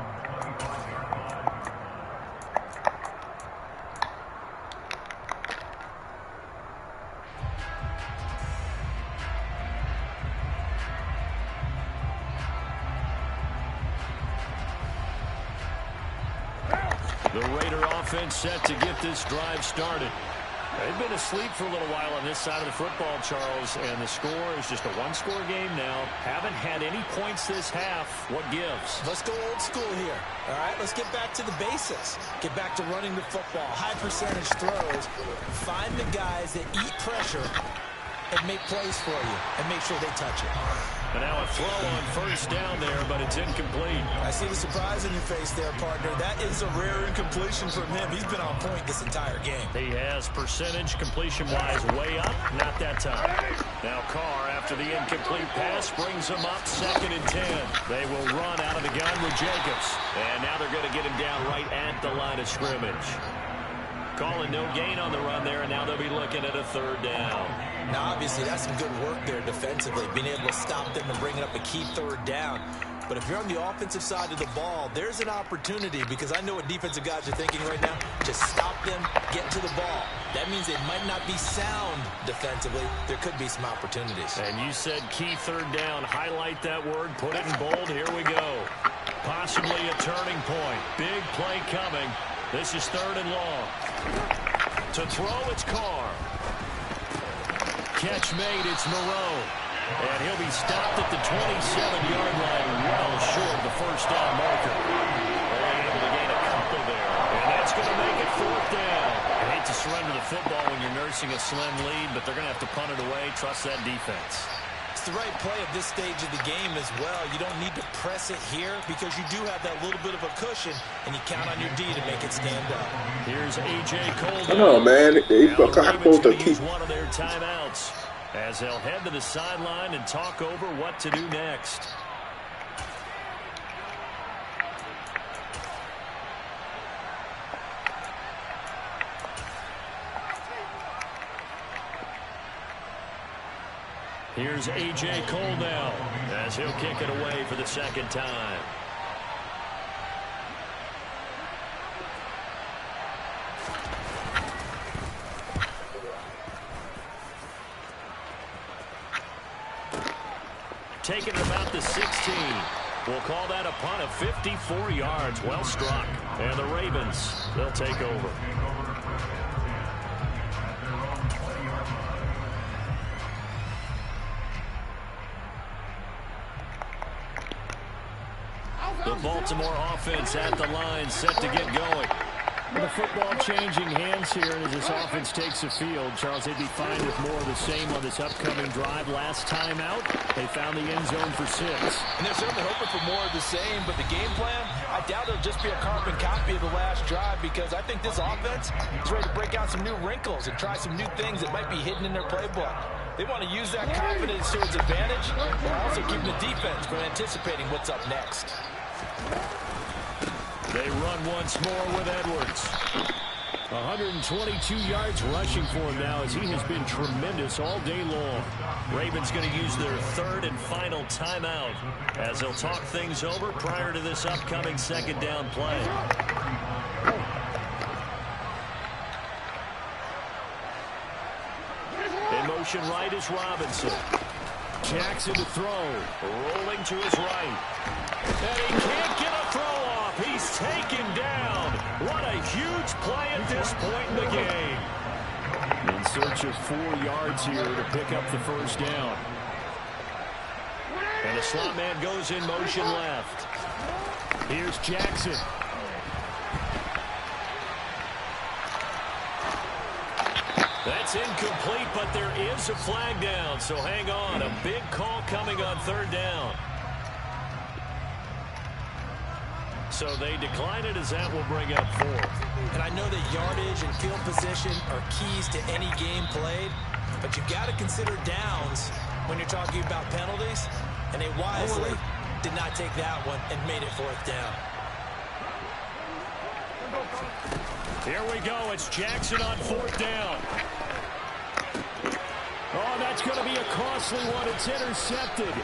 The Raider offense set to get this drive started. They've been asleep for a little while on this side of the football, Charles, and the score is just a 1-score game now. Haven't had any points this half. What gives? Let's go old school here. All right, let's get back to the basics. Get back to running the football, high percentage throws. Find the guys that eat pressure and make plays for you and make sure they touch it. And now a throw on 1st down there, but it's incomplete. I see the surprise in your face there, partner. That is a rare incompletion from him. He's been on point this entire game. He has percentage completion-wise way up. Not that time. Now Carr, after the incomplete pass, brings him up 2nd and 10. They will run out of the gun with Jacobs. And now they're going to get him down right at the line of scrimmage. Calling no gain on the run there, and now they'll be looking at a 3rd down. Now, obviously, that's some good work there defensively, being able to stop them and bringing up a key 3rd down. But if you're on the offensive side of the ball, there's an opportunity, because I know what defensive guys are thinking right now, to stop them, get to the ball. That means they might not be sound defensively. There could be some opportunities. And you said key 3rd down. Highlight that word. Put it in bold. Here we go. Possibly a turning point. Big play coming. This is 3rd and long. To throw, it's Carr. Catch made, it's Moreau. And he'll be stopped at the 27-yard line, well short of the 1st down marker. They're able to gain a couple there. And that's going to make it 4th down. I hate to surrender the football when you're nursing a slim lead, but they're going to have to punt it away. Trust that defense. It's the right play at this stage of the game as well. You don't need to press it here because you do have that little bit of a cushion, and you count on your D to make it stand up. Here's A.J. Cole. I know, man. They supposed to keep one of their timeouts as they'll head to the sideline and talk over what to do next. Here's A.J. Cole now as he'll kick it away for the second time. Taking it about the 16. We'll call that a punt of 54 yards. Well struck. And the Ravens, they'll take over. The Baltimore offense at the line, set to get going. The football changing hands here as this offense takes the field. Charles, they'd be fine with more of the same on this upcoming drive. Last time out, they found the end zone for 6. And they're certainly hoping for more of the same, but the game plan, I doubt it'll just be a carbon copy of the last drive, because I think this offense is ready to break out some new wrinkles and try some new things that might be hidden in their playbook. They want to use that confidence to its advantage, while also keeping the defense from anticipating what's up next. They run once more with Edwards. 122 yards rushing for him now, as he has been tremendous all day long. Ravens going to use their third and final timeout as they'll talk things over prior to this upcoming second down play. In motion right is Robinson. Jackson to throw. Rolling to his right. And he can't get a throw off. He's taken down. What a huge play at this point in the game. In search of 4 yards here to pick up the first down. And the slot man goes in motion left. Here's Jackson. That's incomplete, but there is a flag down, so hang on. A big call coming on third down. So they decline it, as that will bring up 4th. And I know that yardage and field position are keys to any game played, but you've got to consider downs when you're talking about penalties, and they wisely did not take that one and made it 4th down. Here we go. It's Jackson on 4th down. Oh, that's going to be a costly one. It's intercepted.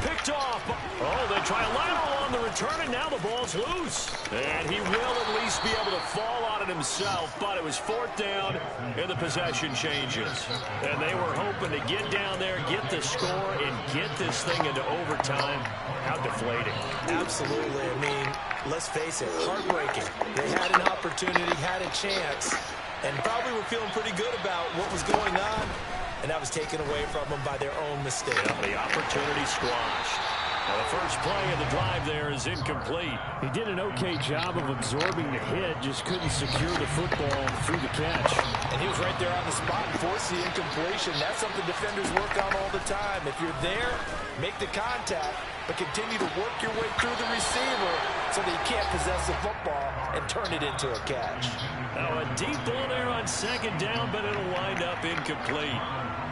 Picked off. Oh, they try a lateral on the return, and now the ball's loose. And he will at least be able to fall on it himself, but it was 4th down, and the possession changes. And they were hoping to get down there, get the score, and get this thing into overtime. How deflating. Absolutely. I mean, let's face it, heartbreaking. They had an opportunity, had a chance, and probably were feeling pretty good about what was going on. And that was taken away from them by their own mistake. Yeah, the opportunity squashed. Now the first play of the drive there is incomplete. He did an okay job of absorbing the hit, just couldn't secure the football through the catch. And he was right there on the spot and forced the incompletion. That's something defenders work on all the time. If you're there, make the contact, but continue to work your way through the receiver so that you can't possess the football and turn it into a catch. Now a deep ball there on second down, but it'll wind up incomplete.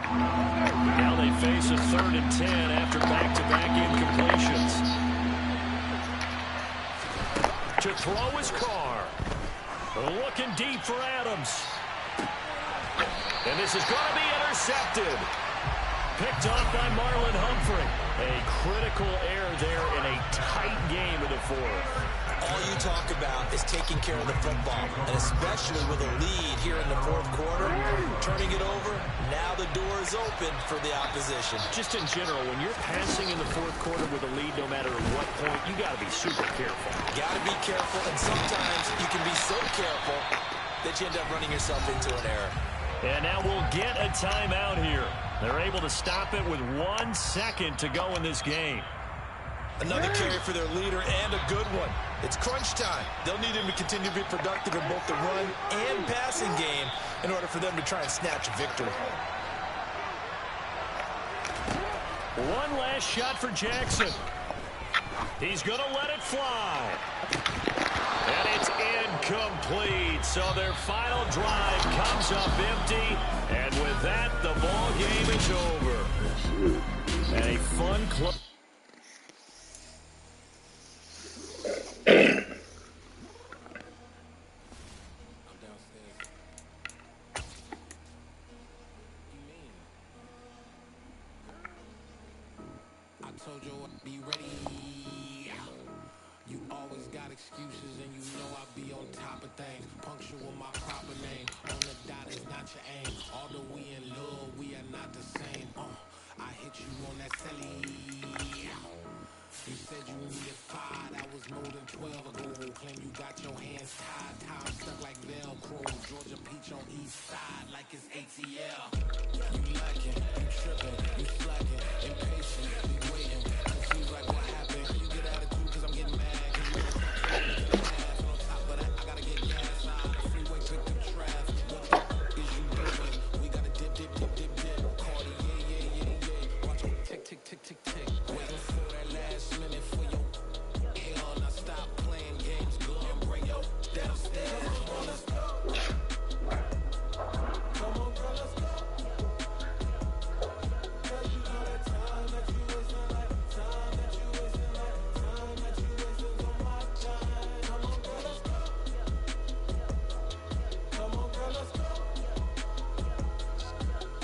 Now they face a 3rd and 10 after back-to-back incompletions. To throw his Carr. Looking deep for Adams. And this is going to be intercepted. Picked off by Marlon Humphrey. A critical error there in a tight game in the 4th. All you talk about is taking care of the football, and especially with a lead here in the 4th quarter, turning it over, now the door is open for the opposition. Just in general, when you're passing in the 4th quarter with a lead, no matter at what point, you got to be super careful. Got to be careful, and sometimes you can be so careful that you end up running yourself into an error. And now we'll get a timeout here. They're able to stop it with 1 second to go in this game. Another carry for their leader, and a good one. It's crunch time. They'll need him to continue to be productive in both the run and passing game in order for them to try and snatch a victory. One last shot for Jackson. He's going to let it fly. And it's incomplete. So their final drive comes up empty. And with that, the ball game is over. And a fun close. told you I'd be ready. You always got excuses and you know I be on top of things. Punctual my proper name. On the dot is not your aim. Although we in love, we are not the same. I hit you on that celly. You said you needed 5, that was more than 12 ago. Claim you got your hands tied, time stuck like Velcro. Georgia Peach on east side like it's ATL. You lacking, you tripping, you slacking, impatient, you waiting, confused like what happened. You get attitude cause I'm getting mad, cause you wanna talk to me to the past. And on top of that, I gotta get gas out of the freeway, pick up traffic. What the is you doing? We gotta dip, dip, dip, dip, dip. Cardi, yeah. Watch me tick, tick, tick, tick, tick. Waiting for that last minute for your hell. Now stop playing games, go and bring your downstairs. Come on, let's go. Come on, girl, let's go. Cause you know that time that you wasting, like time that you wasting, like time that you wasting on my time. Come on, girl, let's go. Come on, girl, let's go.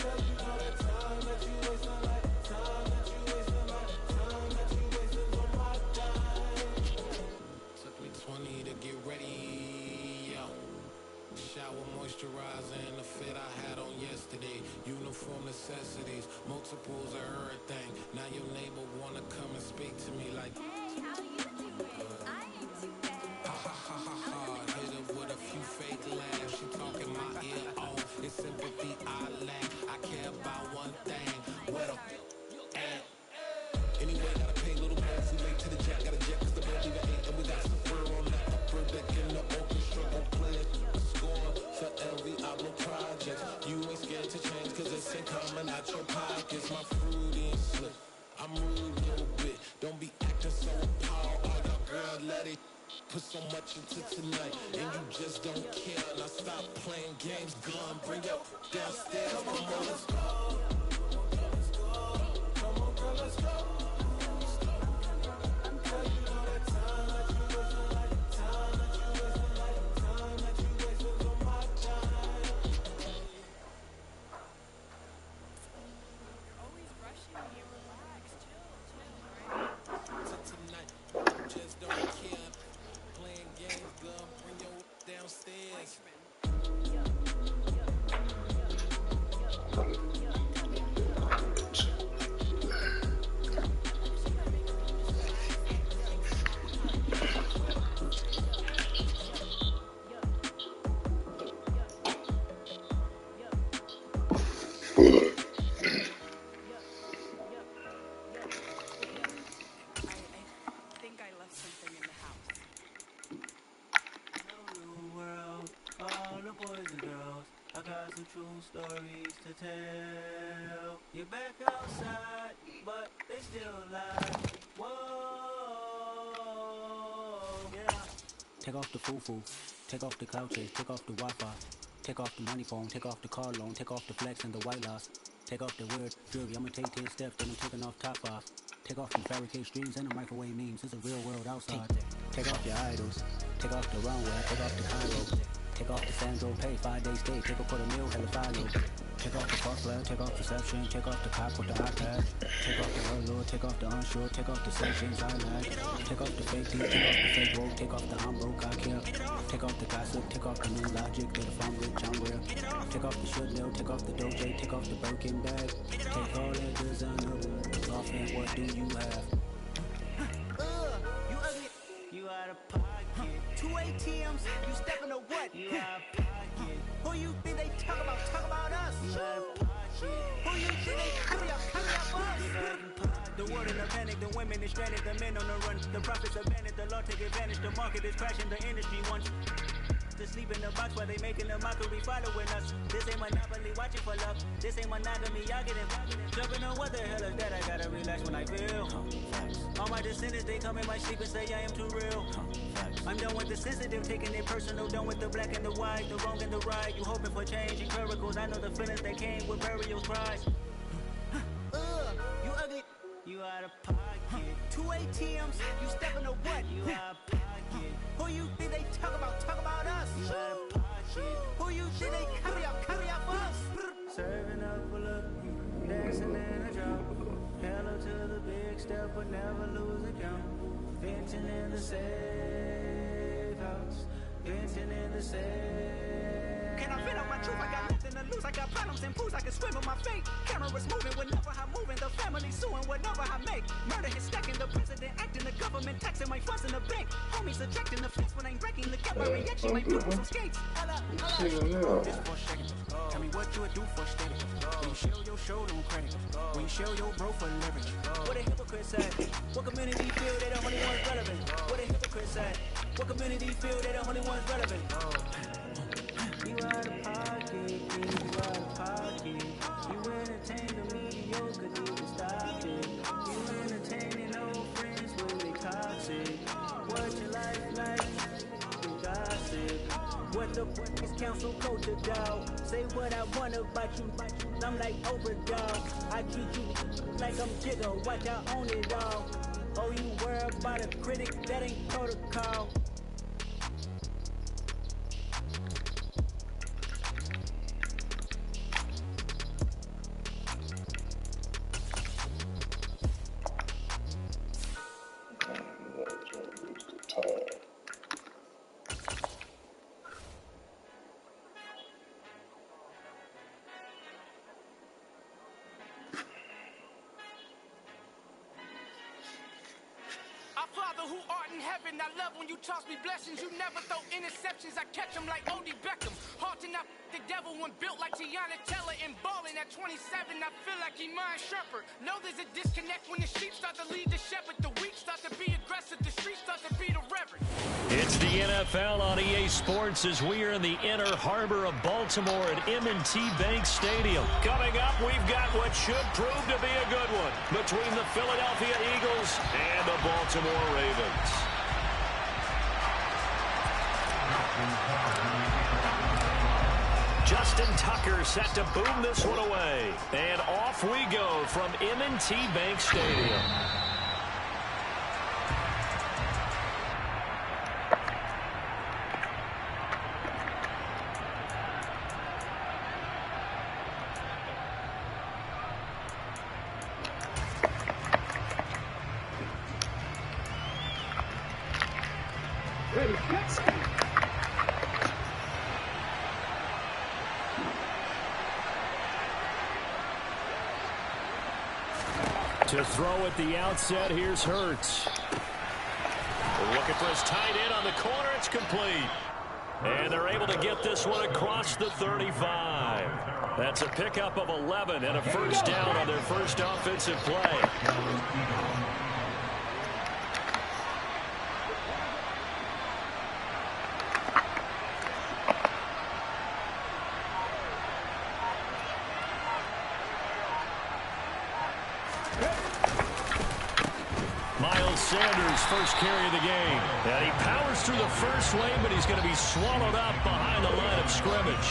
Cause you know that time that you wasting, like time that you wasting, like time that you wasting on my time. Took me 20 to get ready, yo. Shower, moisturizer, and the fit I had on yesterday. Uniform necessities, multiples of everything. Now your neighbor wanna come and speak to me like, Hey, how you doing? I ain't too bad. ha ha ha ha ha. Hit her with a few fake laughs. She talking my ear off. It's sympathy I lack. I care about one thing. Where the at? Anyway, gotta pay a little more. We late to the jack, got a jet cause the bed leave at 8. And we got some fur on that upper deck in the orchestra. Don't play it. Score for every album project. You ain't scared to change cause it's ain't coming out your pockets. My fruity and slip. I'm rude a little bit. Don't be acting so appalled. All your girl let it put so much into tonight. And you just don't care. Now stop playing games. Gun, bring your downstairs. Come on, girl, let's go. Come on, girl, let's go. Cause you know that time that you wasting, like time that you wasting, like time that you wasting on my time. You're always rushing me. Relax, chill, right? To tonight, you just don't care. Playing games, girl, bring your downstairs. I think I left something in the house. New world, all the boys and girls, I got some true stories to tell. You're back outside, but they still alive. Whoa, yeah. Take off the foo-foo, take off the cloud chase, take off the Wi-Fi, take off the money phone, take off the car loan, take off the flex and the white loss, take off the weird jewelry. I'ma take 10 steps, then I'm taking off top 5. Take off them fabricate streams and the microwave memes. It's a real world outside. Take off your idols. Take off the runway. Take off the Cairo. Take off the Sandro pay. 5-day stay. Take off for the meal. Hella follow. Take off the crossfire. Take off deception. Take off the cop with the iPad. Take off the allure. Take off the unsure. Take off the sanctions. I lag. Take off the fake teeth. Take off the fake woke. Take off the I'm broke. I care. Take off the gossip. Take off the new logic. That if I'm rich, I'm real. Take off the should know. Take off the doje. Take off the Birkin bag. Take all that designer off and what do you have? You ugly. You out of pocket. 2 ATMs. You stepping to what? You out of pocket. Who you think they talk about? Talk about us. You out of pocket. Who you think they coming up us? The world in a panic. The women is stranded. The men on the run. The profits abandoned. The law take advantage. The market is crashing. The industry wants to sleep in the box while they making a mockery following us. This ain't monopoly, watching for love. This ain't monogamy, y'all get involved. Jumping on what the hell is that? I gotta relax when I feel. All my descendants, they come in my sleep and say I am too real. I'm done with the sensitive, taking it personal. Done with the black and the white, the wrong and the right. You hoping for change and miracles. I know the feelings that came with burial cries. You ugly. You out of pocket. 2 ATMs. You stepping to what? You out of pocket. Who you think they talk about? Talk about us. You out of pocket. Who you think they carry up us? Serving up full of. dancing in a drought. Hello to the big step, but never lose a count. Venting in the safe house. Venting in the safe. Can I vent on my truth? I got nothing to lose. I got problems and fools. I can swim in my fate. Cameras moving whenever I'm moving. The family suing whatever I make. Murder is stacking. The president acting. The government taxing my funds in the bank. Homies ejecting the fence when I'm breaking. Look at my reaction. My people some skates. This for seconds. Tell me what you would do for steady. When you show your show, no credit. When you show your bro for leverage. What a hypocrite said. What community feel they the only ones relevant? What a hypocrite said. What community feel they the only ones relevant? You out of pocket, you out of pocket. You entertain the mediocre, need to stop it. You entertaining old friends when they toxic. What your life like? You gossip. What the fuck is council culture, dog? Say what I want about you. I'm like Oprah, dog. I treat you like I'm Jigga. Watch I own it all. Oh, you worry about a critic? That ain't protocol. Father who art in heaven, I love when you toss me blessings. You never throw interceptions, I catch them like Odie Beckham. Hard to knock the devil when built like Tiana Teller and balling at 27. I feel like Iman Shepherd. Know there's a disconnect when the sheep start to lead the shepherd. The weak start to be aggressive, the streets start to be the reverend. It's the NFL on EA Sports as we are in the inner harbor of Baltimore at M&T Bank Stadium. Coming up, we've got what should prove to be a good one between the Philadelphia Eagles and the Baltimore Ravens. Justin Tucker set to boom this one away. And off we go from M&T Bank Stadium. To throw at the outset, here's Hurts. Looking for his tight end on the corner. It's complete. And they're able to get this one across the 35. That's a pickup of 11 and a first down on their first offensive play. Sanders' first carry of the game. And he powers through the first lane, but he's going to be swallowed up behind the line of scrimmage.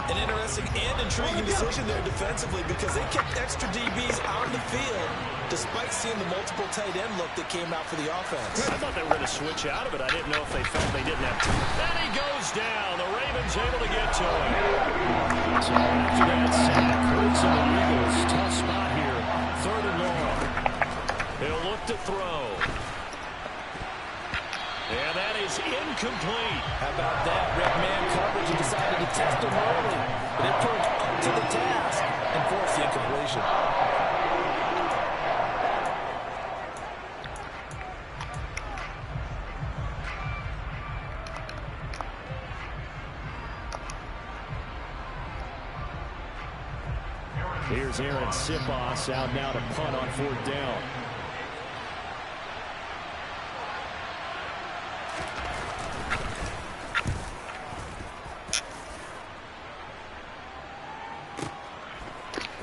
An interesting and intriguing decision there defensively because they kept extra DBs on the field despite seeing the multiple tight end look that came out for the offense. I thought they were going to switch out of it. I didn't know if they felt they didn't have to. And he goes down. The Ravens able to get to him. So after that sack, Hurts and the Eagles. Tough spot here. 3rd and long. He'll look to throw. And that is incomplete. How about that? Red man coverage. He decided to test him early. But it turned up to the task and forced the incompletion. Here's Aaron Sipos out now to punt on 4th down.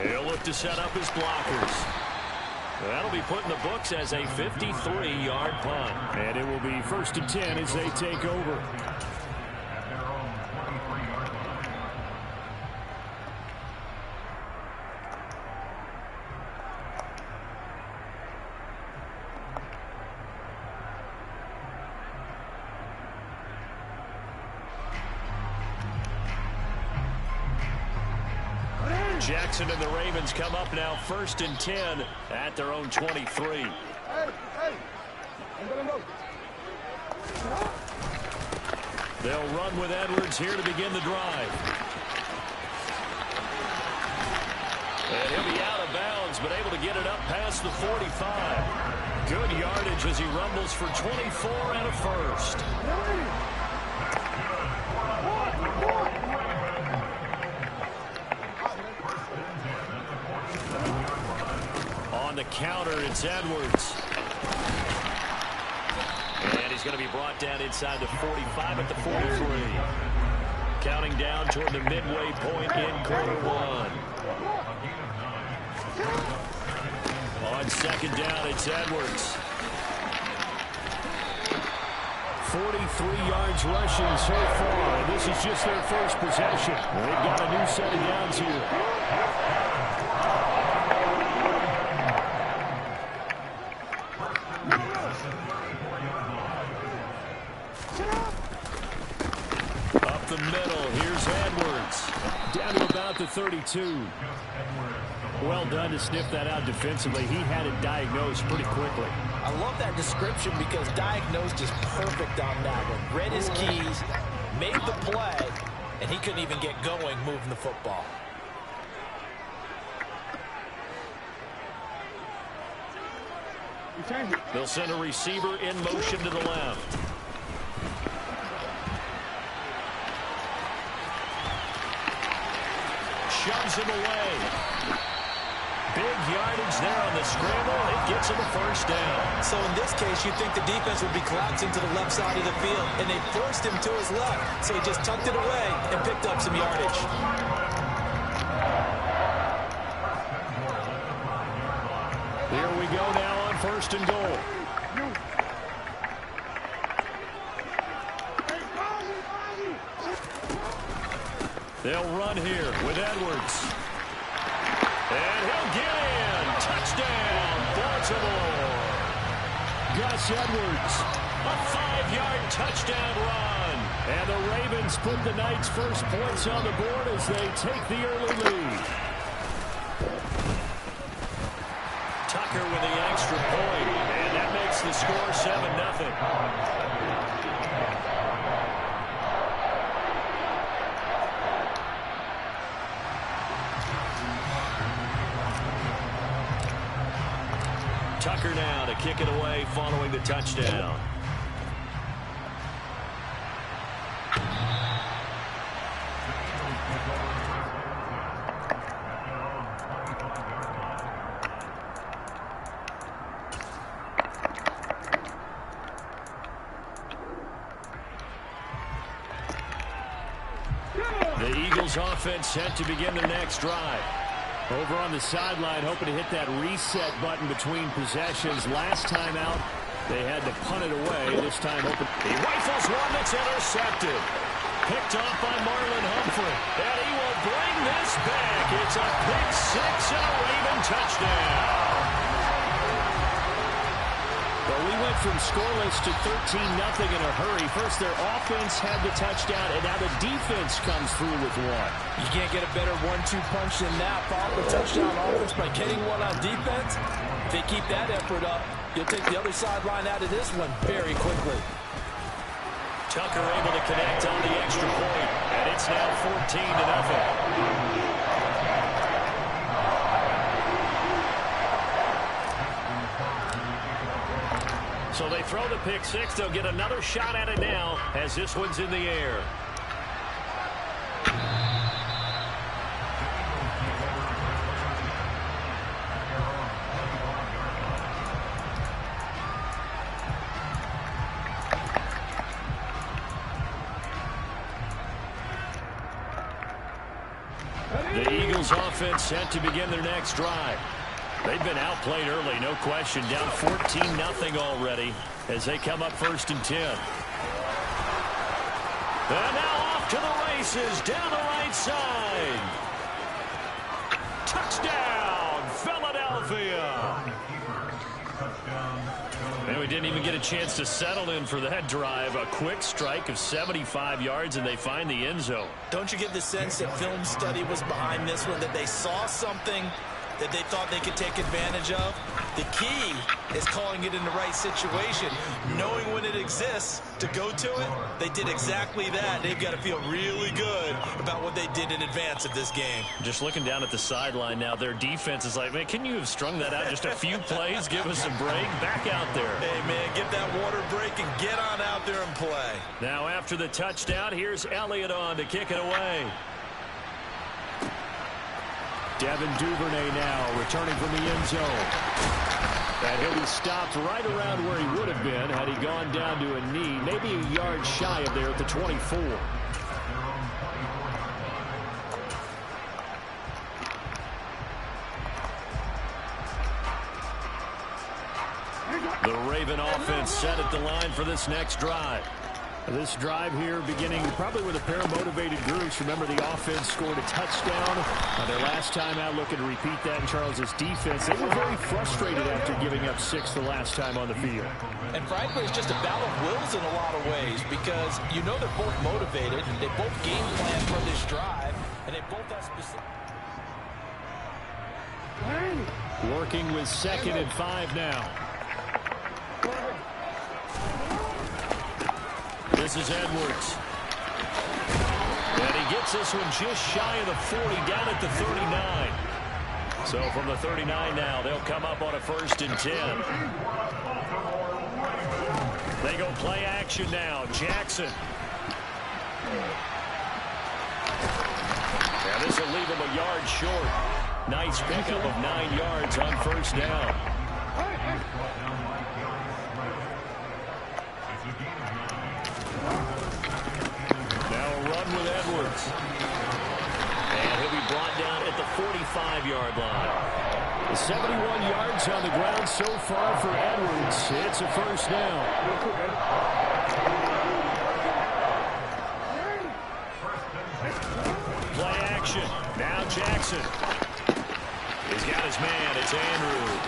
He'll look to set up his blockers. That'll be put in the books as a 53-yard punt. And it will be 1st and 10 as they take over. Jackson and the Ravens come up now 1st and 10 at their own 23. They'll run with Edwards here to begin the drive. And he'll be out of bounds, but able to get it up past the 45. Good yardage as he rumbles for 24 and a first. On the counter, it's Edwards. And he's going to be brought down inside the 45 at the 43. Counting down toward the midway point in quarter one. On 2nd down, it's Edwards. 43 yards rushing so far, and this is just their first possession. They've got a new set of downs here. Up the middle, here's Edwards. Down to about the 32. Well done to sniff that out defensively. He had it diagnosed pretty quickly. I love that description because diagnosed is perfect on that one. Read his keys, made the play, and he couldn't even get going moving the football. They'll send a receiver in motion to the left. Shoves him away. Big yardage there on the scramble. It gets him a first down. So in this case, you'd think the defense would be collapsing to the left side of the field, and they forced him to his left. So he just tucked it away and picked up some yardage. Here we go now on 1st and goal. They'll run here with Edwards. And he'll get in. Touchdown, Baltimore. Gus Edwards, a 5-yard touchdown run. And the Ravens put the Knights' first points on the board as they take the early lead. Tucker with the extra point. And that makes the score 7-0. Tucker now to kick it away following the touchdown. The Eagles offense set to begin their next drive. Over on the sideline, hoping to hit that reset button between possessions. Last time out, they had to punt it away. This time, hoping he rifles one that's intercepted. Picked off by Marlon Humphrey. And he will bring this back. It's a pick six and a Raven touchdown. Well, we went from scoreless to 13-0 in a hurry. First, their offense had the touchdown, and now the defense comes through with one. You can't get a better 1-2 punch than that. Follow the touchdown offense by getting one on defense. If they keep that effort up, you'll take the other sideline out of this one very quickly. Tucker able to connect on the extra point, and it's now 14-0. So they throw the pick six. They'll get another shot at it now as this one's in the air. The Eagles offense set to begin their next drive. They've been outplayed early, no question. Down 14-0 already as they come up 1st and 10. And now off to the races down the right side. Touchdown, Philadelphia. And we didn't even get a chance to settle in for that drive. A quick strike of 75 yards, and they find the end zone. Don't you get the sense that film study was behind this one, that they saw something that they thought they could take advantage of? The key is calling it in the right situation, knowing when it exists to go to it. They did exactly that. They've got to feel really good about what they did in advance of this game. Just looking down at the sideline now, their defense is like, man, can you have strung that out just a few plays? Give us a break. Back out there. Hey, man, get that water break and get on out there and play. Now after the touchdown, here's Elliott on to kick it away. Devin Duvernay now returning from the end zone. And he'll be stopped right around where he would have been had he gone down to a knee, maybe a yard shy of there at the 24. The Raven offense set at the line for this next drive. This drive here beginning probably with a pair of motivated groups. Remember, the offense scored a touchdown their last time out. Looking to repeat that in Charles's defense. They were very frustrated after giving up 6 the last time on the field. And frankly, it's just a battle of wills in a lot of ways, because you know they're both motivated. They both game plan for this drive, and they both have specific. Working with 2nd and 5 now. This is Edwards. And he gets this one just shy of the 40, down at the 39. So from the 39 now, they'll come up on a 1st and 10. They go play action now. Jackson. And this will leave him a yard short. Nice pickup of 9 yards on 1st down. With Edwards. And he'll be brought down at the 45-yard line. 71 yards on the ground so far for Edwards. It's a 1st down. Play action. Now Jackson. He's got his man. It's Andrews.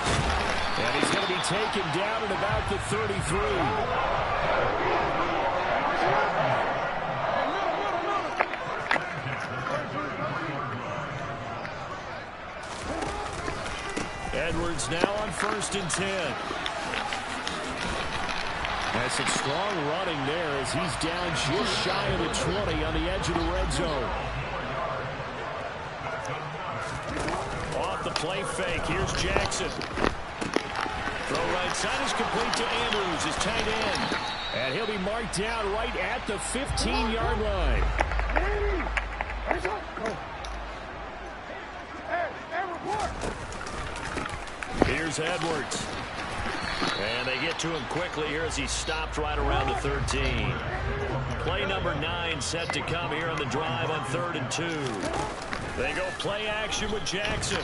And he's going to be taken down at about the 33. Edwards now on 1st and 10. Has some strong running there as he's down just shy of the 20 on the edge of the red zone. Off the play fake. Here's Jackson. Throw right side is complete to Andrews, his tight end. And he'll be marked down right at the 15-yard line. Here's Edwards. And they get to him quickly here as he's stopped right around the 13. Play number 9 set to come here on the drive on 3rd and 2. They go play action with Jackson.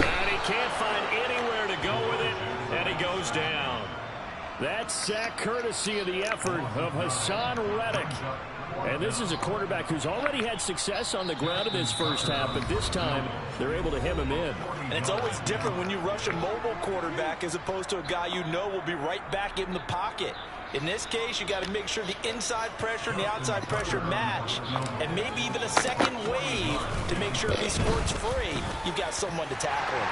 And he can't find anywhere to go with it, and he goes down. That sack courtesy of the effort of Hassan Reddick. And this is a quarterback who's already had success on the ground in this 1st half, but this time they're able to hem him in. And it's always different when you rush a mobile quarterback as opposed to a guy you know will be right back in the pocket. In this case, you got to make sure the inside pressure and the outside pressure match, and maybe even a second wave to make sure if he squirts free, you've got someone to tackle him.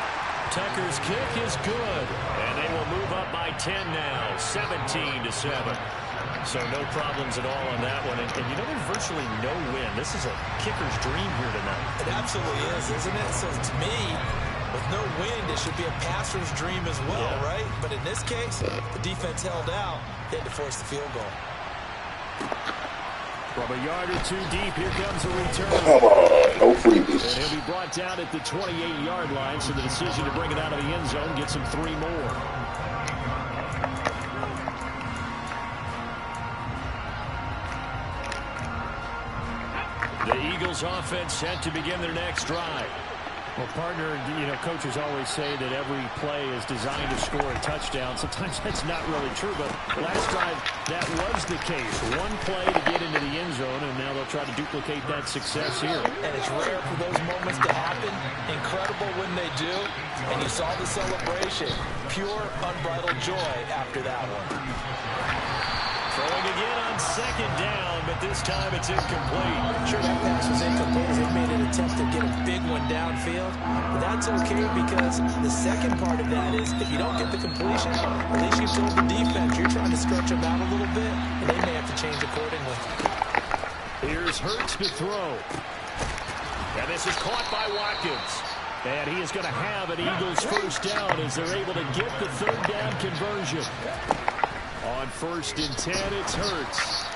Tucker's kick is good, and they will move up by 10 now, 17-7. So no problems at all on that one. And you know, there's virtually no win. This is a kicker's dream here tonight. It absolutely is, isn't it? So to me, with no wind, it should be a passer's dream as well, right? But in this case, the defense held out. They had to force the field goal. From a yard or 2 deep, here comes a return. Come on, no freebies. And he'll be brought down at the 28-yard line, so the decision to bring it out of the end zone gets him 3 more. The Eagles offense set to begin their next drive. Well, partner, coaches always say that every play is designed to score a touchdown. Sometimes that's not really true, but last drive, that was the case. One play to get into the end zone, and now they'll try to duplicate that success here. And it's rare for those moments to happen. Incredible when they do. And you saw the celebration. Pure, unbridled joy after that one. Throwing again on second down, but this time it's incomplete. Sure, that pass was incomplete as they made an attempt to get a big one downfield. But that's okay because the second part of that is if you don't get the completion, at least you've told the defense you're trying to stretch them out a little bit, and they may have to change accordingly. Here's Hurts to throw. And this is caught by Watkins. And he is going to have an Eagles first down as they're able to get the third down conversion. On 1st and 10, it's Hurts.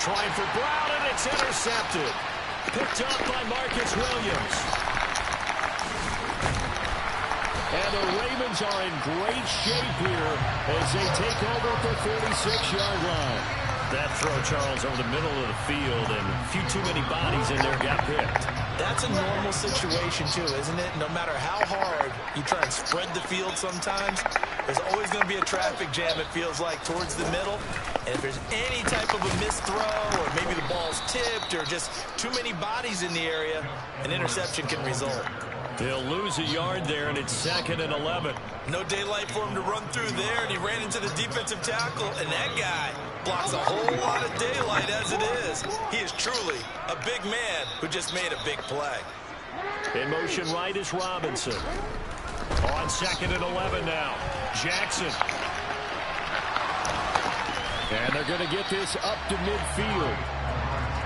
Trying for Brown, and it's intercepted. Picked up by Marcus Williams. And the Ravens are in great shape here as they take over at the 46-yard line. That throw, Charles, over the middle of the field, and a few too many bodies in there got picked. That's a normal situation, too, isn't it? No matter how hard you try and spread the field sometimes, there's always going to be a traffic jam, it feels like, towards the middle. And if there's any type of a missed throw, or maybe the ball's tipped, or just too many bodies in the area, an interception can result. They'll lose a yard there, and it's 2nd and 11. No daylight for him to run through there, and he ran into the defensive tackle, and that guy blocks a whole lot of daylight as it is. He is truly a big man who just made a big play. In motion right is Robinson. On 2nd and 11 now. Jackson. And they're going to get this up to midfield.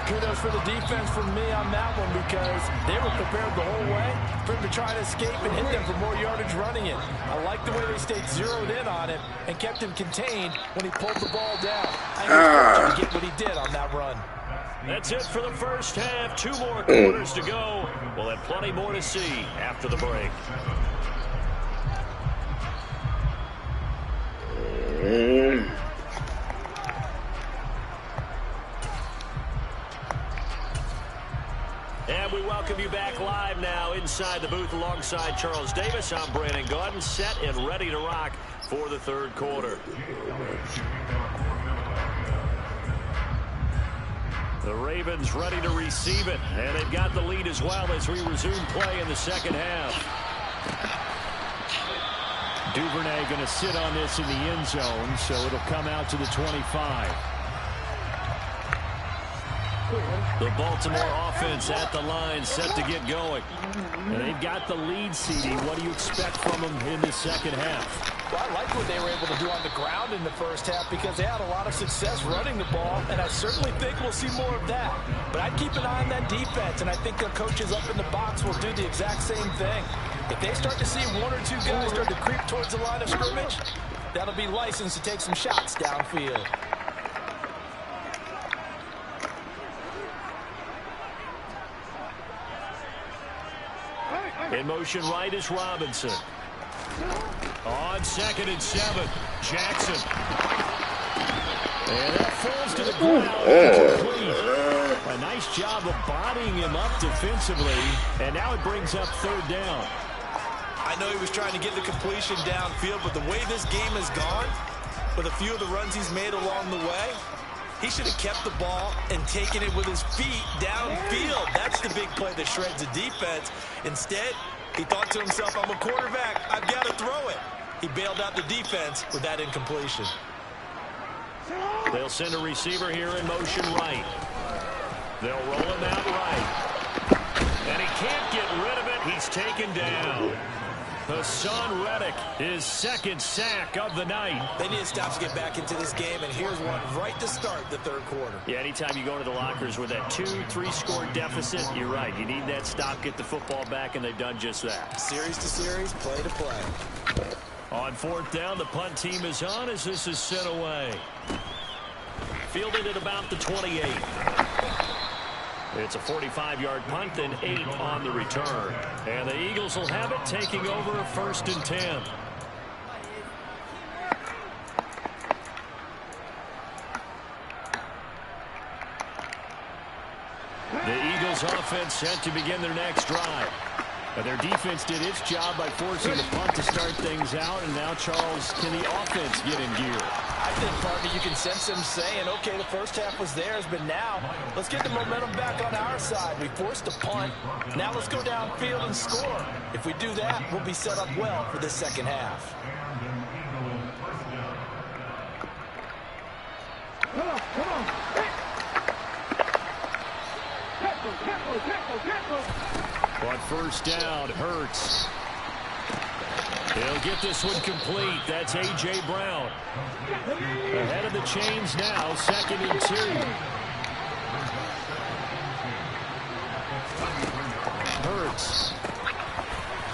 Kudos for the defense from me on that one because they were prepared the whole way for him to try to escape and hit them for more yardage running it. I like the way they stayed zeroed in on him and kept him contained when he pulled the ball down. I think he get what he did on that run. That's it for the first half. 2 more quarters to go. We'll have plenty more to see after the break. And we welcome you back live now inside the booth alongside Charles Davis. I'm Brandon Gaudin, set and ready to rock for the third quarter. The Ravens ready to receive it, and they've got the lead as well as we resume play in the second half. Duvernay going to sit on this in the end zone, so it'll come out to the 25. The Baltimore offense at the line, set to get going. And they've got the lead, CD. What do you expect from them in the second half? Well, I like what they were able to do on the ground in the first half because they had a lot of success running the ball, and I certainly think we'll see more of that. But I'd keep an eye on that defense, and I think their coaches up in the box will do the exact same thing. If they start to see 1 or 2 guys start to creep towards the line of scrimmage, that'll be licensed to take some shots downfield. In motion right is Robinson. On 2nd and 7, Jackson. And that falls to the ground. Incomplete. A nice job of bodying him up defensively. And now it brings up 3rd down. I know he was trying to get the completion downfield, but the way this game has gone, with a few of the runs he's made along the way, he should have kept the ball and taken it with his feet downfield. That's the big play that shreds the defense. Instead, he thought to himself, I'm a quarterback, I've got to throw it. He bailed out the defense with that incompletion. They'll send a receiver here in motion right. They'll roll him out right. And he can't get rid of it. He's taken down. Hassan Reddick, his 2nd sack of the night. They need to stop to get back into this game, and here's one right to start the 3rd quarter. Yeah, anytime you go to the lockers with that 2-3 score deficit, you're right. You need that stop, get the football back, and they've done just that. Series to series, play to play. On 4th down, the punt team is on as this is sent away. Fielded at about the 28. It's a 45-yard punt and 8 on the return. And the Eagles will have it, taking over 1st and 10. The Eagles offense set to begin their next drive. Their defense did its job by forcing the punt to start things out, and now, Charles, can the offense get in gear? I think, partner, you can sense them saying, okay, the first half was theirs, but now let's get the momentum back on our side. We forced a punt. Now let's go downfield and score. If we do that, we'll be set up well for this second half. On first down, Hurts. He'll get this one complete. That's A.J. Brown. Ahead of the chains now, 2nd and 2. Hurts.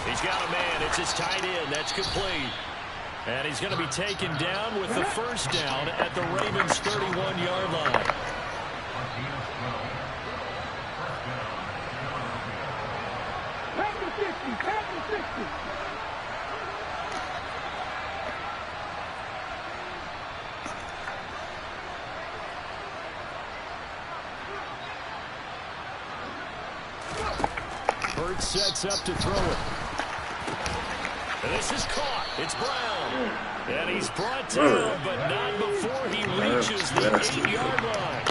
He's got a man. It's his tight end. That's complete. And he's going to be taken down with the first down at the Ravens' 31-yard line. Hurts sets up to throw it. This is caught. It's Brown. And he's brought down, but not before he reaches the 8-yard line.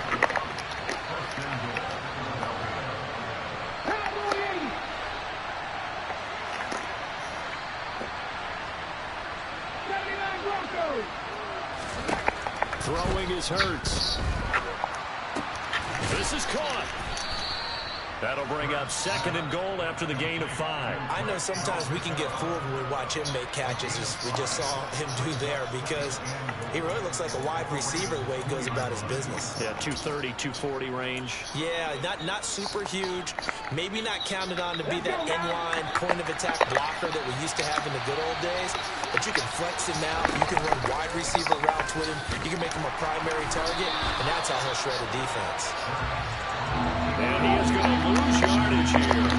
Throwing is Hurts. This is caught. That'll bring up 2nd and goal after the gain of 5. I know sometimes we can get fooled when we watch him make catches, as we just saw him do there, because he really looks like a wide receiver the way he goes about his business. Yeah, 230, 240 range. Yeah, not super huge. Maybe not counted on to be that inline point-of-attack blocker that we used to have in the good old days, but you can flex him out. You can run wide receiver routes with him. You can make him a primary target, and that's how he'll shred a defense. And he is going to lose yardage here.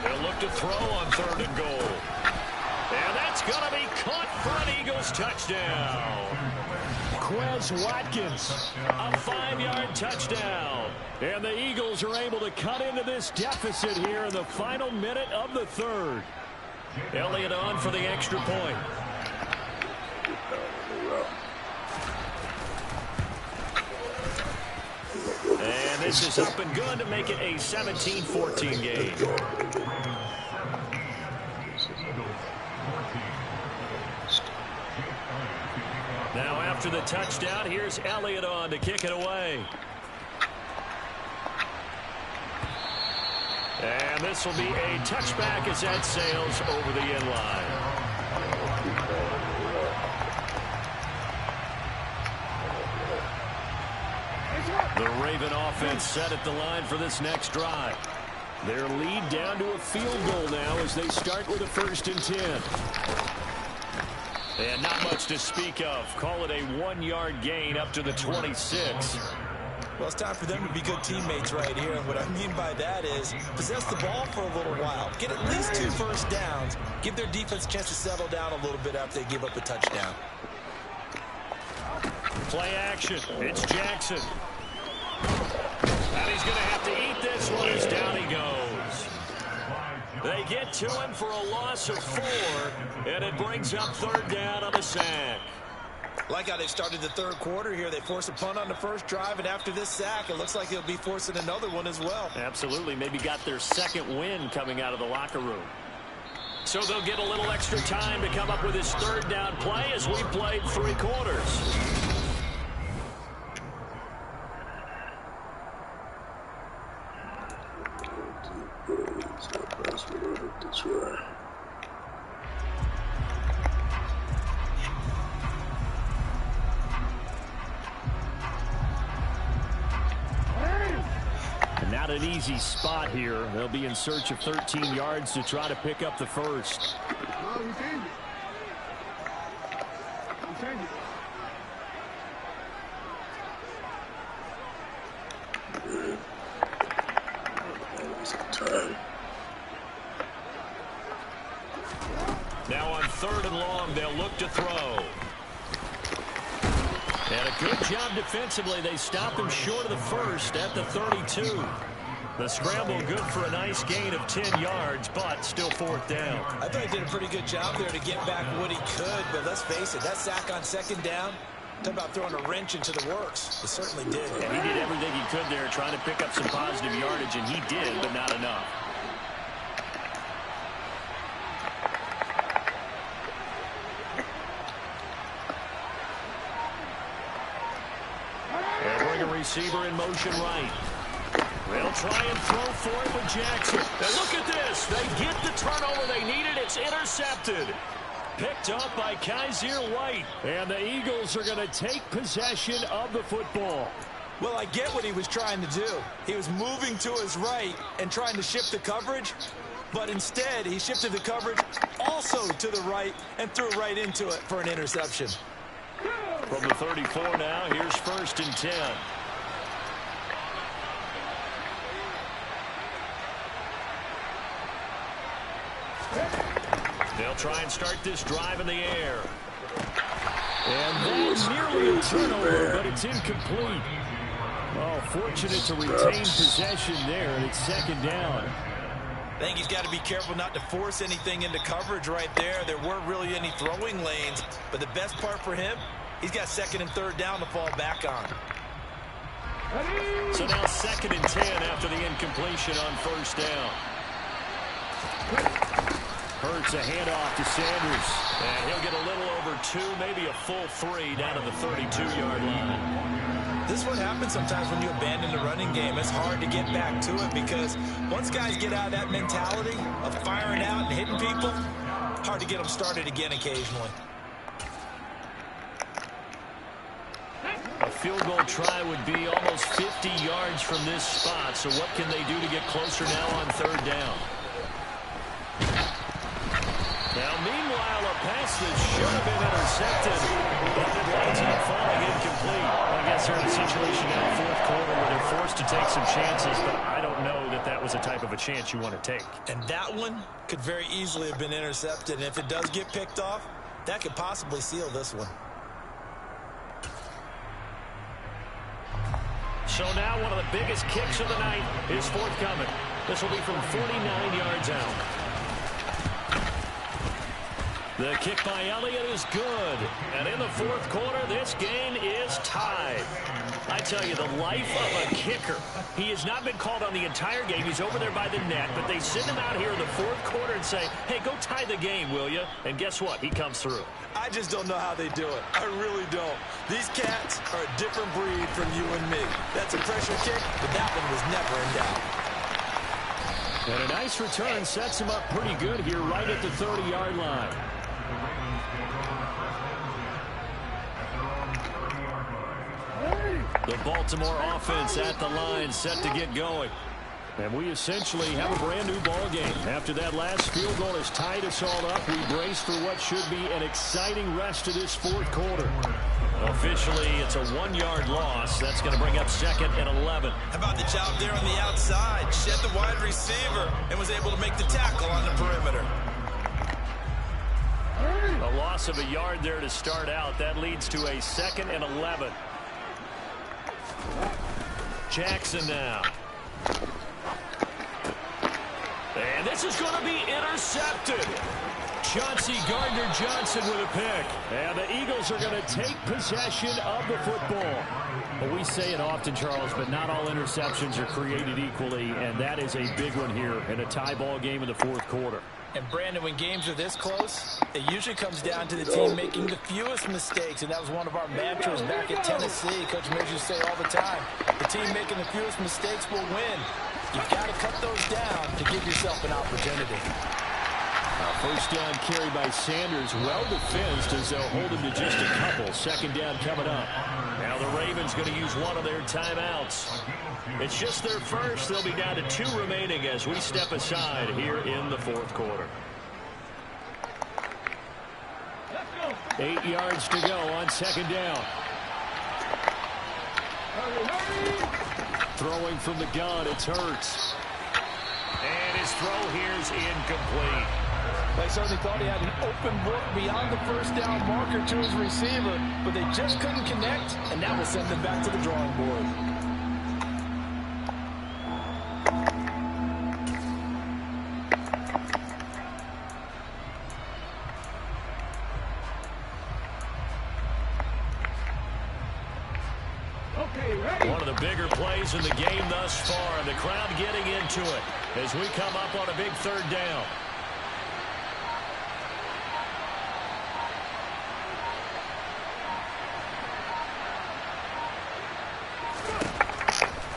They'll look to throw on 3rd and goal. And that's going to be caught for an Eagles touchdown. Quez Watkins, a 5-yard touchdown. And the Eagles are able to cut into this deficit here in the final minute of the 3rd. Elliott on for the extra point. And this is up and good to make it a 17-14 game. Now after the touchdown, here's Elliott on to kick it away. And this will be a touchback as that sails over the end line. The Raven offense set at the line for this next drive. Their lead down to a field goal now as they start with a 1st and 10. And not much to speak of. Call it a 1-yard gain up to the 26. Well, it's time for them to be good teammates right here. And what I mean by that is possess the ball for a little while. Get at least 2 first downs. Give their defense a chance to settle down a little bit after they give up a touchdown. Play action. It's Jackson. And he's going to have to eat this one as down he goes. They get to him for a loss of 4, and it brings up 3rd down on the sack. Like how they started the 3rd quarter here. They force a punt on the first drive, and after this sack, it looks like they'll be forcing another one as well. Absolutely. Maybe got their 2nd win coming out of the locker room. So they'll get a little extra time to come up with his 3rd down play as we played 3 quarters. That's right. And not an easy spot here. They'll be in search of 13 yards to try to pick up the first. Now on 3rd and long, they'll look to throw. And a good job defensively. They stop him short of the first at the 32. The scramble good for a nice gain of 10 yards, but still 4th down. I thought he did a pretty good job there to get back what he could, but let's face it, that sack on 2nd down, talk about throwing a wrench into the works. It certainly did. And he did everything he could there trying to pick up some positive yardage, and he did, but not enough. They'll bring a receiver in motion right. They'll try and throw for it with Jackson. And look at this. They get the turnover they needed. It's intercepted. Picked up by Kaiser White. And the Eagles are going to take possession of the football. Well, I get what he was trying to do. He was moving to his right and trying to shift the coverage. But instead, he shifted the coverage also to the right and threw right into it for an interception. From the 34 now, here's 1st and 10. They'll try and start this drive in the air. And that's nearly a turnover, but it's incomplete. Oh, fortunate to retain possession there, and it's 2nd down. I think he's got to be careful not to force anything into coverage right there. There weren't really any throwing lanes, but the best part for him, he's got 2nd and 3rd down to fall back on. So now 2nd and 10 after the incompletion on 1st down. Hurts a handoff to Sanders. And he'll get a little over 2, maybe a full 3 down to the 32-yard line. This is what happens sometimes when you abandon the running game. It's hard to get back to it because once guys get out of that mentality of firing out and hitting people, hard to get them started again occasionally. A field goal try would be almost 50 yards from this spot. So what can they do to get closer now on 3rd down? Now, meanwhile, a pass that should have been intercepted, but it winds up falling incomplete. I guess they're in a situation now, 4th quarter, where they're forced to take some chances, but I don't know that that was the type of a chance you want to take. And that one could very easily have been intercepted, and if it does get picked off, that could possibly seal this one. So now one of the biggest kicks of the night is forthcoming. This will be from 49 yards out. The kick by Elliott is good. And in the 4th quarter, this game is tied. I tell you, the life of a kicker. He has not been called on the entire game. He's over there by the net. But they send him out here in the 4th quarter and say, hey, go tie the game, will you? And guess what? He comes through. I just don't know how they do it. I really don't. These cats are a different breed from you and me. That's a pressure kick, but that one was never in doubt. And a nice return sets him up pretty good here right at the 30-yard line. The Baltimore offense at the line, set to get going. And we essentially have a brand new ball game. After that last field goal has tied us all up, we brace for what should be an exciting rest of this 4th quarter. Officially, it's a 1-yard loss. That's going to bring up 2nd and 11. How about the job there on the outside? Shed the wide receiver and was able to make the tackle on the perimeter. A loss of a yard there to start out. That leads to a 2nd and 11. Jackson now. And this is going to be intercepted. Chauncey Gardner-Johnson with a pick. And the Eagles are going to take possession of the football. Well, we say it often, Charles, but not all interceptions are created equally, and that is a big one here in a tie ball game in the 4th quarter. And, Brandon, when games are this close, it usually comes down to the team making the fewest mistakes, and that was one of our mantras back at Tennessee. Coach Mills used to say all the time, the team making the fewest mistakes will win. You've got to cut those down to give yourself an opportunity. First down carry by Sanders, well defensed as they'll hold him to just a couple. 2nd down coming up. Now the Ravens going to use one of their timeouts. It's just their first. They'll be down to 2 remaining as we step aside here in the 4th quarter. 8 yards to go on 2nd down. Throwing from the gun, it's Hurts. And his throw here is incomplete. They certainly thought he had an open look beyond the 1st down marker to his receiver, but they just couldn't connect, and that will send them back to the drawing board. One of the bigger plays in the game thus far, and the crowd getting into it as we come up on a big third down.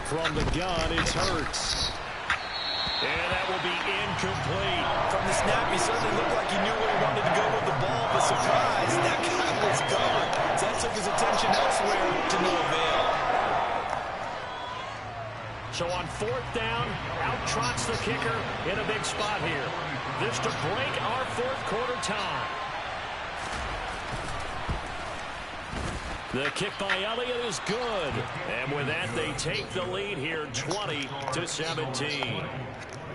From the gun, it's Hurts. And that will be incomplete. From the snap, he certainly looked like he knew where he wanted to go with the ball, but surprise, that guy was gone. So that took his attention elsewhere to no avail. So on fourth down, out trots the kicker in a big spot here. This to break our fourth quarter tie. The kick by Elliott is good. And with that, they take the lead here 20-17.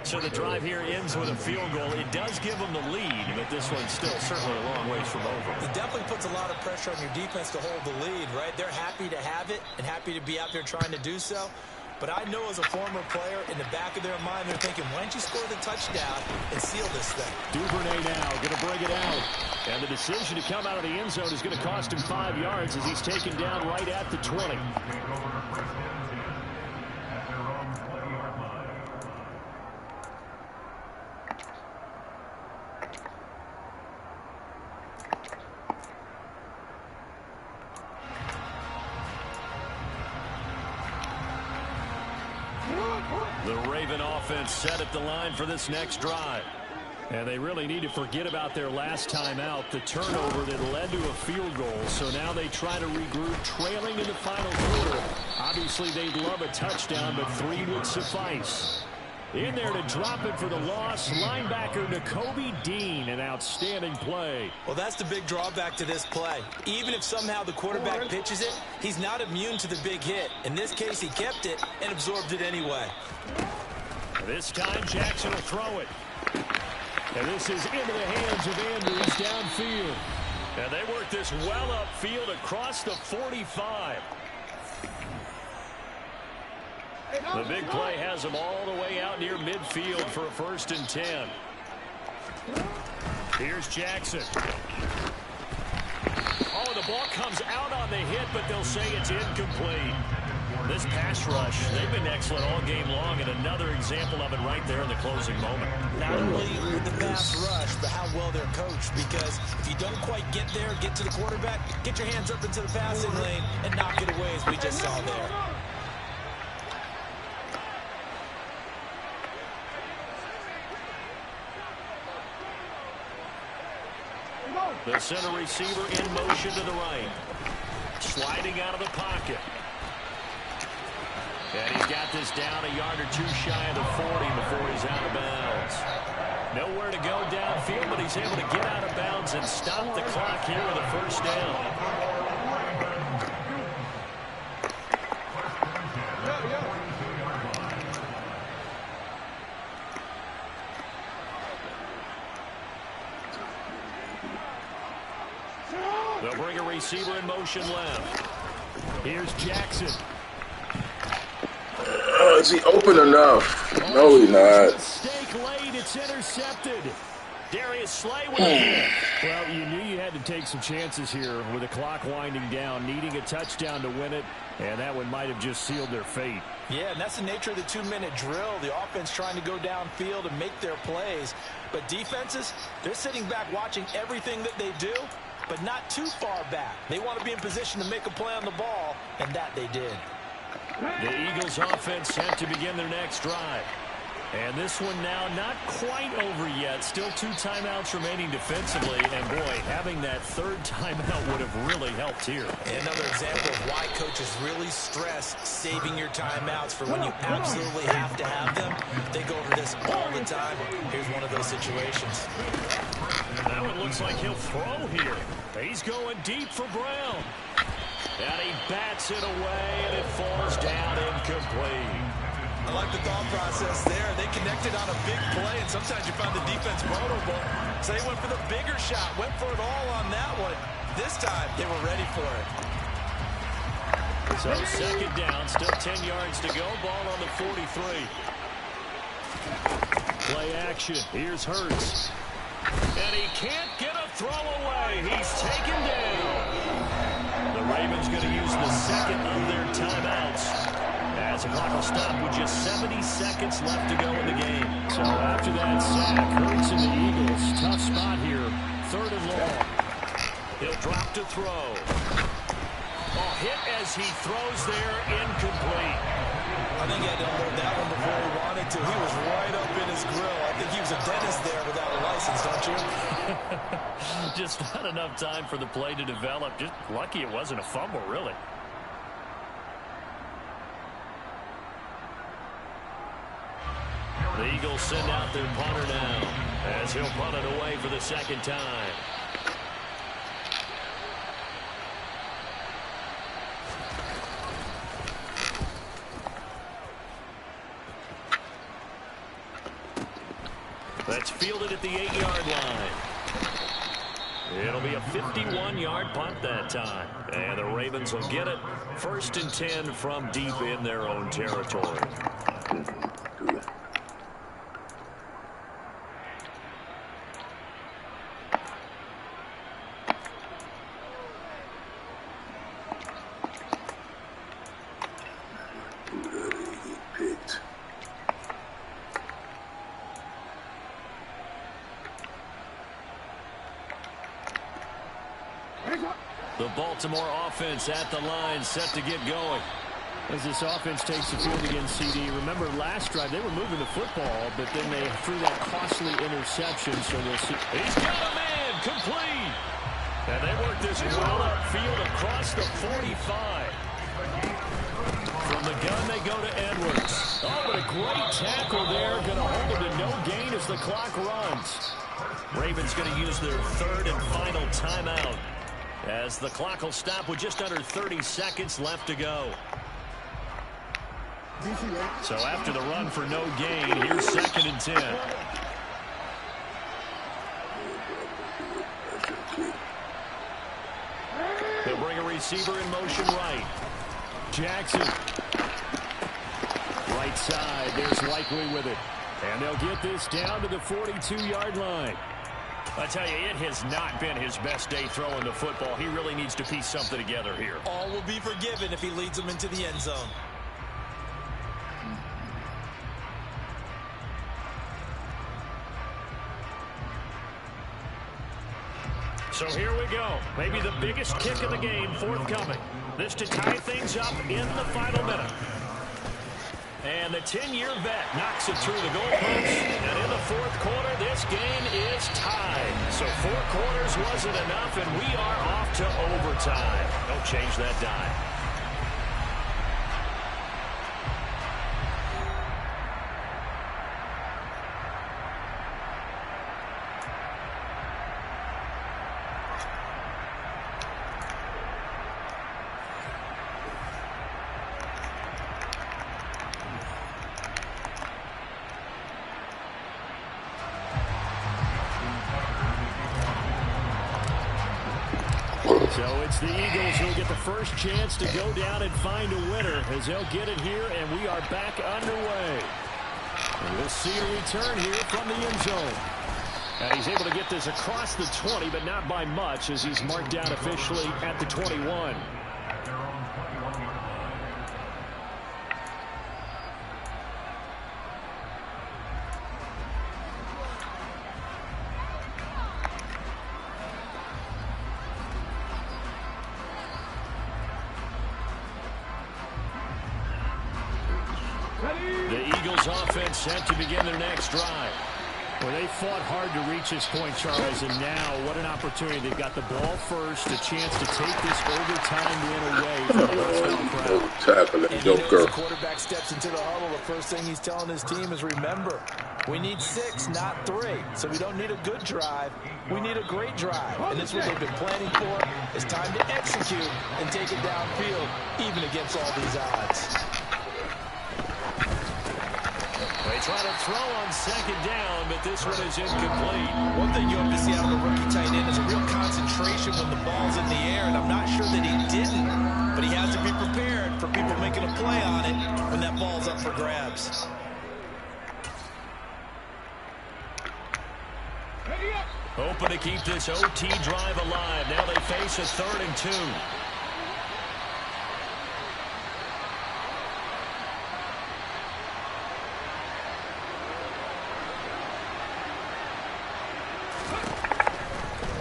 So the drive here ends with a field goal. It does give them the lead, but this one's still certainly a long ways from over. It definitely puts a lot of pressure on your defense to hold the lead, right? They're happy to have it and happy to be out there trying to do so. But I know as a former player, in the back of their mind, they're thinking, why don't you score the touchdown and seal this thing? Duvernay now going to bring it out. And the decision to come out of the end zone is going to cost him 5 yards as he's taken down right at the 20. The Raven offense set at the line for this next drive. And they really need to forget about their last time out, the turnover that led to a field goal. So now they try to regroup, trailing in the final quarter. Obviously, they'd love a touchdown, but 3 would suffice. In there to drop it for the loss, linebacker Nakobe Dean, an outstanding play. Well, that's the big drawback to this play. Even if somehow the quarterback pitches it, he's not immune to the big hit. In this case, he kept it and absorbed it anyway. This time, Jackson will throw it. And this is into the hands of Andrews downfield. And they work this well upfield across the 45. The big play has them all the way out near midfield for a 1st and 10. Here's Jackson. Oh, the ball comes out on the hit, but they'll say it's incomplete. This pass rush, they've been excellent all game long, and another example of it right there in the closing moment. Not only with the pass rush, but how well they're coached, because if you don't quite get there, get to the quarterback, get your hands up into the passing lane and knock it away as we just saw there. The center receiver in motion to the right. Sliding out of the pocket. And he's got this down a yard or two shy of the 40 before he's out of bounds. Nowhere to go downfield, but he's able to get out of bounds and stop the clock here with a 1st down. They'll bring a receiver in motion left. Here's Jackson. Is he open enough? No, he's not. Mistake late. It's intercepted. Darius Slay with a hit. Well, you knew you had to take some chances here with the clock winding down, needing a touchdown to win it, and that one might have just sealed their fate. Yeah, and that's the nature of the 2-minute drill. The offense trying to go downfield and make their plays. But defenses, they're sitting back watching everything that they do, but not too far back. They want to be in position to make a play on the ball, and that they did. The Eagles offense set to begin their next drive. And this one now not quite over yet. Still 2 timeouts remaining defensively. And, boy, having that 3rd timeout would have really helped here. Another example of why coaches really stress saving your timeouts for when you absolutely have to have them. They go over this all the time. Here's one of those situations. That one looks like he'll throw here. He's going deep for Brown. And he bats it away, and it falls down incomplete. I like the thought process there. They connected on a big play, and sometimes you find the defense vulnerable. So they went for the bigger shot, went for it all on that one. This time, they were ready for it. So 2nd down, still 10 yards to go. Ball on the 43. Play action. Here's Hurts. And he can't get a throw away. He's taken down. The Ravens going to use the second of their timeouts. As the clock will stop with just 70 seconds left to go in the game. So after that sack, Hurts and the Eagles, tough spot here. 3rd and long. He'll drop to throw. Oh, hit as he throws there, incomplete. I think he had to unload that one before he wanted to. He was right up in his grill. I think he was a dentist there without a license, don't you? Just not enough time for the play to develop. Just lucky it wasn't a fumble, really. The Eagles send out their punter now as he'll punt it away for the second time. That's fielded at the 8-yard line. It'll be a 51-yard punt that time. And the Ravens will get it. 1st and 10 from deep in their own territory. The Baltimore offense at the line, set to get going. As this offense takes the field against CD, remember last drive they were moving the football, but then they threw that costly interception, so we'll see. He's got a man, complete. And they work this well upfield across the 45. From the gun, they go to Edwards. Oh, but a great tackle there. Going to hold him to no gain as the clock runs. Ravens going to use their 3rd and final timeout as the clock will stop with just under 30 seconds left to go. So after the run for no gain, here's 2nd and 10. They'll bring a receiver in motion right. Jackson. Right side, there's Likely with it. And they'll get this down to the 42-yard line. I tell you, it has not been his best day throwing the football. He really needs to piece something together here. All will be forgiven if he leads them into the end zone. So here we go. Maybe the biggest kick of the game forthcoming. This to tie things up in the final minute. And the 10-year vet knocks it through the goalpost. And in the 4th quarter, this game is tied. So 4 quarters wasn't enough, and we are off to overtime. Don't change that dime. So it's the Eagles who'll get the first chance to go down and find a winner as they'll get it here, and we are back underway. And we'll see a return here from the end zone. And he's able to get this across the 20, but not by much as he's marked down officially at the 21. The Eagles offense set to begin their next drive. Well, they fought hard to reach this point, Charles, and now what an opportunity. They've got the ball first, a chance to take this overtime win away from the hostile crowd. And you know, as the quarterback steps into the huddle, the first thing he's telling his team is, remember, we need 6, not 3. So we don't need a good drive. We need a great drive. And this is what they've been planning for. It's time to execute and take it downfield, even against all these odds. They try to throw on 2nd down, but this one is incomplete. One thing you have to see out of a rookie tight end is a real concentration when the ball's in the air, and I'm not sure that he didn't, but he has to be prepared for people making a play on it when that ball's up for grabs. Hoping to keep this OT drive alive. Now they face a 3rd and 2.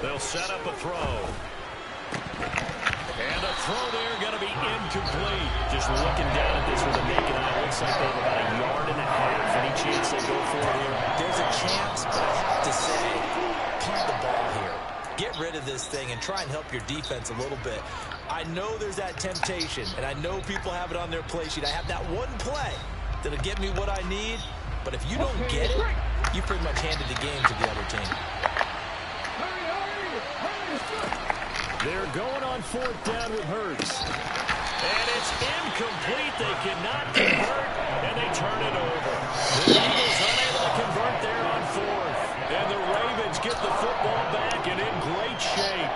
They'll set up a throw. And a throw there going to be incomplete. Just looking down at this with a naked eye, looks like they have about a yard and a half. Any chance they go for it here? There's a chance, but I have to say, punt the ball here. Get rid of this thing and try and help your defense a little bit. I know there's that temptation, and I know people have it on their play sheet. I have that one play that'll get me what I need, but if you don't get it, you pretty much handed the game to the other team. They're going on 4th down with Hurts. And it's incomplete. They cannot convert, and they turn it over. The Eagles unable to convert there on 4th. And the Ravens get the football back and in great shape.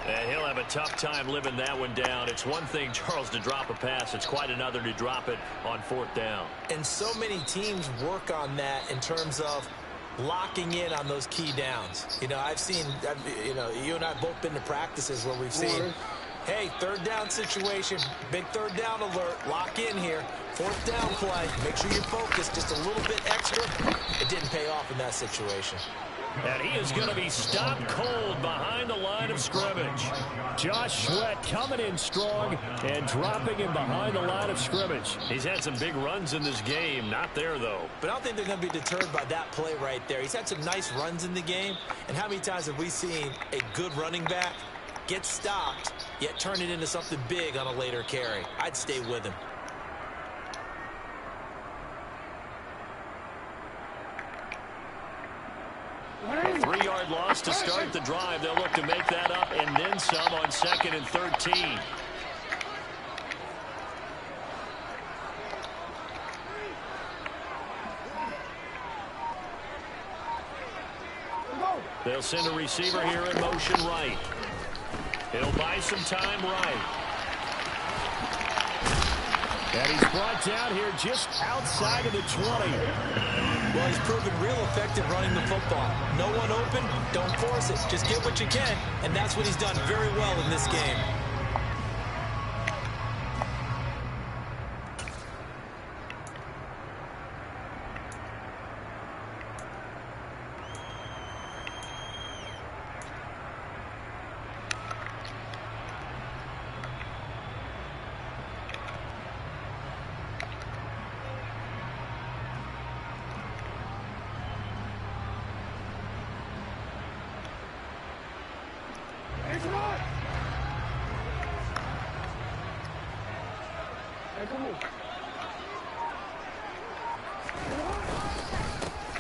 And he'll have a tough time living that one down. It's one thing, Charles, to drop a pass. It's quite another to drop it on 4th down. And so many teams work on that in terms of locking in on those key downs. You know, I've seen, you know, you and I have both been to practices where we've seen, hey, 3rd down situation, big 3rd down alert, lock in here, 4th down play, make sure you're focused just a little bit extra. It didn't pay off in that situation. And he is going to be stopped cold behind the line of scrimmage. Josh Sweat coming in strong and dropping him behind the line of scrimmage. He's had some big runs in this game. Not there, though. But I don't think they're going to be deterred by that play right there. He's had some nice runs in the game. And how many times have we seen a good running back get stopped, yet turn it into something big on a later carry? I'd stay with him. A 3-yard loss to start the drive. They'll look to make that up and then some on 2nd and 13. They'll send a receiver here in motion right. He'll buy some time right. And he's brought down here just outside of the 20. Well, he's proven real effective running the football. No one open, don't force it. Just get what you can, and that's what he's done very well in this game.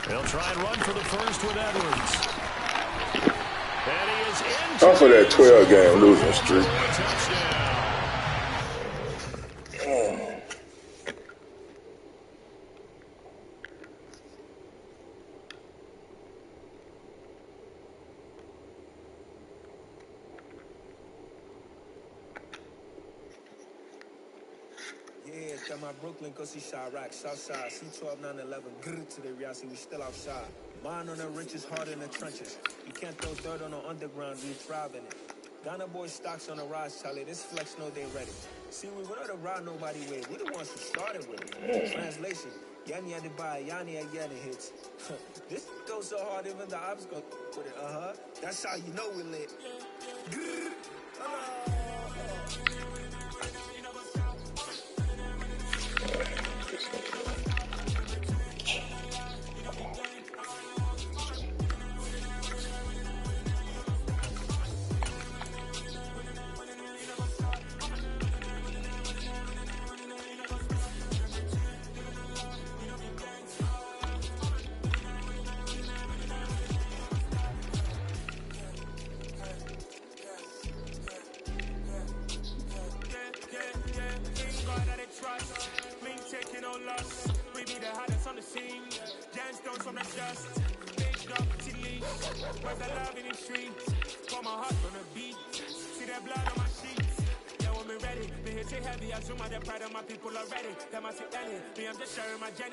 They'll try and run for the first with Edwards. And he is into off of that 12-game losing streak. My Brooklyn, go see Chirac, Southside, C12, 911, grrr to the Riasi, we still outside. Mine on the riches, hard in the trenches. You can't throw dirt on the underground, you thrive in it. Ghana boys stocks on the rise, Charlie, this flex know they ready. See, we were the ride nobody with, we the ones who started with it. Translation, Yanni had to buy, Yanni again it hits. This goes so hard, even the ops go with it, That's how you know we lit. Grrr.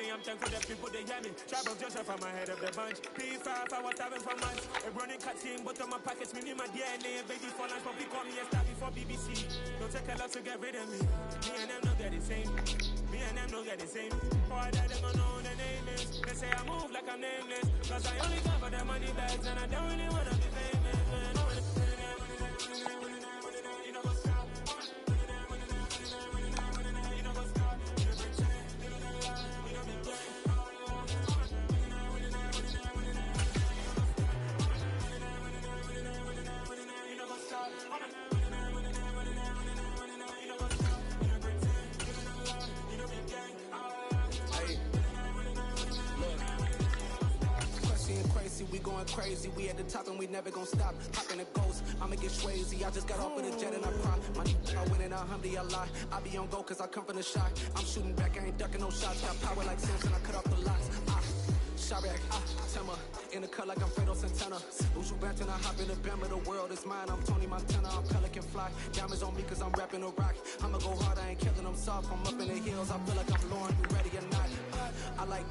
I'm thankful that people they hear me. Travel Joseph, I'm ahead of the bunch. P5, I was having for months. A running cut team, but on my pockets, me my DNA. Baby for lunch, but we call me a star before BBC. Don't take a lot to get rid of me. Me and them know they're the same. Me and them know they're the same. Boy, that they gonna know the name is. They say I move like I'm nameless. Cause I only cover the money bags and I don't really wanna be famous. going crazy. We at the top and we never gonna stop. Hopping a ghost, I'ma get crazy. I just got off of the jet and I cry. My I win in a Humvee, I lie. I be on go cause I come from the shot. I'm shooting back, I ain't ducking no shots. Got power like Samson, I cut off the lots. Shabak, Tema, in the cut like I'm Fredo Santana. Usu Banton, I hop in the Bama, the world is mine. I'm Tony Montana, I'm Pelican Fly. Diamonds on me cause I'm rapping a rock. I'ma go hard, I ain't killing them soft. I'm up in the hills, I feel like I'm Lauren, you ready or not? I like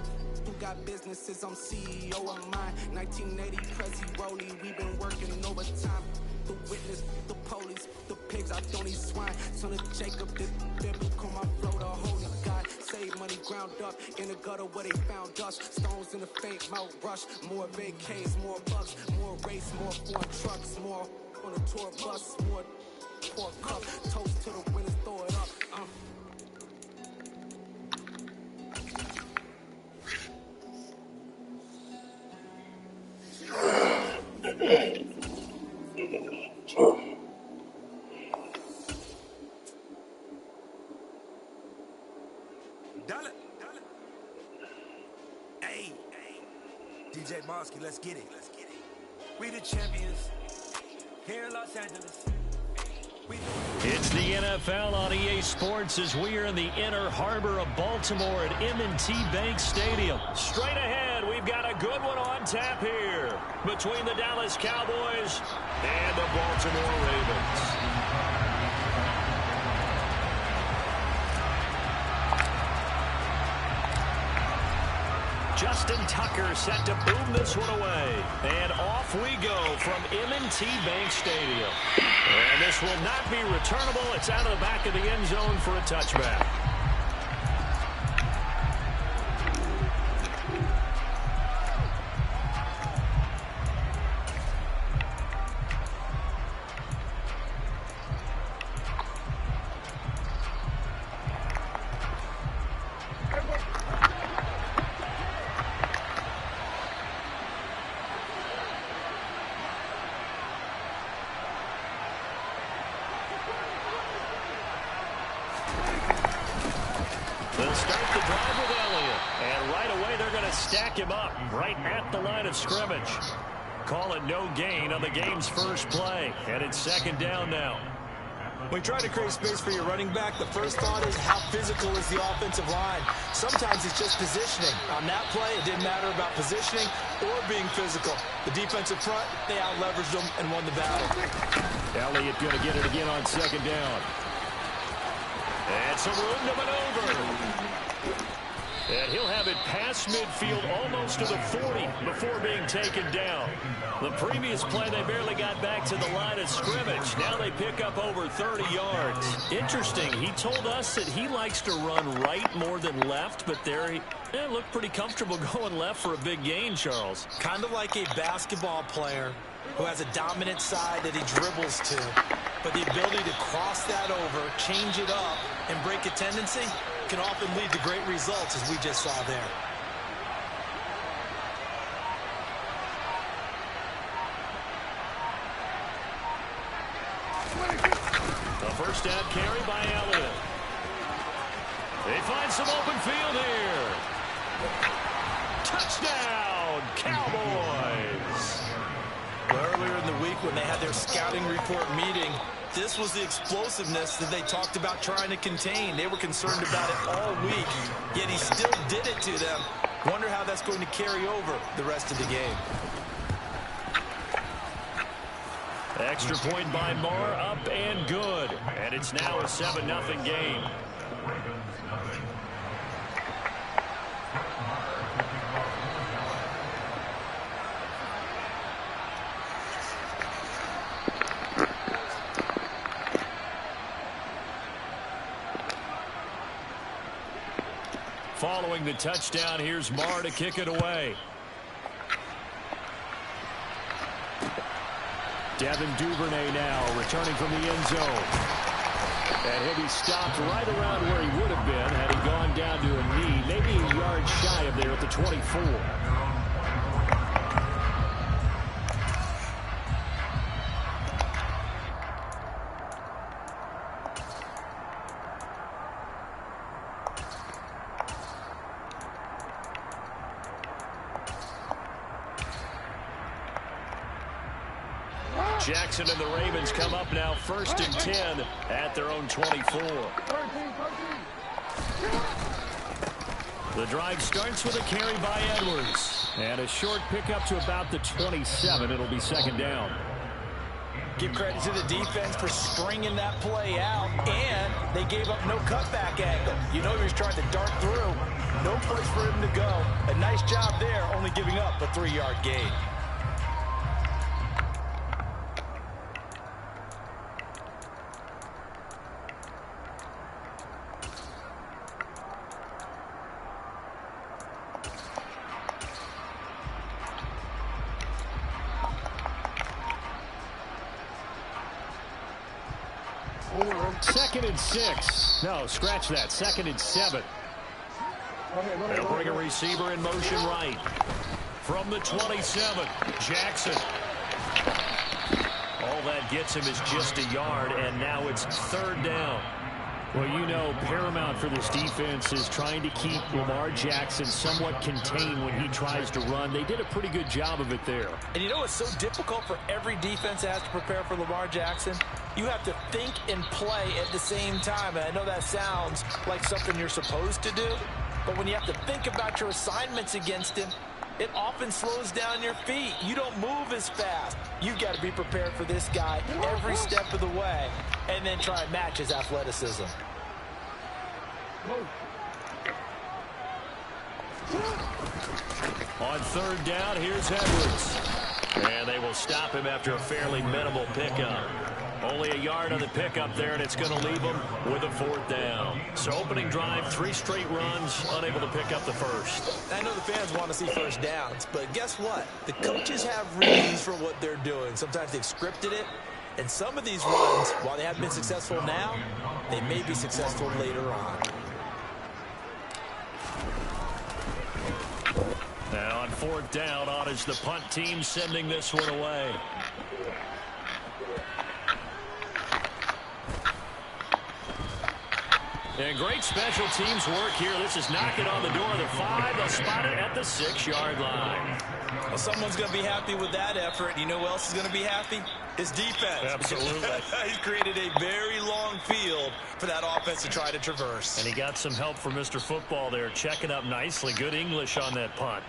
who got businesses, I'm CEO of mine. 1980, Prezi Rolly, we been working overtime. The witness, the police, the pigs, I don't eat swine. Son of Jacob, this biblical, my flow, the holy God. Save money ground up in the gutter where they found us. Stones in the faint mouth rush. More vacays, more bucks, more race, more foreign trucks, more on a tour bus, more pork cup. Toast to the winners, throw it up. Hey, DJ Mosky, let's get it. We the champions here in Los Angeles. It's the NFL on EA Sports as we are in the inner harbor of Baltimore at M&T Bank Stadium. Straight ahead, we've got a good one on tap here between the Dallas Cowboys and the Baltimore Ravens. Justin Tucker set to boom this one away. And off we go from M&T Bank Stadium. And this will not be returnable. It's out of the back of the end zone for a touchback. They'll start the drive with Elliott. And right away, they're going to stack him up right at the line of scrimmage. Call it no gain on the game's first play. And it's second down now. When you try to create space for your running back, the first thought is how physical is the offensive line. Sometimes it's just positioning. On that play, it didn't matter about positioning or being physical. The defensive front, they out-leveraged them and won the battle. Elliott going to get it again on second down. And some room to maneuver. And he'll have it past midfield almost to the 40 before being taken down. The previous play, they barely got back to the line of scrimmage. Now they pick up over 30 yards. Interesting. He told us that he likes to run right more than left, but there he looked pretty comfortable going left for a big gain, Charles. Kind of like a basketball player who has a dominant side that he dribbles to. But the ability to cross that over, change it up, and break a tendency can often lead to great results, as we just saw there. The first down carry by Elliott. They find some open field here. Touchdown, Cowboys! Earlier in the week when they had their scouting report meeting, this was the explosiveness that they talked about trying to contain. They were concerned about it all week, yet he still did it to them. Wonder how that's going to carry over the rest of the game. Extra point by Marr, up and good. And it's now a 7-0 game. Following the touchdown, here's Marr to kick it away. Devin Duvernay now returning from the end zone. And he'll be stopped right around where he would have been had he gone down to a knee, maybe a yard shy of there at the 24. Jackson and the Ravens come up now 1st and 10 at their own 24. The drive starts with a carry by Edwards. And a short pickup to about the 27. It'll be 2nd down. Give credit to the defense for stringing that play out, and they gave up no cutback angle. You know he was trying to dart through. No place for him to go. A nice job there, only giving up a 3-yard gain. Second and 6. No, scratch that. 2nd and 7. They'll bring a receiver in motion right. From the 27, Jackson. All that gets him is just a yard, and now it's 3rd down. Well, you know, paramount for this defense is trying to keep Lamar Jackson somewhat contained when he tries to run. They did a pretty good job of it there. And you know what's so difficult for every defense that has to prepare for Lamar Jackson? You have to think and play at the same time. And I know that sounds like something you're supposed to do, but when you have to think about your assignments against him, it often slows down your feet. You don't move as fast. You've got to be prepared for this guy every step of the way and then try and match his athleticism. On 3rd down, here's Edwards. And they will stop him after a fairly minimal pickup. Only a yard on the pickup there, and it's going to leave him with a 4th down. So opening drive, 3 straight runs, unable to pick up the first. I know the fans want to see first downs, but guess what? The coaches have reasons for what they're doing. Sometimes they've scripted it, and some of these runs, while they haven't been successful now, they may be successful later on. Now on 4th down, on is the punt team sending this one away. And great special teams work here. This is knocking on the door of the 5. They'll spot it at the 6-yard line. Well, someone's going to be happy with that effort. You know who else is going to be happy? His defense. Absolutely. He's created a very long field for that offense to try to traverse. And he got some help from Mr. Football there, checking up nicely. Good English on that punt.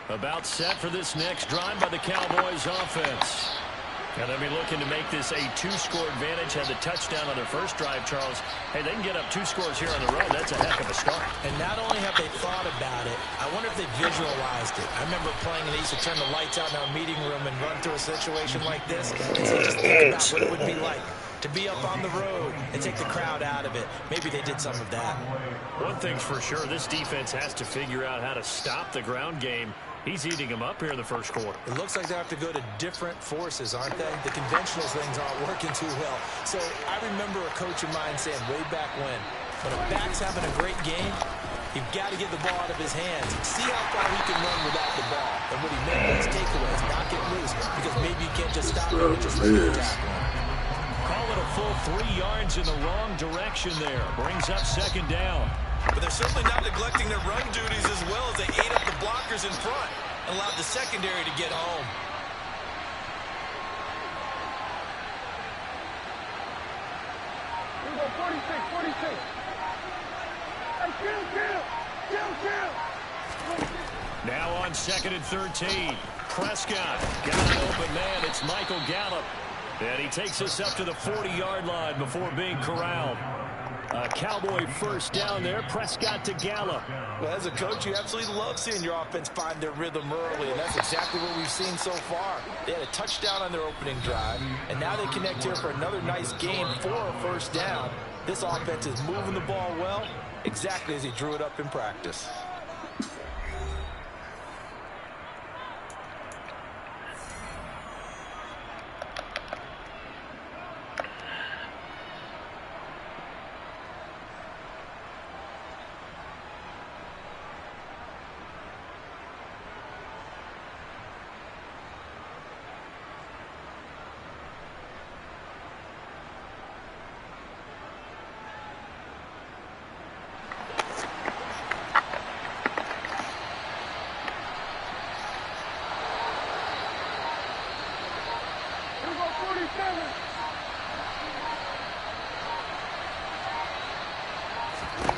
About set for this next drive by the Cowboys offense. And they'll be looking to make this a 2-score advantage. Had the touchdown on their first drive, Charles. Hey, they can get up 2 scores here on the road. That's a heck of a start. And not only have they thought about it, I wonder if they visualized it. I remember playing, and they used to turn the lights out in our meeting room and run through a situation like this. And so just think about what it would be like to be up on the road and take the crowd out of it. Maybe they did some of that. One thing's for sure, this defense has to figure out how to stop the ground game. He's eating them up here in the first quarter. It looks like they have to go to different forces, aren't they? The conventional things aren't working too well. So I remember a coach of mine saying way back when a back's having a great game, you've got to get the ball out of his hands. See how far he can run without the ball. And what he meant was takeaways, knock it loose, because maybe you can't just stop him and just leave it tackle. Call it a full 3 yards in the wrong direction there. Brings up 2nd down. But they're certainly not neglecting their run duties as well as they ate up the blockers in front and allowed the secondary to get home. Here we go, 46. Hey, Now on 2nd and 13. Prescott got an open man. It's Michael Gallup. And he takes us up to the 40-yard line before being corralled. A Cowboy first down there. Prescott to Gallup. Well, as a coach, you absolutely love seeing your offense find their rhythm early, and that's exactly what we've seen so far. They had a touchdown on their opening drive, and now they connect here for another nice game for a first down. This offense is moving the ball well, exactly as he drew it up in practice.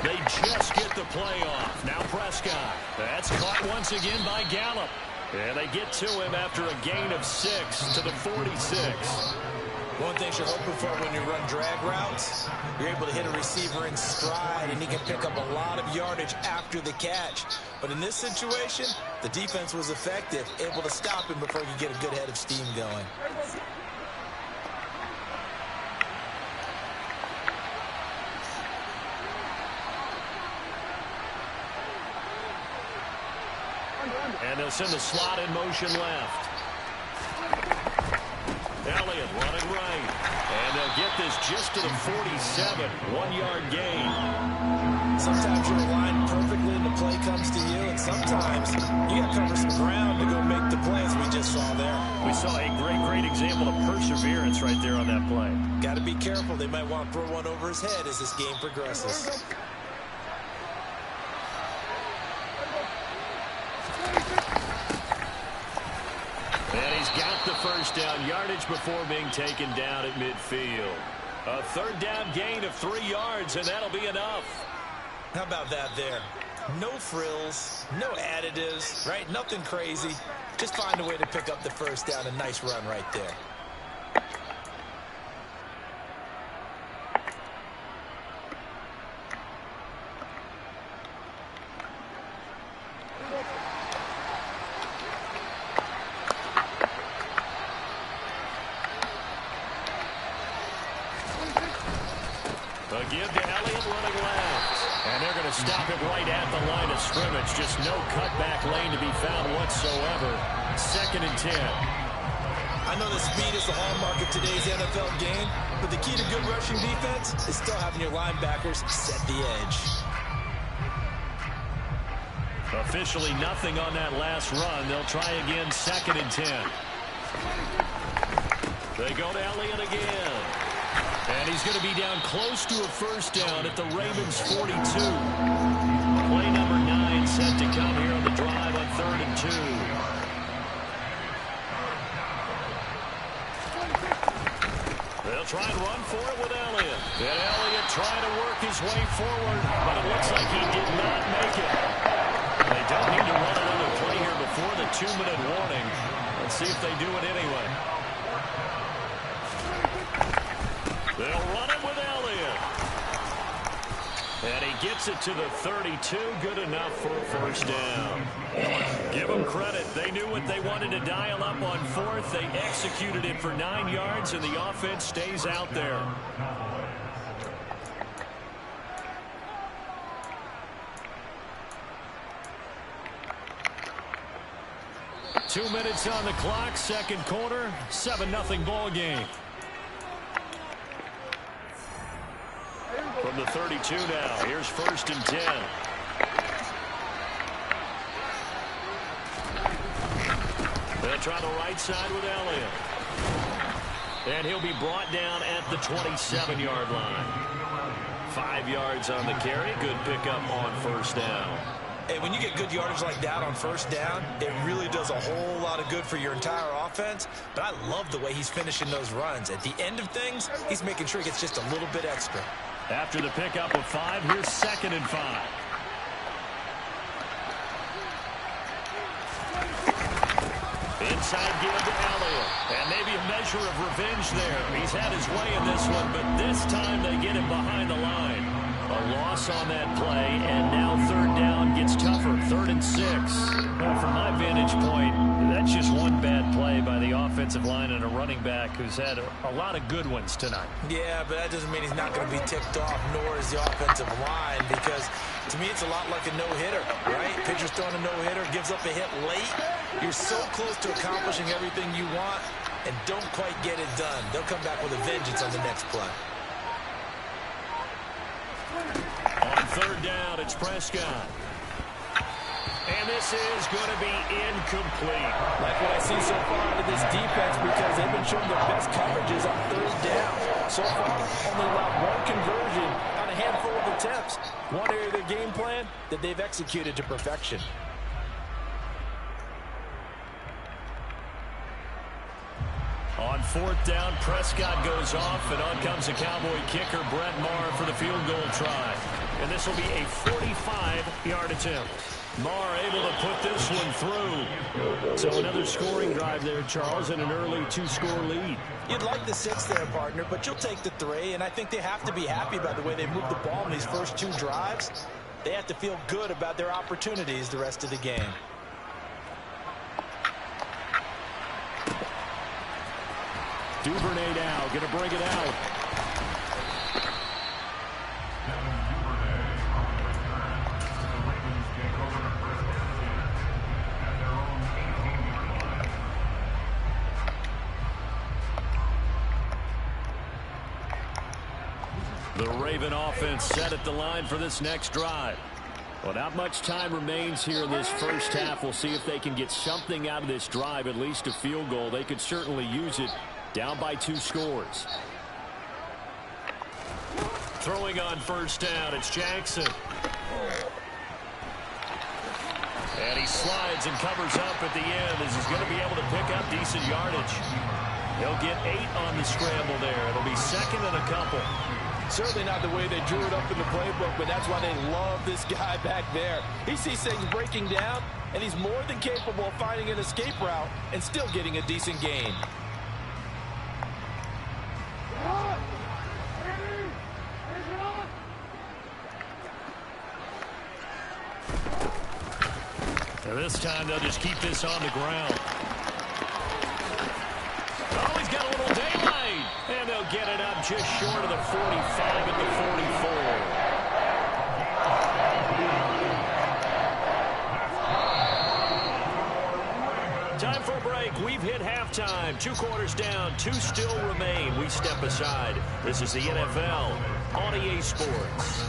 They just get the play off. Now Prescott. That's caught once again by Gallup. And they get to him after a gain of 6 to the 46. One thing you're hoping for when you run drag routes, you're able to hit a receiver in stride, and he can pick up a lot of yardage after the catch. But in this situation, the defense was effective, able to stop him before he could get a good head of steam going. And they'll send the slot in motion left. Elliott running right. And they'll get this just to the 47. 1-yard gain. Sometimes you're aligned perfectly and the play comes to you, and sometimes you got to cover some ground to go make the plays we just saw there. We saw a great example of perseverance right there on that play. Got to be careful. They might want to throw one over his head as this game progresses. And he's got the first down yardage before being taken down at midfield. A third down gain of 3 yards, and that'll be enough. How about that there? No frills, no additives, right? Nothing crazy. Just find a way to pick up the first down. A nice run right there. A give to Elliott running left. And they're going to stop him right at the line of scrimmage. Just no cutback lane to be found whatsoever. 2nd and 10. I know the speed is the hallmark of today's NFL game, but the key to good rushing defense is still having your linebackers set the edge. Officially nothing on that last run. They'll try again, 2nd and 10. They go to Elliott again. And he's going to be down close to a first down at the Ravens 42. Play number 9 set to come here on the drive on 3rd and 2. They'll try and run for it with Elliott. And Elliott trying to work his way forward, but it looks like he did not make it. They don't need to run another play here before the 2-minute warning. Let's see if they do it anyway. They'll run it with Elliott. And he gets it to the 32. Good enough for a first down. Give them credit. They knew what they wanted to dial up on 4th. They executed it for 9 yards, and the offense stays out there. Two minutes on the clock, second quarter, 7-0 ball game. From the 32 now, here's 1st and 10. They'll try the right side with Elliott. And he'll be brought down at the 27-yard line. 5 yards on the carry. Good pickup on first down. Hey, when you get good yardage like that on first down, it really does a whole lot of good for your entire offense. But I love the way he's finishing those runs. At the end of things, he's making sure he gets just a little bit extra. After the pickup of 5, here's 2nd and 5. Inside give to Elliott. And maybe a measure of revenge there. He's had his way in this one, but this time they get him behind the line. A loss on that play, and now 3rd down gets tougher. 3rd and 6. Well, from my vantage point, that's just one bad play by the offensive line and a running back who's had a lot of good ones tonight. Yeah, but that doesn't mean he's not going to be ticked off, nor is the offensive line, because to me it's a lot like a no-hitter, right? Pitcher's throwing a no-hitter, gives up a hit late. You're so close to accomplishing everything you want and don't quite get it done. They'll come back with a vengeance on the next play. On 3rd down, it's Prescott. And this is going to be incomplete. Like what I see so far out of this defense, because they've been showing their best coverages on 3rd down. So far, only allowed 1 conversion on a handful of attempts. One area of their game plan that they've executed to perfection. On fourth down, Prescott goes off, and on comes the Cowboy kicker, Brett Maher, for the field goal try. And this will be a 45-yard attempt. Maher able to put this one through. So another scoring drive there, Charles, and an early 2-score lead. You'd like the 6 there, partner, but you'll take the 3, and I think they have to be happy by the way they moved the ball in these first 2 drives. They have to feel good about their opportunities the rest of the game. Duvernay now going to bring it out. The Raven offense set at the line for this next drive. Well, not much time remains here in this first half. We'll see if they can get something out of this drive, at least a field goal. They could certainly use it. Down by 2 scores. Throwing on first down, it's Jackson. And he slides and covers up at the end as he's going to be able to pick up decent yardage. He'll get 8 on the scramble there. It'll be second and a couple. Certainly not the way they drew it up in the playbook, but that's why they love this guy back there. He sees things breaking down, and he's more than capable of finding an escape route and still getting a decent gain. And this time they'll just keep this on the ground. Oh, he's got a little daylight. And they'll get it up just short of the 45 at the 44. Time for a break. We've hit halftime. 2 quarters down. 2 still remain. We step aside. This is the NFL on EA Sports.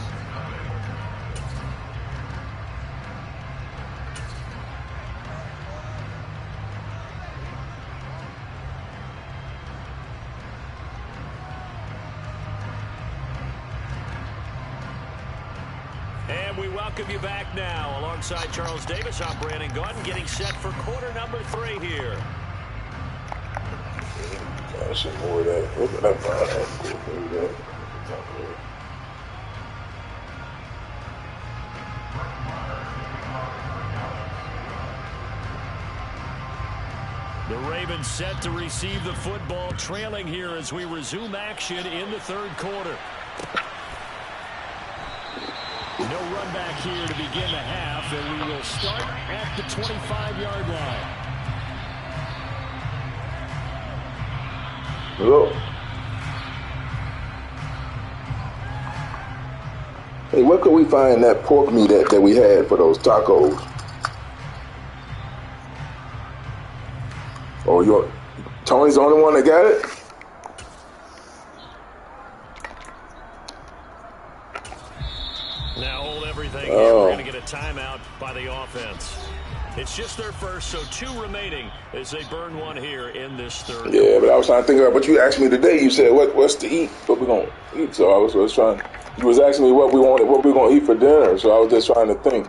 We welcome you back now. Alongside Charles Davis, I'm Brandon Gordon, getting set for quarter number 3 here. Some more of that. Look at that. The Ravens set to receive the football, trailing here as we resume action in the 3rd quarter. No run back here to begin the half, and we will start at the 25-yard line. Hello. Hey, where could we find that pork meat that we had for those tacos? Oh, Tony's the only one that got it? Now hold everything here. We're going to get a timeout by the offense. It's just their first, so 2 remaining as they burn 1 here in this 3rd. Yeah, but I was trying to think about. But you asked me today. You said what's to eat? What we gonna eat? So I was trying. You was asking me what we wanted, what we gonna eat for dinner. So I was just trying to think.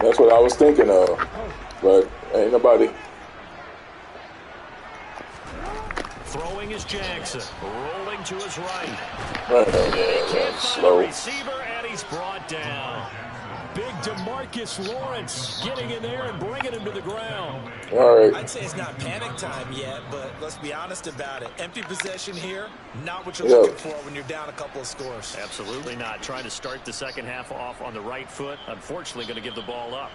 That's what I was thinking of. But ain't nobody. Throwing is Jackson, rolling to his right. That's slow. Receiver, and he's brought down. Big DeMarcus Lawrence getting in there and bringing him to the ground. All right. I'd say it's not panic time yet, but let's be honest about it. Empty possession here, not what you're looking for when you're down a couple of scores. Absolutely not. Trying to start the second half off on the right foot. Unfortunately, going to give the ball up.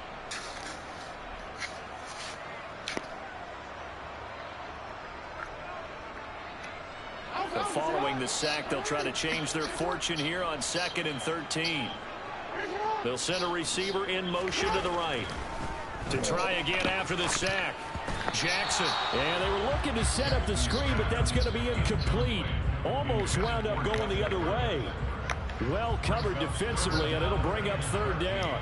But following the sack, they'll try to change their fortune here on 2nd and 13. They'll send a receiver in motion to the right. To try again after the sack. Jackson. And they were looking to set up the screen, but that's going to be incomplete. Almost wound up going the other way. Well covered defensively, and it'll bring up 3rd down.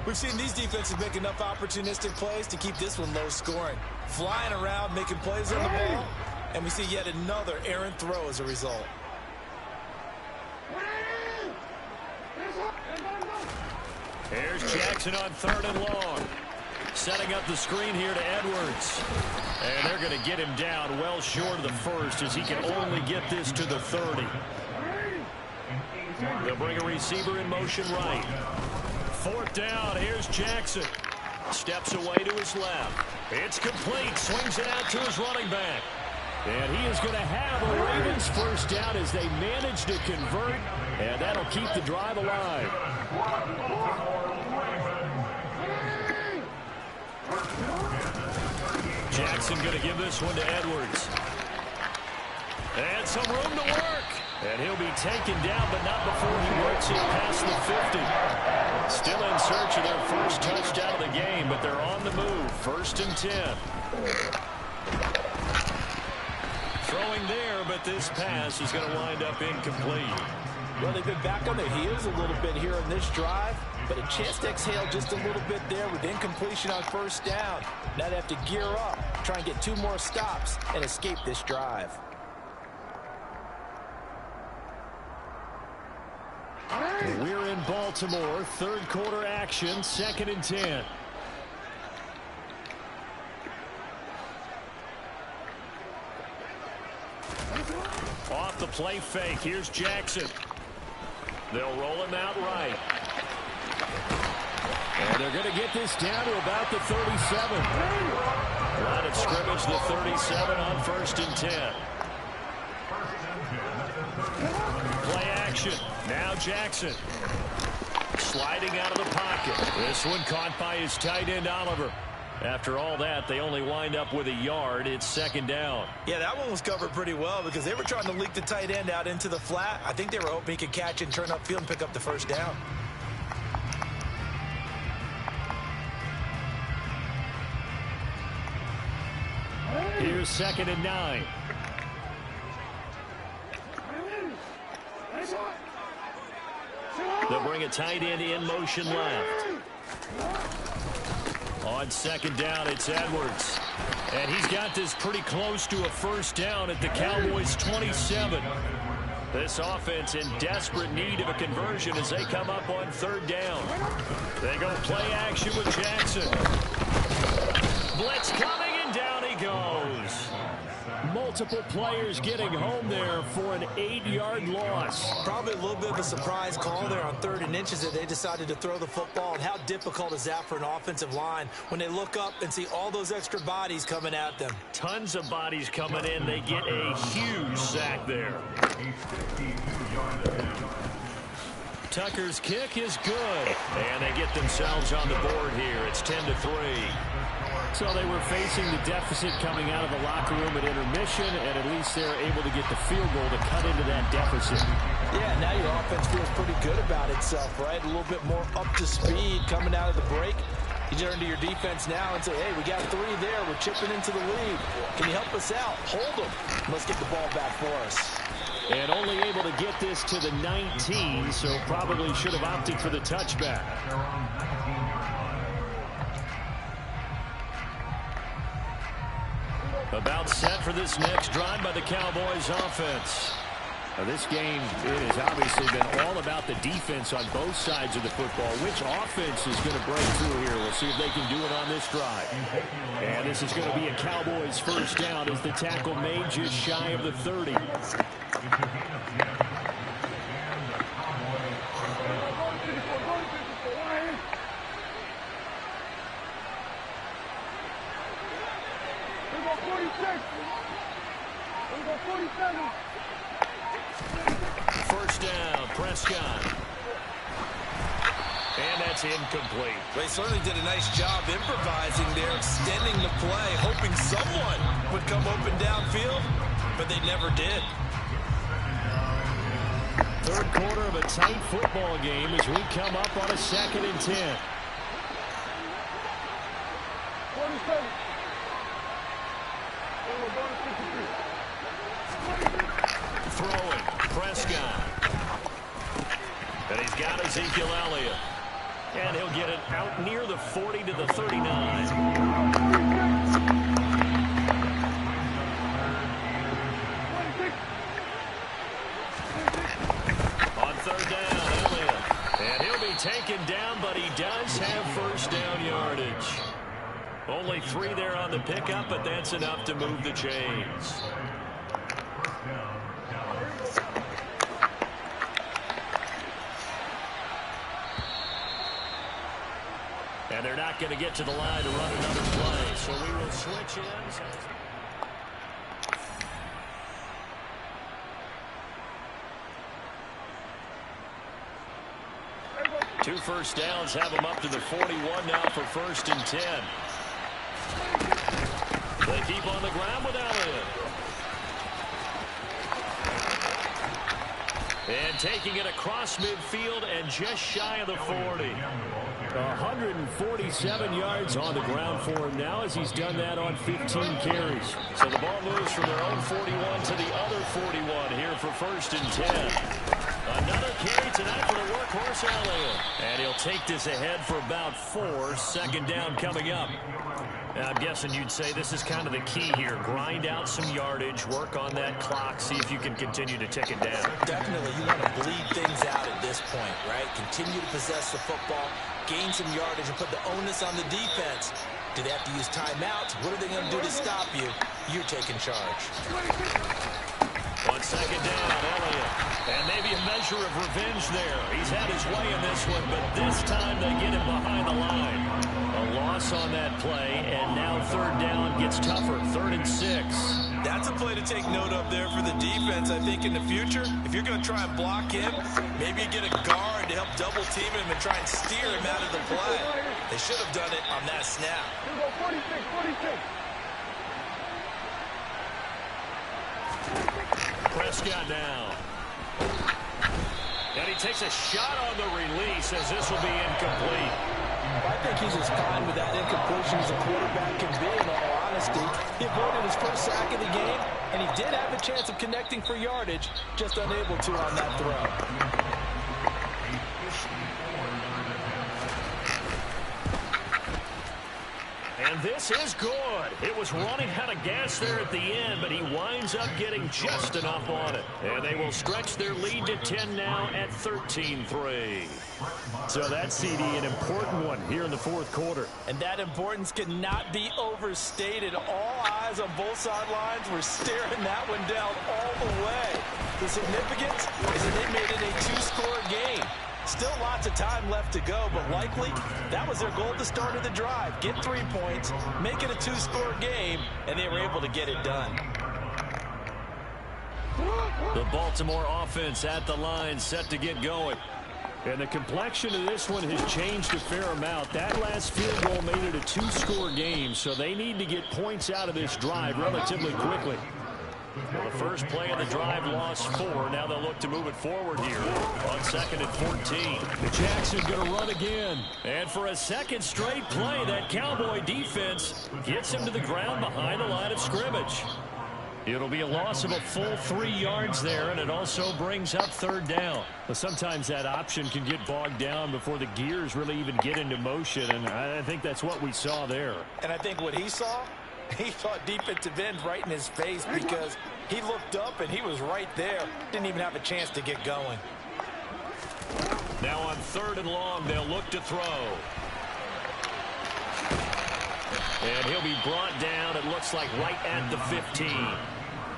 We've seen these defenses make enough opportunistic plays to keep this one low scoring. Flying around, making plays on the ball, and we see yet another errant throw as a result. Here's Jackson on 3rd and long. Setting up the screen here to Edwards. And they're going to get him down well short of the first as he can only get this to the 30. They'll bring a receiver in motion right. Fourth down. Here's Jackson. Steps away to his left. It's complete. Swings it out to his running back. And he is going to have a Ravens first down as they manage to convert. And that'll keep the drive alive. Jackson going to give this one to Edwards. And some room to work. And he'll be taken down, but not before he works it past the 50. Still in search of their first touchdown of the game, but they're on the move. 1st and 10. Throwing there, but this pass is going to wind up incomplete. Well, they've been back on their heels a little bit here in this drive, but a chance to exhale just a little bit there with incompletion on first down. Now they have to gear up, try and get 2 more stops, and escape this drive. We're in Baltimore. 3rd quarter action. 2nd and 10. Off the play fake. Here's Jackson. They'll roll him out right. And they're going to get this down to about the 37. Line of scrimmage, the 37 on 1st and 10. Play action. Now Jackson. Sliding out of the pocket. This one caught by his tight end, Oliver. After all that, they only wind up with a yard. It's 2nd down. Yeah, that one was covered pretty well because they were trying to leak the tight end out into the flat. I think they were hoping he could catch and turn upfield and pick up the first down. Here's 2nd and 9. They'll bring a tight end in motion left. On 2nd down, it's Edwards. And he's got this pretty close to a first down at the Cowboys' 27. This offense in desperate need of a conversion as they come up on 3rd down. They go play action with Jackson. Blitz coming, and down he goes. Multiple players getting home there for an 8-yard loss. Probably a little bit of a surprise call there on 3rd and inches that they decided to throw the football. And how difficult is that for an offensive line when they look up and see all those extra bodies coming at them? Tons of bodies coming in. They get a huge sack there. Tucker's kick is good. And they get themselves on the board here. It's 10-3. So they were facing the deficit coming out of the locker room at intermission, and at least they're able to get the field goal to cut into that deficit. Yeah, now your offense feels pretty good about itself, right? A little bit more up to speed coming out of the break. You turn to your defense now and say, hey, we got 3 there. We're chipping into the lead. Can you help us out? Hold them. Let's get the ball back for us. And only able to get this to the 19, so probably should have opted for the touchback. About set for this next drive by the Cowboys offense. Now this game, it has obviously been all about the defense on both sides of the football. Which offense is going to break through here? We'll see if they can do it on this drive. And this is going to be a Cowboys first down as the tackle made just shy of the 30. First down, Prescott. And that's incomplete. They certainly did a nice job improvising there, extending the play, hoping someone would come open downfield, but they never did. 3rd quarter of a tight football game as we come up on a 2nd and 10. Throwing, Prescott. And he's got Ezekiel Elliott. And he'll get it out near the 40 to the 39. On 3rd down, Elliott. And he'll be taken down, but he does have first down yardage. Only 3 there on the pickup, but that's enough to move the chains. And they're not going to get to the line to run another play, so we will switch ends. 2 first downs have them up to the 41 now for 1st and 10. They keep on the ground with Elliott. And taking it across midfield and just shy of the 40. 147 yards on the ground for him now as he's done that on 15 carries. So the ball moves from their own 41 to the other 41 here for 1st and 10. Another carry tonight for the workhorse Elliott. And he'll take this ahead for about 4. 2nd down coming up. I'm guessing you'd say this is kind of the key here. Grind out some yardage, work on that clock, see if you can continue to tick it down. Definitely, you want to bleed things out at this point, right? Continue to possess the football, gain some yardage, and put the onus on the defense. Do they have to use timeouts? What are they going to do to stop you? You're taking charge. On 2nd down, Elliott. And maybe a measure of revenge there. He's had his way in this one, but this time they get him behind the line. A loss on that play, and now 3rd down gets tougher. 3rd and 6. That's a play to take note of there for the defense, I think, in the future. If you're going to try and block him, maybe you get a guard to help double team him and try and steer him out of the play. They should have done it on that snap. 46. Prescott now. And he takes a shot on the release as this will be incomplete. I think he's as fine with that incompletion as a quarterback can be, in all honesty. He avoided his first sack of the game, and he did have a chance of connecting for yardage, just unable to on that throw. And this is good. It was running out of gas there at the end, but he winds up getting just enough on it. And they will stretch their lead to 10 now at 13-3. So that CD, an important one here in the 4th quarter. And that importance cannot be overstated. All eyes on both sidelines were staring that one down all the way. The significance is that they made it a 2-score game. Still lots of time left to go, but likely that was their goal at the start of the drive. Get 3 points, make it a 2-score game, and they were able to get it done. The Baltimore offense at the line, set to get going. And the complexion of this one has changed a fair amount. That last field goal made it a 2-score game, so they need to get points out of this drive relatively quickly. Well, the first play of the drive lost 4. Now they'll look to move it forward here on 2nd and 14. Jackson's going to run again. And for a 2nd straight play, that Cowboy defense gets him to the ground behind the line of scrimmage. It'll be a loss of a full 3 yards there, and it also brings up 3rd down. Well, sometimes that option can get bogged down before the gears really even get into motion, and I think that's what we saw there. And I think what he saw defensive end right in his face because he looked up and he was right there. Didn't even have a chance to get going. Now on 3rd and long, they'll look to throw. And he'll be brought down, it looks like, right at the 15.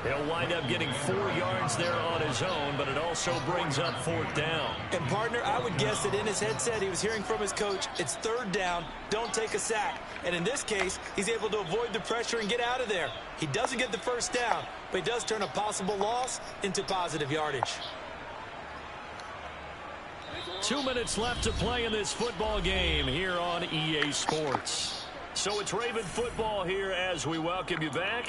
He'll wind up getting 4 yards there on his own, but it also brings up 4th down. And, partner, I would guess that in his headset he was hearing from his coach, it's 3rd down, don't take a sack. And in this case, he's able to avoid the pressure and get out of there. He doesn't get the 1st down, but he does turn a possible loss into positive yardage. 2 minutes left to play in this football game here on EA Sports. So it's Raven football here as we welcome you back.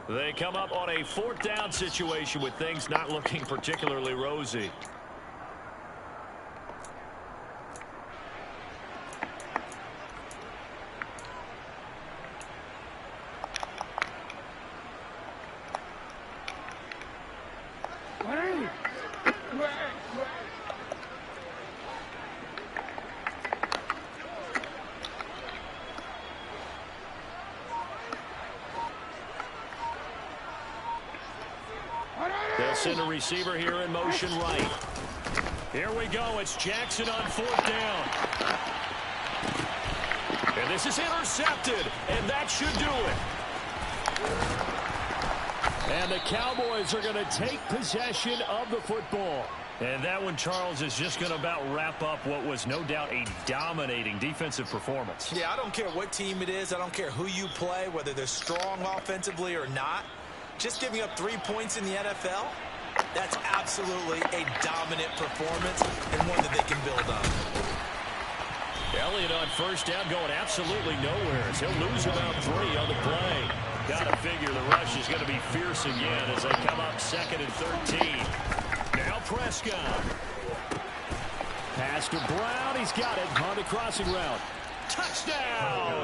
They come up on a 4th down situation with things not looking particularly rosy. They'll send a receiver here in motion right. Here we go. It's Jackson on 4th down. And And this is intercepted, and that should do it. And the Cowboys are going to take possession of the football. And that one, Charles, is just going to about wrap up what was no doubt a dominating defensive performance. Yeah, I don't care what team it is. I don't care who you play, whether they're strong offensively or not. Just giving up 3 points in the NFL, that's absolutely a dominant performance and one that they can build on. Elliott on first down going absolutely nowhere as he'll lose about 3 on the play. Got to figure the rush is going to be fierce again as they come up 2nd and 13. Now Prescott. Pass to Brown. He's got it on the crossing route. Touchdown!